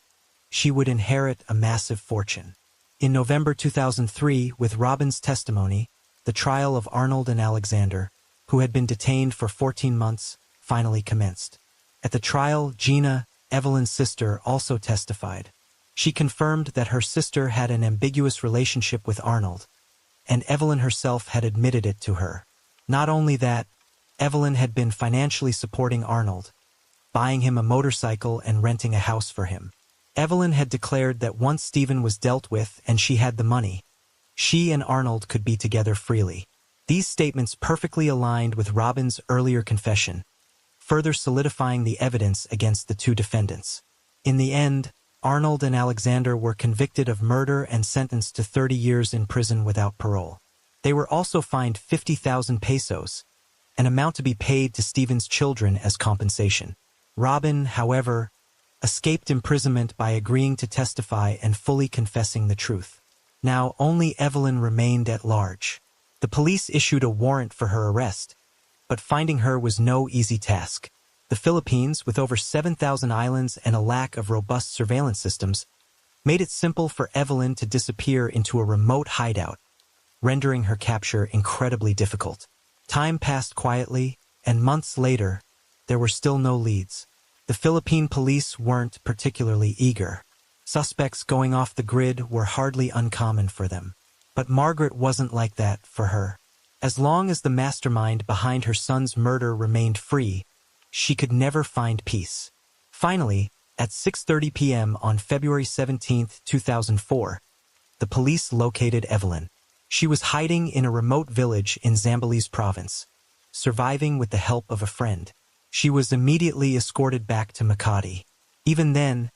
she would inherit a massive fortune. In November 2003, with Robin's testimony, the trial of Arnold and Alexander, who had been detained for 14 months, finally commenced. At the trial, Gina, Evelyn's sister, also testified. She confirmed that her sister had an ambiguous relationship with Arnold, and Evelyn herself had admitted it to her. Not only that, Evelyn had been financially supporting Arnold, buying him a motorcycle and renting a house for him. Evelyn had declared that once Stephen was dealt with and she had the money, she and Arnold could be together freely. These statements perfectly aligned with Robin's earlier confession, further solidifying the evidence against the two defendants. In the end, Arnold and Alexander were convicted of murder and sentenced to 30 years in prison without parole. They were also fined 50,000 pesos, an amount to be paid to Stephen's children as compensation. Robin, however, escaped imprisonment by agreeing to testify and fully confessing the truth. Now only Evelyn remained at large. The police issued a warrant for her arrest, but finding her was no easy task. The Philippines, with over 7,000 islands and a lack of robust surveillance systems, made it simple for Evelyn to disappear into a remote hideout, rendering her capture incredibly difficult. Time passed quietly, and months later, there were still no leads. The Philippine police weren't particularly eager. Suspects going off the grid were hardly uncommon for them. But Margaret wasn't like that for her. As long as the mastermind behind her son's murder remained free, she could never find peace. Finally, at 6:30 p.m. on February 17, 2004, the police located Evelyn. She was hiding in a remote village in Zambales province, surviving with the help of a friend. She was immediately escorted back to Makati. Even then,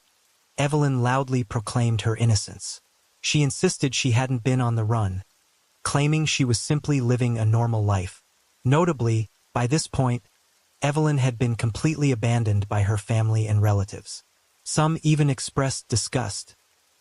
Evelyn loudly proclaimed her innocence. She insisted she hadn't been on the run, claiming she was simply living a normal life. Notably, by this point, Evelyn had been completely abandoned by her family and relatives. Some even expressed disgust,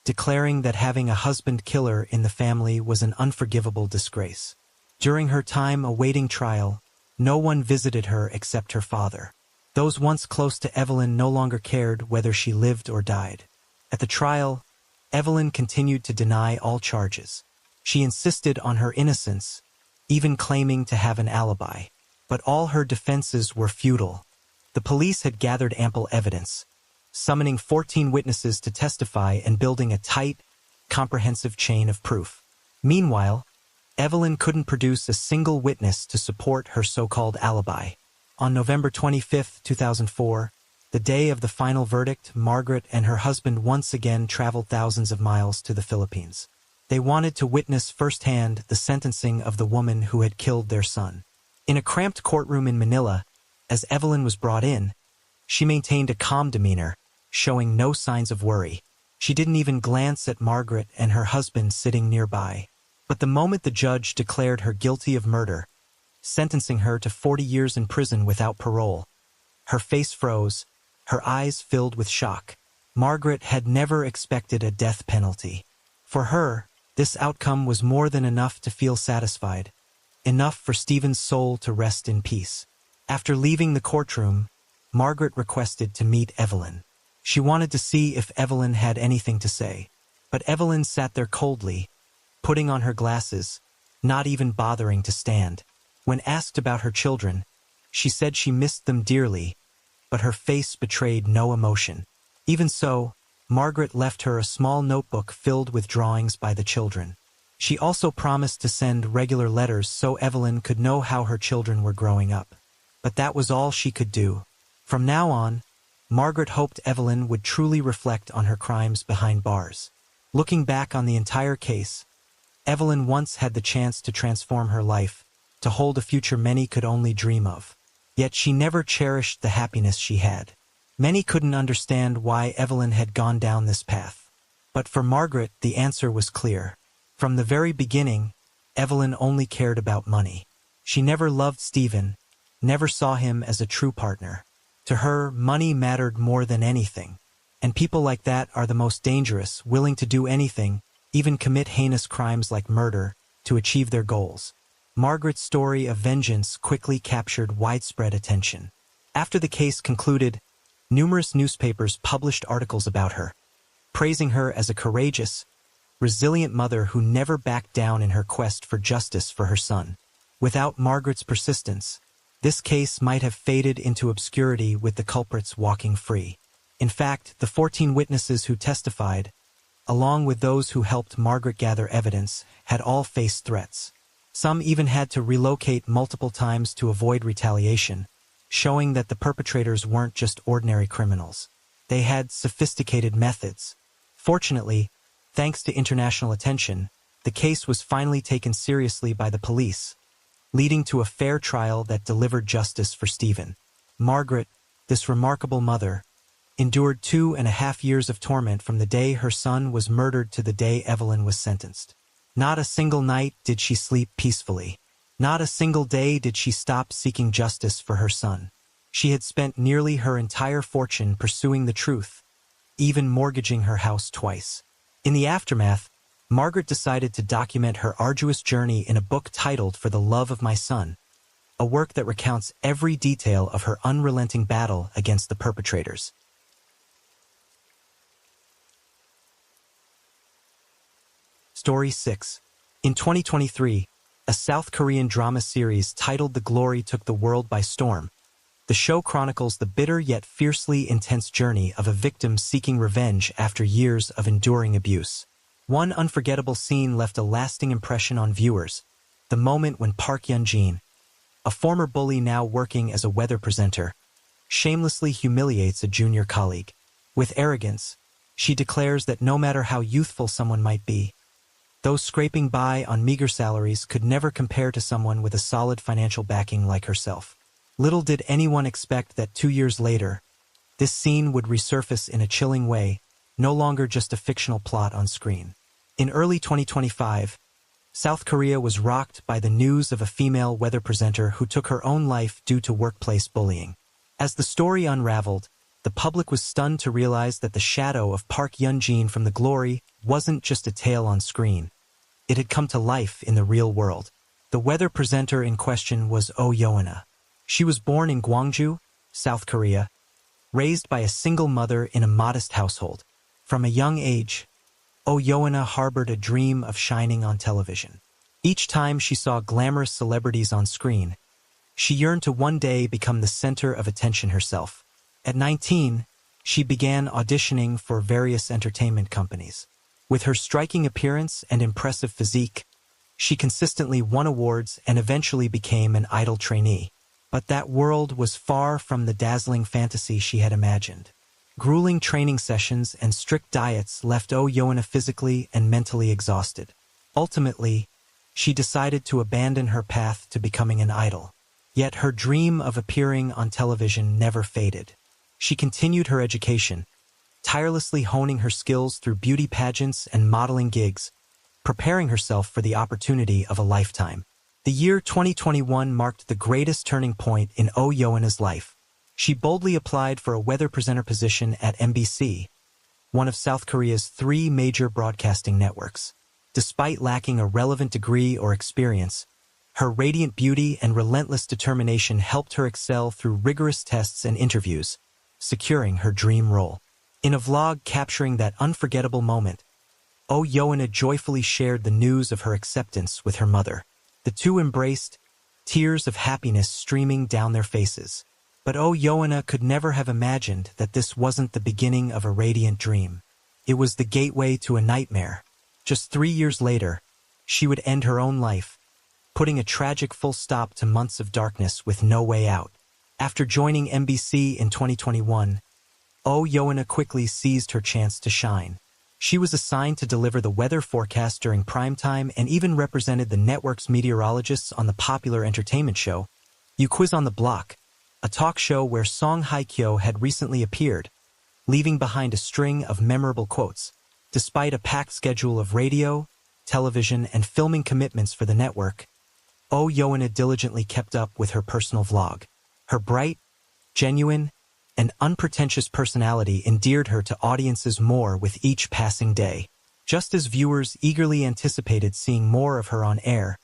declaring that having a husband-killer in the family was an unforgivable disgrace. During her time awaiting trial, no one visited her except her father. Those once close to Evelyn no longer cared whether she lived or died. At the trial, Evelyn continued to deny all charges. She insisted on her innocence, even claiming to have an alibi. But all her defenses were futile. The police had gathered ample evidence, summoning 14 witnesses to testify and building a tight, comprehensive chain of proof. Meanwhile, Evelyn couldn't produce a single witness to support her so-called alibi. On November 25, 2004, the day of the final verdict, Margaret and her husband once again traveled thousands of miles to the Philippines. They wanted to witness firsthand the sentencing of the woman who had killed their son. In a cramped courtroom in Manila, as Evelyn was brought in, she maintained a calm demeanor, showing no signs of worry. She didn't even glance at Margaret and her husband sitting nearby. But the moment the judge declared her guilty of murder, sentencing her to 40 years in prison without parole, her face froze, her eyes filled with shock. Margaret had never expected a death penalty. For her, this outcome was more than enough to feel satisfied, enough for Stephen's soul to rest in peace. After leaving the courtroom, Margaret requested to meet Evelyn. She wanted to see if Evelyn had anything to say. But Evelyn sat there coldly, putting on her glasses, not even bothering to stand. When asked about her children, she said she missed them dearly, but her face betrayed no emotion. Even so, Margaret left her a small notebook filled with drawings by the children. She also promised to send regular letters so Evelyn could know how her children were growing up. But that was all she could do. From now on, Margaret hoped Evelyn would truly reflect on her crimes behind bars. Looking back on the entire case, Evelyn once had the chance to transform her life, to hold a future many could only dream of. Yet she never cherished the happiness she had. Many couldn't understand why Evelyn had gone down this path. But for Margaret, the answer was clear. From the very beginning, Evelyn only cared about money. She never loved Stephen, never saw him as a true partner. To her, money mattered more than anything. And people like that are the most dangerous, willing to do anything, even commit heinous crimes like murder, to achieve their goals. Margaret's story of vengeance quickly captured widespread attention. After the case concluded, numerous newspapers published articles about her, praising her as a courageous, resilient mother who never backed down in her quest for justice for her son. Without Margaret's persistence, this case might have faded into obscurity with the culprits walking free. In fact, the 14 witnesses who testified, along with those who helped Margaret gather evidence, had all faced threats. Some even had to relocate multiple times to avoid retaliation, showing that the perpetrators weren't just ordinary criminals. They had sophisticated methods. Fortunately, thanks to international attention, the case was finally taken seriously by the police, leading to a fair trial that delivered justice for Stephen. Margaret, this remarkable mother, endured 2.5 years of torment from the day her son was murdered to the day Evelyn was sentenced. Not a single night did she sleep peacefully. Not a single day did she stop seeking justice for her son. She had spent nearly her entire fortune pursuing the truth, even mortgaging her house twice. In the aftermath, Margaret decided to document her arduous journey in a book titled For the Love of My Son, a work that recounts every detail of her unrelenting battle against the perpetrators. Story 6. In 2023, a South Korean drama series titled The Glory took the world by storm. The show chronicles the bitter yet fiercely intense journey of a victim seeking revenge after years of enduring abuse. One unforgettable scene left a lasting impression on viewers: the moment when Park Hyun-jin, a former bully now working as a weather presenter, shamelessly humiliates a junior colleague. With arrogance, she declares that no matter how youthful someone might be, those scraping by on meager salaries could never compare to someone with a solid financial backing like herself. Little did anyone expect that 2 years later, this scene would resurface in a chilling way, no longer just a fictional plot on screen. In early 2025, South Korea was rocked by the news of a female weather presenter who took her own life due to workplace bullying. As the story unraveled, the public was stunned to realize that the shadow of Park Hyun-jin from The Glory wasn't just a tale on screen. It had come to life in the real world. The weather presenter in question was Oh Yeona. She was born in Gwangju, South Korea, raised by a single mother in a modest household. From a young age, Oh Yeona harbored a dream of shining on television. Each time she saw glamorous celebrities on screen, she yearned to one day become the center of attention herself. At 19, she began auditioning for various entertainment companies. With her striking appearance and impressive physique, she consistently won awards and eventually became an idol trainee. But that world was far from the dazzling fantasy she had imagined. Grueling training sessions and strict diets left Oh Yeona physically and mentally exhausted. Ultimately, she decided to abandon her path to becoming an idol. Yet her dream of appearing on television never faded. She continued her education, tirelessly honing her skills through beauty pageants and modeling gigs, preparing herself for the opportunity of a lifetime. The year 2021 marked the greatest turning point in Oh Yeona's life. She boldly applied for a weather presenter position at MBC, one of South Korea's 3 major broadcasting networks. Despite lacking a relevant degree or experience, her radiant beauty and relentless determination helped her excel through rigorous tests and interviews, securing her dream role. In a vlog capturing that unforgettable moment, Oh Yeona joyfully shared the news of her acceptance with her mother. The two embraced, tears of happiness streaming down their faces. But Oh Yeona could never have imagined that this wasn't the beginning of a radiant dream. It was the gateway to a nightmare. Just 3 years later, she would end her own life, putting a tragic full stop to months of darkness with no way out. After joining MBC in 2021, Oh Yeona quickly seized her chance to shine. She was assigned to deliver the weather forecast during primetime and even represented the network's meteorologists on the popular entertainment show, You Quiz on the Block, a talk show where Song Hye-kyo had recently appeared, leaving behind a string of memorable quotes. Despite a packed schedule of radio, television, and filming commitments for the network, Oh Yeona diligently kept up with her personal vlog. Her bright, genuine, and unpretentious personality endeared her to audiences more with each passing day. Just as viewers eagerly anticipated seeing more of her on air,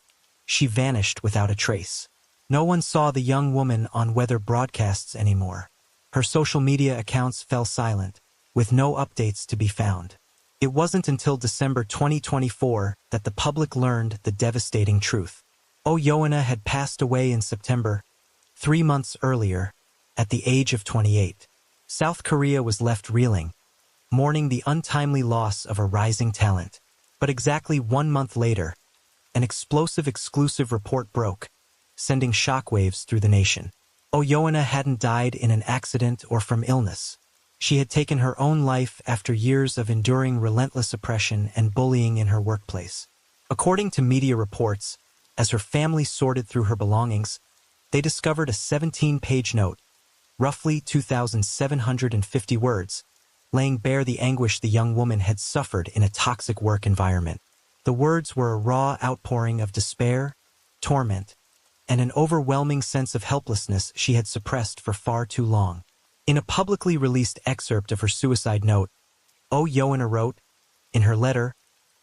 she vanished without a trace. No one saw the young woman on weather broadcasts anymore. Her social media accounts fell silent, with no updates to be found. It wasn't until December 2024 that the public learned the devastating truth. Oh Yeona had passed away in September, 3 months earlier, at the age of 28, South Korea was left reeling, mourning the untimely loss of a rising talent. But exactly 1 month later, an explosive exclusive report broke, sending shockwaves through the nation. Oh Yoona hadn't died in an accident or from illness. She had taken her own life after years of enduring relentless oppression and bullying in her workplace. According to media reports, as her family sorted through her belongings, they discovered a 17-page note, roughly 2,750 words, laying bare the anguish the young woman had suffered in a toxic work environment. The words were a raw outpouring of despair, torment, and an overwhelming sense of helplessness she had suppressed for far too long. In a publicly released excerpt of her suicide note, Oh Yoona wrote, in her letter,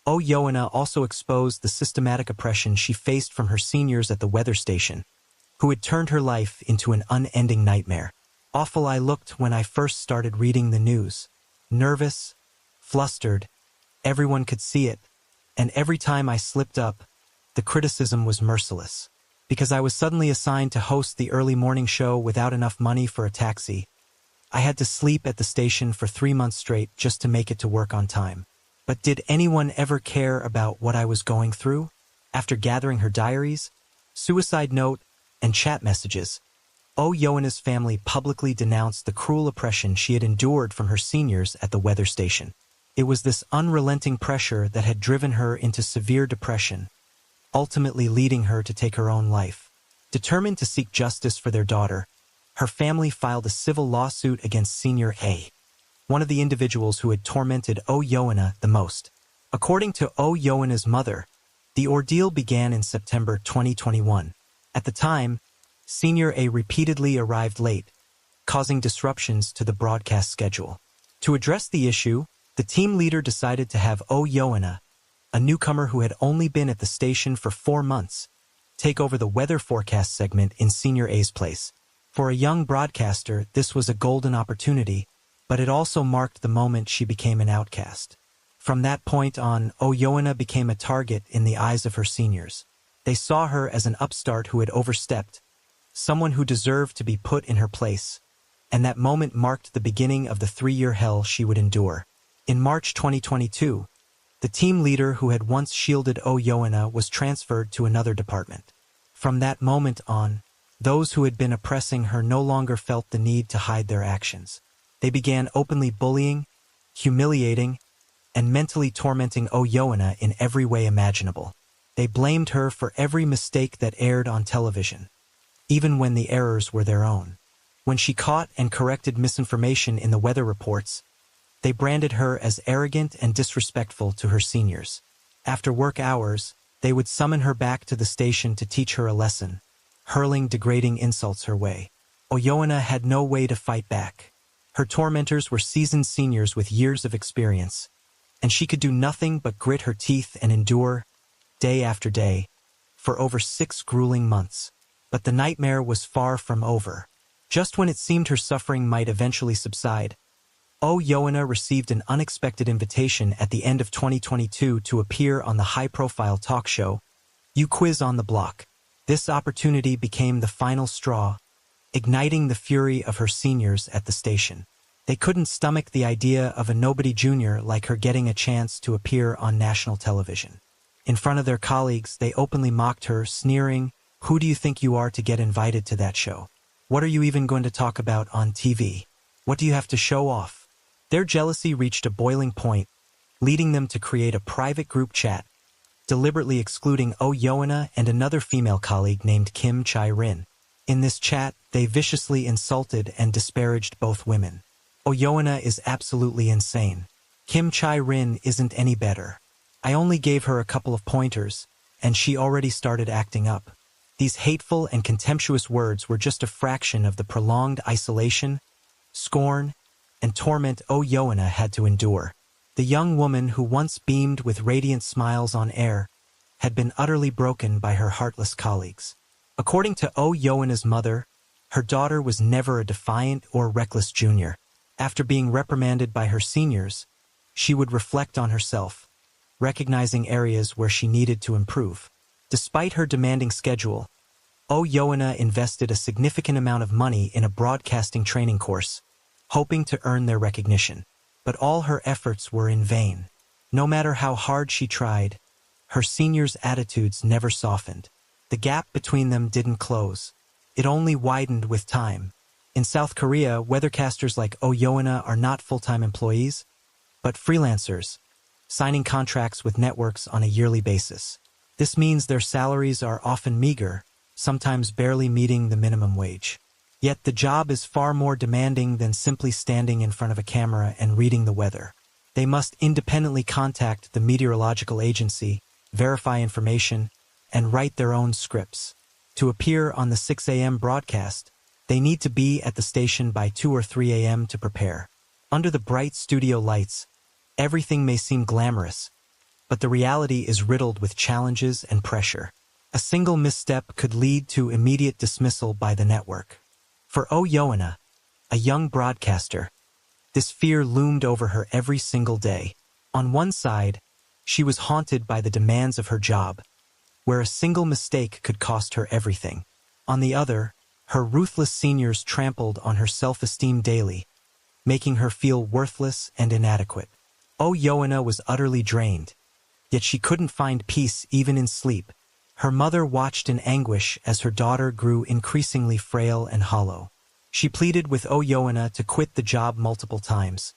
Oh Yoona also exposed the systematic oppression she faced from her seniors at the weather station, who had turned her life into an unending nightmare. Awful I looked when I first started reading the news. Nervous, flustered, everyone could see it, and every time I slipped up, the criticism was merciless. Because I was suddenly assigned to host the early morning show without enough money for a taxi, I had to sleep at the station for 3 months straight just to make it to work on time. But did anyone ever care about what I was going through? After gathering her diaries, suicide note, and chat messages, Oh Yoana's family publicly denounced the cruel oppression she had endured from her seniors at the weather station. It was this unrelenting pressure that had driven her into severe depression, ultimately leading her to take her own life. Determined to seek justice for their daughter, her family filed a civil lawsuit against Senior A, one of the individuals who had tormented Oh Yoana the most. According to Oh Yoana's mother, the ordeal began in September 2021. At the time, Senior A repeatedly arrived late, causing disruptions to the broadcast schedule. To address the issue, the team leader decided to have Oh Yoana, a newcomer who had only been at the station for 4 months, take over the weather forecast segment in Senior A's place. For a young broadcaster, this was a golden opportunity, but it also marked the moment she became an outcast. From that point on, Oh Yoana became a target in the eyes of her seniors. They saw her as an upstart who had overstepped, someone who deserved to be put in her place, and that moment marked the beginning of the 3-year hell she would endure. In March 2022, the team leader who had once shielded Oh Yoana was transferred to another department. From that moment on, those who had been oppressing her no longer felt the need to hide their actions. They began openly bullying, humiliating, and mentally tormenting Oh Yoana in every way imaginable. They blamed her for every mistake that aired on television, even when the errors were their own. When she caught and corrected misinformation in the weather reports, they branded her as arrogant and disrespectful to her seniors. After work hours, they would summon her back to the station to teach her a lesson, hurling degrading insults her way. Oh Yoana had no way to fight back. Her tormentors were seasoned seniors with years of experience, and she could do nothing but grit her teeth and endure, day after day, for over 6 grueling months. But the nightmare was far from over. Just when it seemed her suffering might eventually subside, Oh Yoana received an unexpected invitation at the end of 2022 to appear on the high-profile talk show, You Quiz on the Block. This opportunity became the final straw, igniting the fury of her seniors at the station. They couldn't stomach the idea of a nobody junior like her getting a chance to appear on national television. In front of their colleagues, they openly mocked her, sneering, "Who do you think you are to get invited to that show? What are you even going to talk about on TV? What do you have to show off?" Their jealousy reached a boiling point, leading them to create a private group chat, deliberately excluding Oh Yoana and another female colleague named Kim Chai-rin. In this chat, they viciously insulted and disparaged both women. Oh Yoana is absolutely insane. Kim Chai-rin isn't any better. I only gave her a couple of pointers, and she already started acting up. These hateful and contemptuous words were just a fraction of the prolonged isolation, scorn, and torment Oh Yoana had to endure. The young woman who once beamed with radiant smiles on air had been utterly broken by her heartless colleagues. According to Oh Yoana's mother, her daughter was never a defiant or reckless junior. After being reprimanded by her seniors, she would reflect on herself, recognizing areas where she needed to improve. Despite her demanding schedule, Yoana invested a significant amount of money in a broadcasting training course, hoping to earn their recognition. But all her efforts were in vain. No matter how hard she tried, her seniors' attitudes never softened. The gap between them didn't close. It only widened with time. In South Korea, weathercasters like Yoana are not full-time employees, but freelancers, signing contracts with networks on a yearly basis. This means their salaries are often meager, sometimes barely meeting the minimum wage. Yet the job is far more demanding than simply standing in front of a camera and reading the weather. They must independently contact the meteorological agency, verify information, and write their own scripts. To appear on the 6 a.m. broadcast, they need to be at the station by 2 or 3 a.m. to prepare. Under the bright studio lights, everything may seem glamorous, but the reality is riddled with challenges and pressure. A single misstep could lead to immediate dismissal by the network. For Yoana, a young broadcaster, this fear loomed over her every single day. On one side, she was haunted by the demands of her job, where a single mistake could cost her everything. On the other, her ruthless seniors trampled on her self-esteem daily, making her feel worthless and inadequate. Yoana was utterly drained, yet she couldn't find peace even in sleep. Her mother watched in anguish as her daughter grew increasingly frail and hollow. She pleaded with Yoana to quit the job multiple times,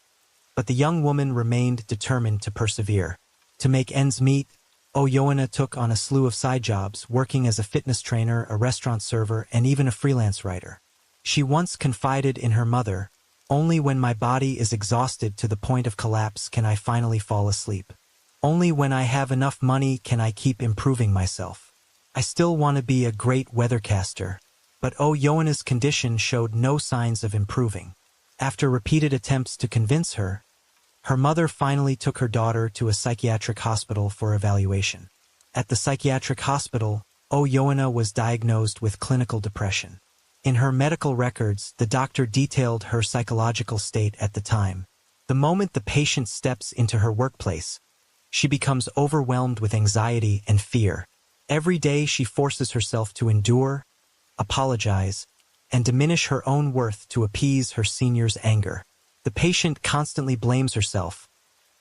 but the young woman remained determined to persevere. To make ends meet, Yoana took on a slew of side jobs, working as a fitness trainer, a restaurant server, and even a freelance writer. She once confided in her mother, "Only when my body is exhausted to the point of collapse can I finally fall asleep. Only when I have enough money can I keep improving myself. I still want to be a great weathercaster." But Yoana's condition showed no signs of improving. After repeated attempts to convince her, her mother finally took her daughter to a psychiatric hospital for evaluation. At the psychiatric hospital, Yoana was diagnosed with clinical depression. In her medical records, the doctor detailed her psychological state at the time. The moment the patient steps into her workplace, she becomes overwhelmed with anxiety and fear. Every day she forces herself to endure, apologize, and diminish her own worth to appease her seniors' anger. The patient constantly blames herself,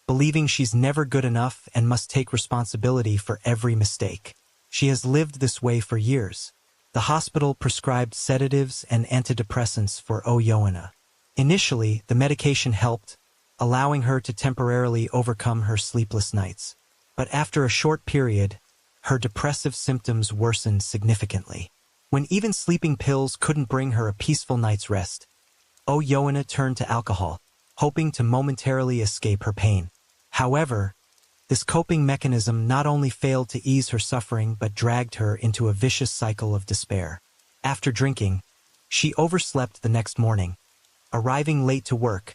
believing she's never good enough and must take responsibility for every mistake. She has lived this way for years. The hospital prescribed sedatives and antidepressants for Yoana. Initially, the medication helped, allowing her to temporarily overcome her sleepless nights. But after a short period, her depressive symptoms worsened significantly. When even sleeping pills couldn't bring her a peaceful night's rest, Yoana turned to alcohol, hoping to momentarily escape her pain. However, this coping mechanism not only failed to ease her suffering but dragged her into a vicious cycle of despair. After drinking, she overslept the next morning, arriving late to work,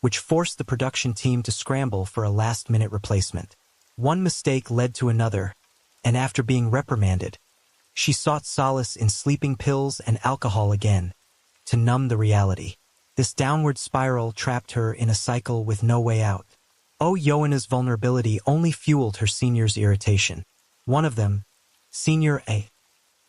which forced the production team to scramble for a last-minute replacement. One mistake led to another, and after being reprimanded, she sought solace in sleeping pills and alcohol again, to numb the reality. This downward spiral trapped her in a cycle with no way out. Yoana's vulnerability only fueled her seniors' irritation. One of them, Senior A,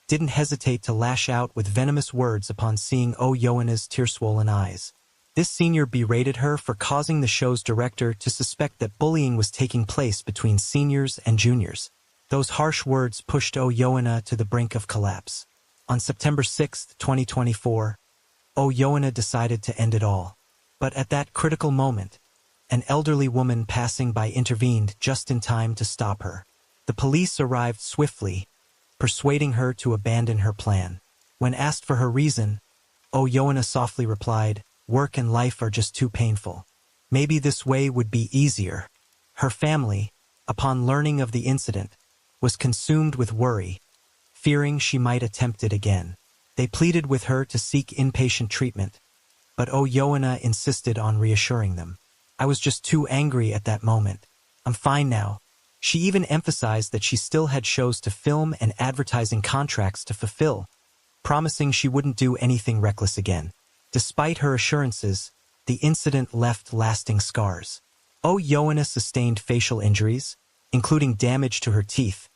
didn't hesitate to lash out with venomous words upon seeing Yoana's tear-swollen eyes. This senior berated her for causing the show's director to suspect that bullying was taking place between seniors and juniors. Those harsh words pushed Yoana to the brink of collapse. On September 6, 2024, Yoana decided to end it all. But at that critical moment, an elderly woman passing by intervened just in time to stop her. The police arrived swiftly, persuading her to abandon her plan. When asked for her reason, Yoana softly replied, "Work and life are just too painful. Maybe this way would be easier." Her family, upon learning of the incident, was consumed with worry, fearing she might attempt it again. They pleaded with her to seek inpatient treatment, but Yoana insisted on reassuring them. "I was just too angry at that moment. I'm fine now." She even emphasized that she still had shows to film and advertising contracts to fulfill, promising she wouldn't do anything reckless again. Despite her assurances, the incident left lasting scars. Yoana sustained facial injuries, including damage to her teeth,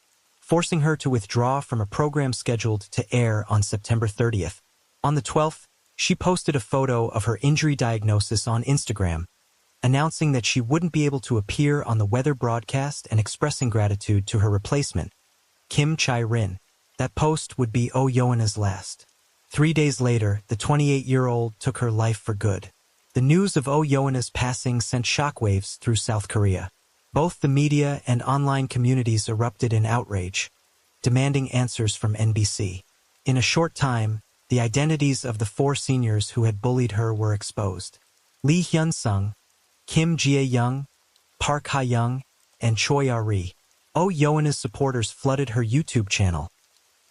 forcing her to withdraw from a program scheduled to air on September 30th. On the 12th, she posted a photo of her injury diagnosis on Instagram, announcing that she wouldn't be able to appear on the weather broadcast and expressing gratitude to her replacement, Kim Chae-rin. That post would be Oh Yeona's last. 3 days later, the 28-year-old took her life for good. The news of Oh Yeona's passing sent shockwaves through South Korea. Both the media and online communities erupted in outrage, demanding answers from NBC. In a short time, the identities of the 4 seniors who had bullied her were exposed. Lee Hyun-sung, Kim Jae-young, Park Ha-young, and Choi Ah-ri. Oh Yeona's supporters flooded her YouTube channel,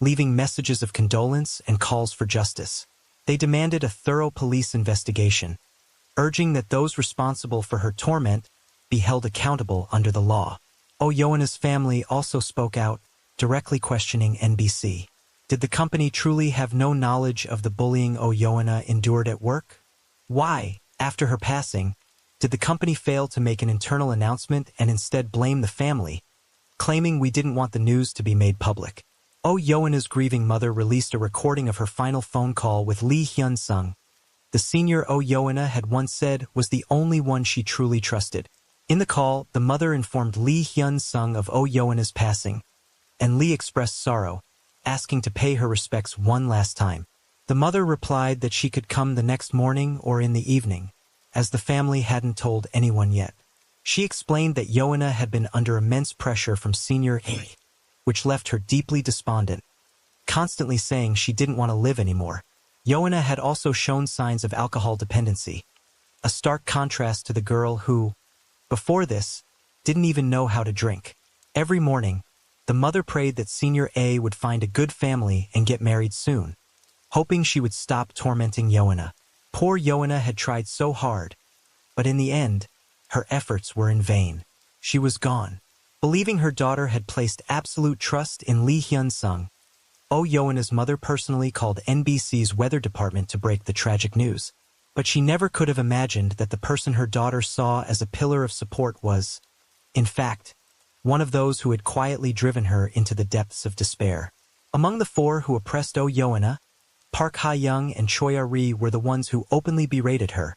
leaving messages of condolence and calls for justice. They demanded a thorough police investigation, urging that those responsible for her torment be held accountable under the law. Oh Yeona's family also spoke out, directly questioning NBC. Did the company truly have no knowledge of the bullying Oh Yeona endured at work? Why, after her passing, did the company fail to make an internal announcement and instead blame the family, claiming we didn't want the news to be made public? Oh Yeona's grieving mother released a recording of her final phone call with Lee Hyun-sung. The senior Oh Yeona had once said was the only one she truly trusted. In the call, the mother informed Lee Hyun-sung of Oh Yeona's passing, and Lee expressed sorrow, asking to pay her respects one last time. The mother replied that she could come the next morning or in the evening, as the family hadn't told anyone yet. She explained that Yeona had been under immense pressure from senior A, which left her deeply despondent, constantly saying she didn't want to live anymore. Yeona had also shown signs of alcohol dependency, a stark contrast to the girl who, before this, didn't even know how to drink. Every morning, the mother prayed that Senior A would find a good family and get married soon, hoping she would stop tormenting Yeona. Poor Yeona had tried so hard, but in the end, her efforts were in vain. She was gone. Believing her daughter had placed absolute trust in Lee Hyun-sung, Oh Yeona's mother personally called NBC's weather department to break the tragic news. But she never could have imagined that the person her daughter saw as a pillar of support was, in fact, one of those who had quietly driven her into the depths of despair. Among the 4 who oppressed Oh Yeona, Park Ha-young and Choi Ah-ri were the ones who openly berated her,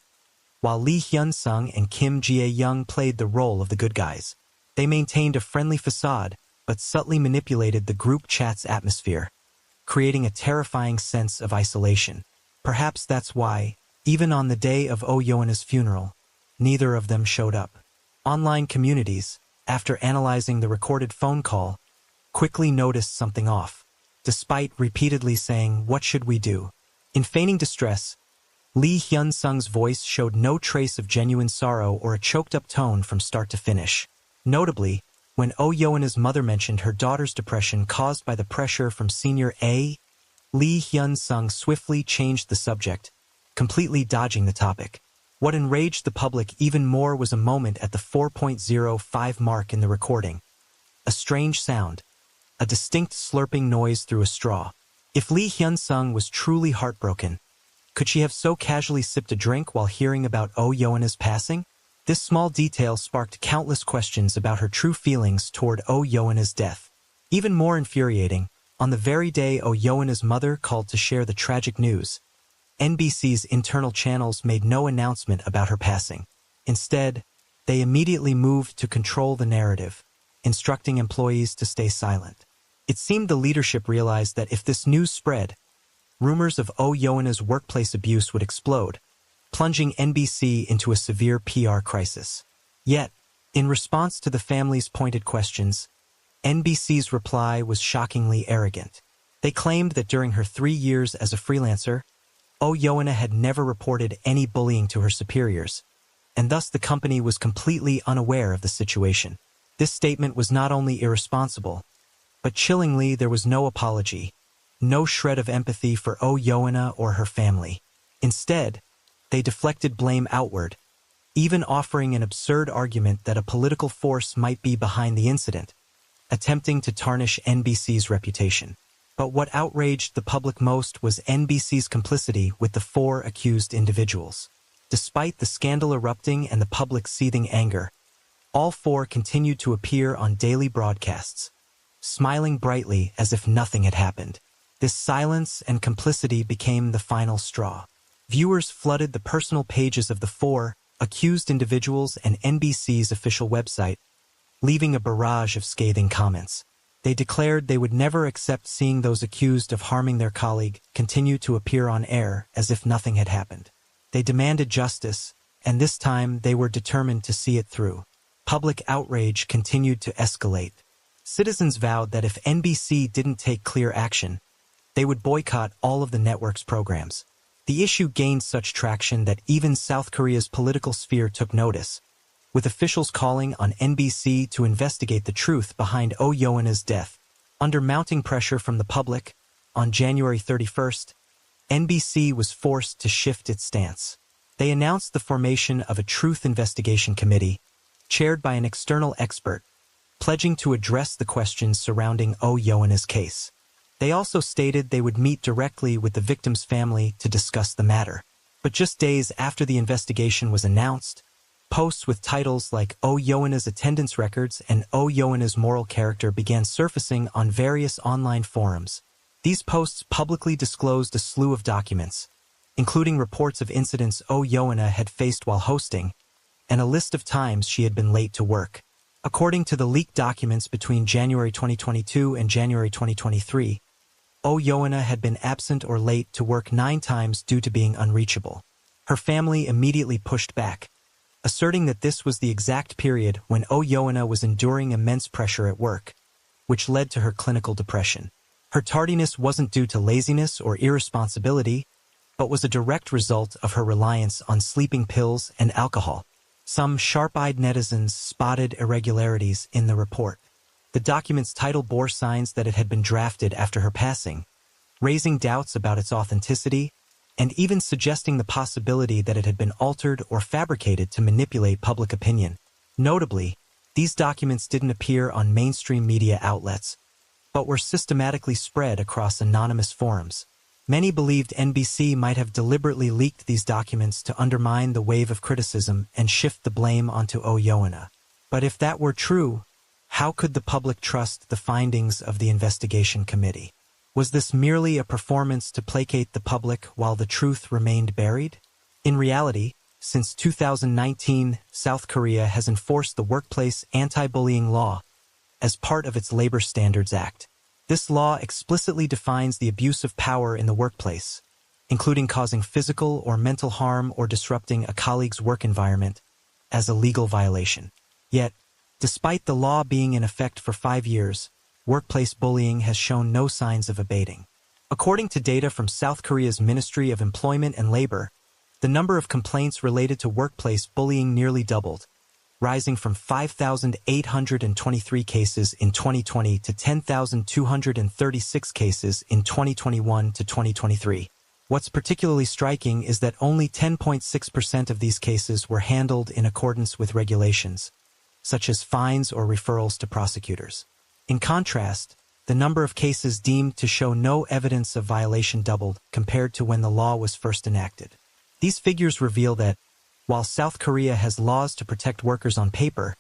while Lee Hyun-sung and Kim Jae-young played the role of the good guys. They maintained a friendly facade, but subtly manipulated the group chat's atmosphere, creating a terrifying sense of isolation. Perhaps that's why, even on the day of Oh Yeona's funeral, neither of them showed up. Online communities, after analyzing the recorded phone call, quickly noticed something off. Despite repeatedly saying, "What should we do?" in feigning distress, Lee Hyun-sung's voice showed no trace of genuine sorrow or a choked-up tone from start to finish. Notably, when Oh Yeona's mother mentioned her daughter's depression caused by the pressure from Senior A, Lee Hyun-sung swiftly changed the subject, completely dodging the topic. What enraged the public even more was a moment at the 4.05 mark in the recording. A strange sound, a distinct slurping noise through a straw. If Lee Hyun-sung was truly heartbroken, could she have so casually sipped a drink while hearing about Oh Yeona's passing? This small detail sparked countless questions about her true feelings toward Oh Yeona's death. Even more infuriating, on the very day Oh Yeona's mother called to share the tragic news, NBC's internal channels made no announcement about her passing. Instead, they immediately moved to control the narrative, instructing employees to stay silent. It seemed the leadership realized that if this news spread, rumors of Oh Yeona's workplace abuse would explode, plunging NBC into a severe PR crisis. Yet, in response to the family's pointed questions, NBC's reply was shockingly arrogant. They claimed that during her 3 years as a freelancer, Oh Yeona had never reported any bullying to her superiors, and thus the company was completely unaware of the situation. This statement was not only irresponsible, but chillingly there was no apology, no shred of empathy for Oh Yeona or her family. Instead, they deflected blame outward, even offering an absurd argument that a political force might be behind the incident, attempting to tarnish NBC's reputation. But what outraged the public most was NBC's complicity with the 4 accused individuals. Despite the scandal erupting and the public's seething anger, all 4 continued to appear on daily broadcasts, smiling brightly as if nothing had happened. This silence and complicity became the final straw. Viewers flooded the personal pages of the four accused individuals and NBC's official website, leaving a barrage of scathing comments. They declared they would never accept seeing those accused of harming their colleague continue to appear on air as if nothing had happened. They demanded justice, and this time they were determined to see it through. Public outrage continued to escalate. Citizens vowed that if NBC didn't take clear action, they would boycott all of the network's programs. The issue gained such traction that even South Korea's political sphere took notice, with officials calling on NBC to investigate the truth behind Oh Yoon-ah's death. Under mounting pressure from the public, on January 31st, NBC was forced to shift its stance. They announced the formation of a truth investigation committee, chaired by an external expert, pledging to address the questions surrounding Oh Yoon-ah's case. They also stated they would meet directly with the victim's family to discuss the matter. But just days after the investigation was announced, posts with titles like Oh Yoon-ah's attendance records and Oh Yoon-ah's moral character began surfacing on various online forums. These posts publicly disclosed a slew of documents, including reports of incidents Oh Yoon-ah had faced while hosting, and a list of times she had been late to work. According to the leaked documents between January 2022 and January 2023, Oh Yoon-ah had been absent or late to work 9 times due to being unreachable. Her family immediately pushed back, asserting that this was the exact period when Oh Yoon-ah was enduring immense pressure at work, which led to her clinical depression. Her tardiness wasn't due to laziness or irresponsibility, but was a direct result of her reliance on sleeping pills and alcohol. Some sharp-eyed netizens spotted irregularities in the report. The document's title bore signs that it had been drafted after her passing, raising doubts about its authenticity, and even suggesting the possibility that it had been altered or fabricated to manipulate public opinion. Notably, these documents didn't appear on mainstream media outlets, but were systematically spread across anonymous forums. Many believed NBC might have deliberately leaked these documents to undermine the wave of criticism and shift the blame onto Oh Yoon-ah. But if that were true, how could the public trust the findings of the investigation committee? Was this merely a performance to placate the public while the truth remained buried? In reality, since 2019, South Korea has enforced the Workplace Anti-Bullying Law as part of its Labor Standards Act. This law explicitly defines the abuse of power in the workplace, including causing physical or mental harm or disrupting a colleague's work environment, as a legal violation. Yet, despite the law being in effect for 5 years, workplace bullying has shown no signs of abating. According to data from South Korea's Ministry of Employment and Labor, the number of complaints related to workplace bullying nearly doubled, rising from 5,823 cases in 2020 to 10,236 cases in 2021 to 2023. What's particularly striking is that only 10.6% of these cases were handled in accordance with regulations, such as fines or referrals to prosecutors. In contrast, the number of cases deemed to show no evidence of violation doubled compared to when the law was first enacted. These figures reveal that, while South Korea has laws to protect workers on paper,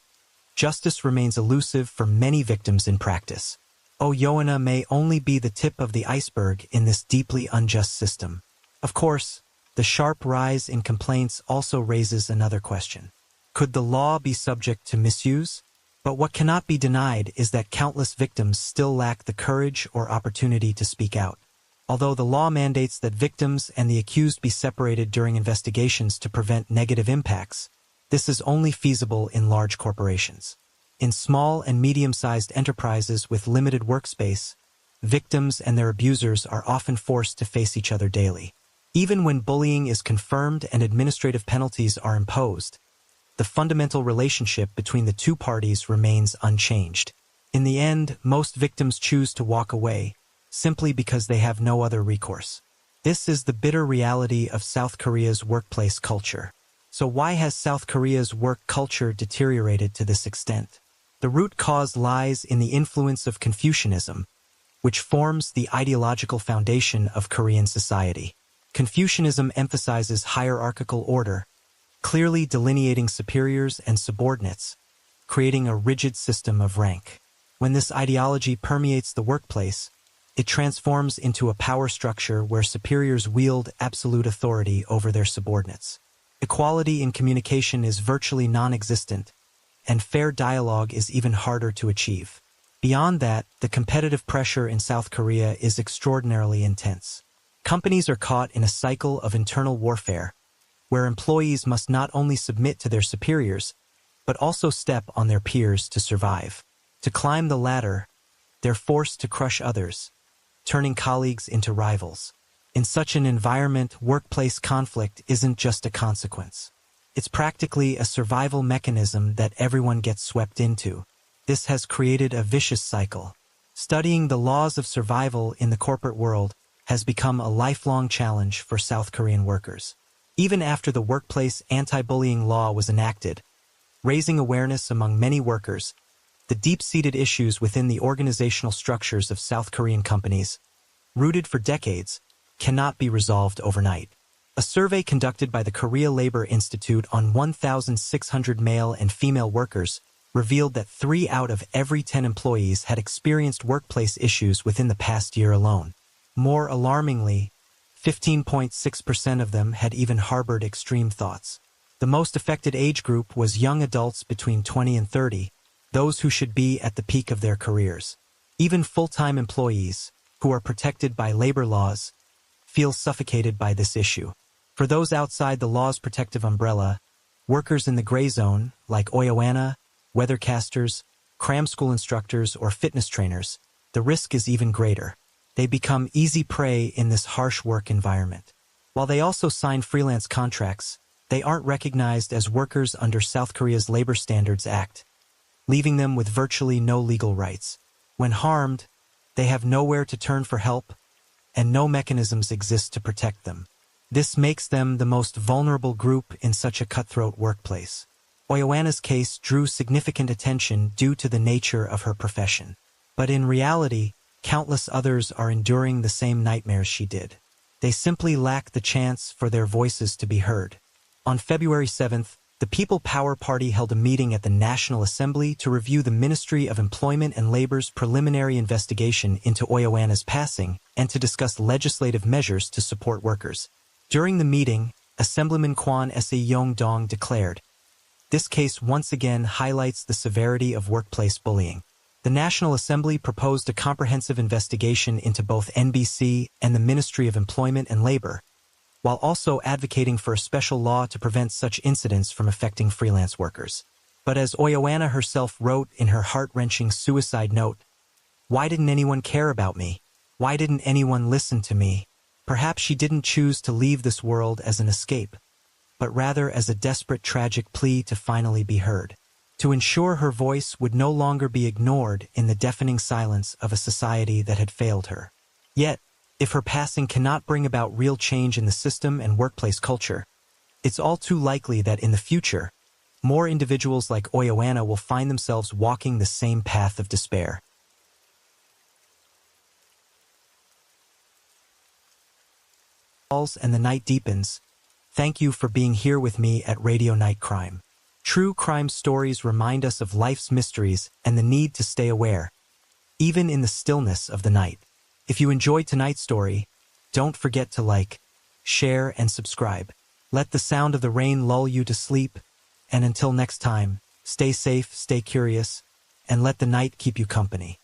justice remains elusive for many victims in practice. Oh Yoon-ah may only be the tip of the iceberg in this deeply unjust system. Of course, the sharp rise in complaints also raises another question. Could the law be subject to misuse? But what cannot be denied is that countless victims still lack the courage or opportunity to speak out. Although the law mandates that victims and the accused be separated during investigations to prevent negative impacts, this is only feasible in large corporations. In small and medium-sized enterprises with limited workspace, victims and their abusers are often forced to face each other daily. Even when bullying is confirmed and administrative penalties are imposed, the fundamental relationship between the two parties remains unchanged. In the end, most victims choose to walk away, simply because they have no other recourse. This is the bitter reality of South Korea's workplace culture. So why has South Korea's work culture deteriorated to this extent? The root cause lies in the influence of Confucianism, which forms the ideological foundation of Korean society. Confucianism emphasizes hierarchical order, clearly delineating superiors and subordinates, creating a rigid system of rank. When this ideology permeates the workplace, it transforms into a power structure where superiors wield absolute authority over their subordinates. Equality in communication is virtually non-existent, and fair dialogue is even harder to achieve. Beyond that, the competitive pressure in South Korea is extraordinarily intense. Companies are caught in a cycle of internal warfare, where employees must not only submit to their superiors, but also step on their peers to survive. To climb the ladder, they're forced to crush others, turning colleagues into rivals. In such an environment, workplace conflict isn't just a consequence. It's practically a survival mechanism that everyone gets swept into. This has created a vicious cycle. Studying the laws of survival in the corporate world has become a lifelong challenge for South Korean workers. Even after the workplace anti-bullying law was enacted, raising awareness among many workers, the deep-seated issues within the organizational structures of South Korean companies, rooted for decades, cannot be resolved overnight. A survey conducted by the Korea Labor Institute on 1,600 male and female workers revealed that 3 out of every 10 employees had experienced workplace issues within the past year alone. More alarmingly, 15.6% of them had even harbored extreme thoughts. The most affected age group was young adults between 20 and 30, those who should be at the peak of their careers. Even full-time employees, who are protected by labor laws, feel suffocated by this issue. For those outside the law's protective umbrella, workers in the gray zone, like oyoana, weathercasters, cram school instructors, or fitness trainers, the risk is even greater. They become easy prey in this harsh work environment. While they also sign freelance contracts, they aren't recognized as workers under South Korea's Labor Standards Act, leaving them with virtually no legal rights. When harmed, they have nowhere to turn for help, and no mechanisms exist to protect them. This makes them the most vulnerable group in such a cutthroat workplace. Oyoana's case drew significant attention due to the nature of her profession. But in reality, countless others are enduring the same nightmares she did. They simply lack the chance for their voices to be heard. On February 7th, the People Power Party held a meeting at the National Assembly to review the Ministry of Employment and Labor's preliminary investigation into Oyoana's passing and to discuss legislative measures to support workers. During the meeting, Assemblyman Kwon Se-yong-dong declared, "This case once again highlights the severity of workplace bullying." The National Assembly proposed a comprehensive investigation into both NBC and the Ministry of Employment and Labor, while also advocating for a special law to prevent such incidents from affecting freelance workers. But as Oyoana herself wrote in her heart-wrenching suicide note, "Why didn't anyone care about me? Why didn't anyone listen to me?" Perhaps she didn't choose to leave this world as an escape, but rather as a desperate tragic plea to finally be heard, to ensure her voice would no longer be ignored in the deafening silence of a society that had failed her. Yet, if her passing cannot bring about real change in the system and workplace culture, it's all too likely that in the future, more individuals like Oyoana will find themselves walking the same path of despair. And the night deepens. Thank you for being here with me at Radio Night Crime. True crime stories remind us of life's mysteries and the need to stay aware, even in the stillness of the night. If you enjoyed tonight's story, don't forget to like, share, and subscribe. Let the sound of the rain lull you to sleep, and until next time, stay safe, stay curious, and let the night keep you company.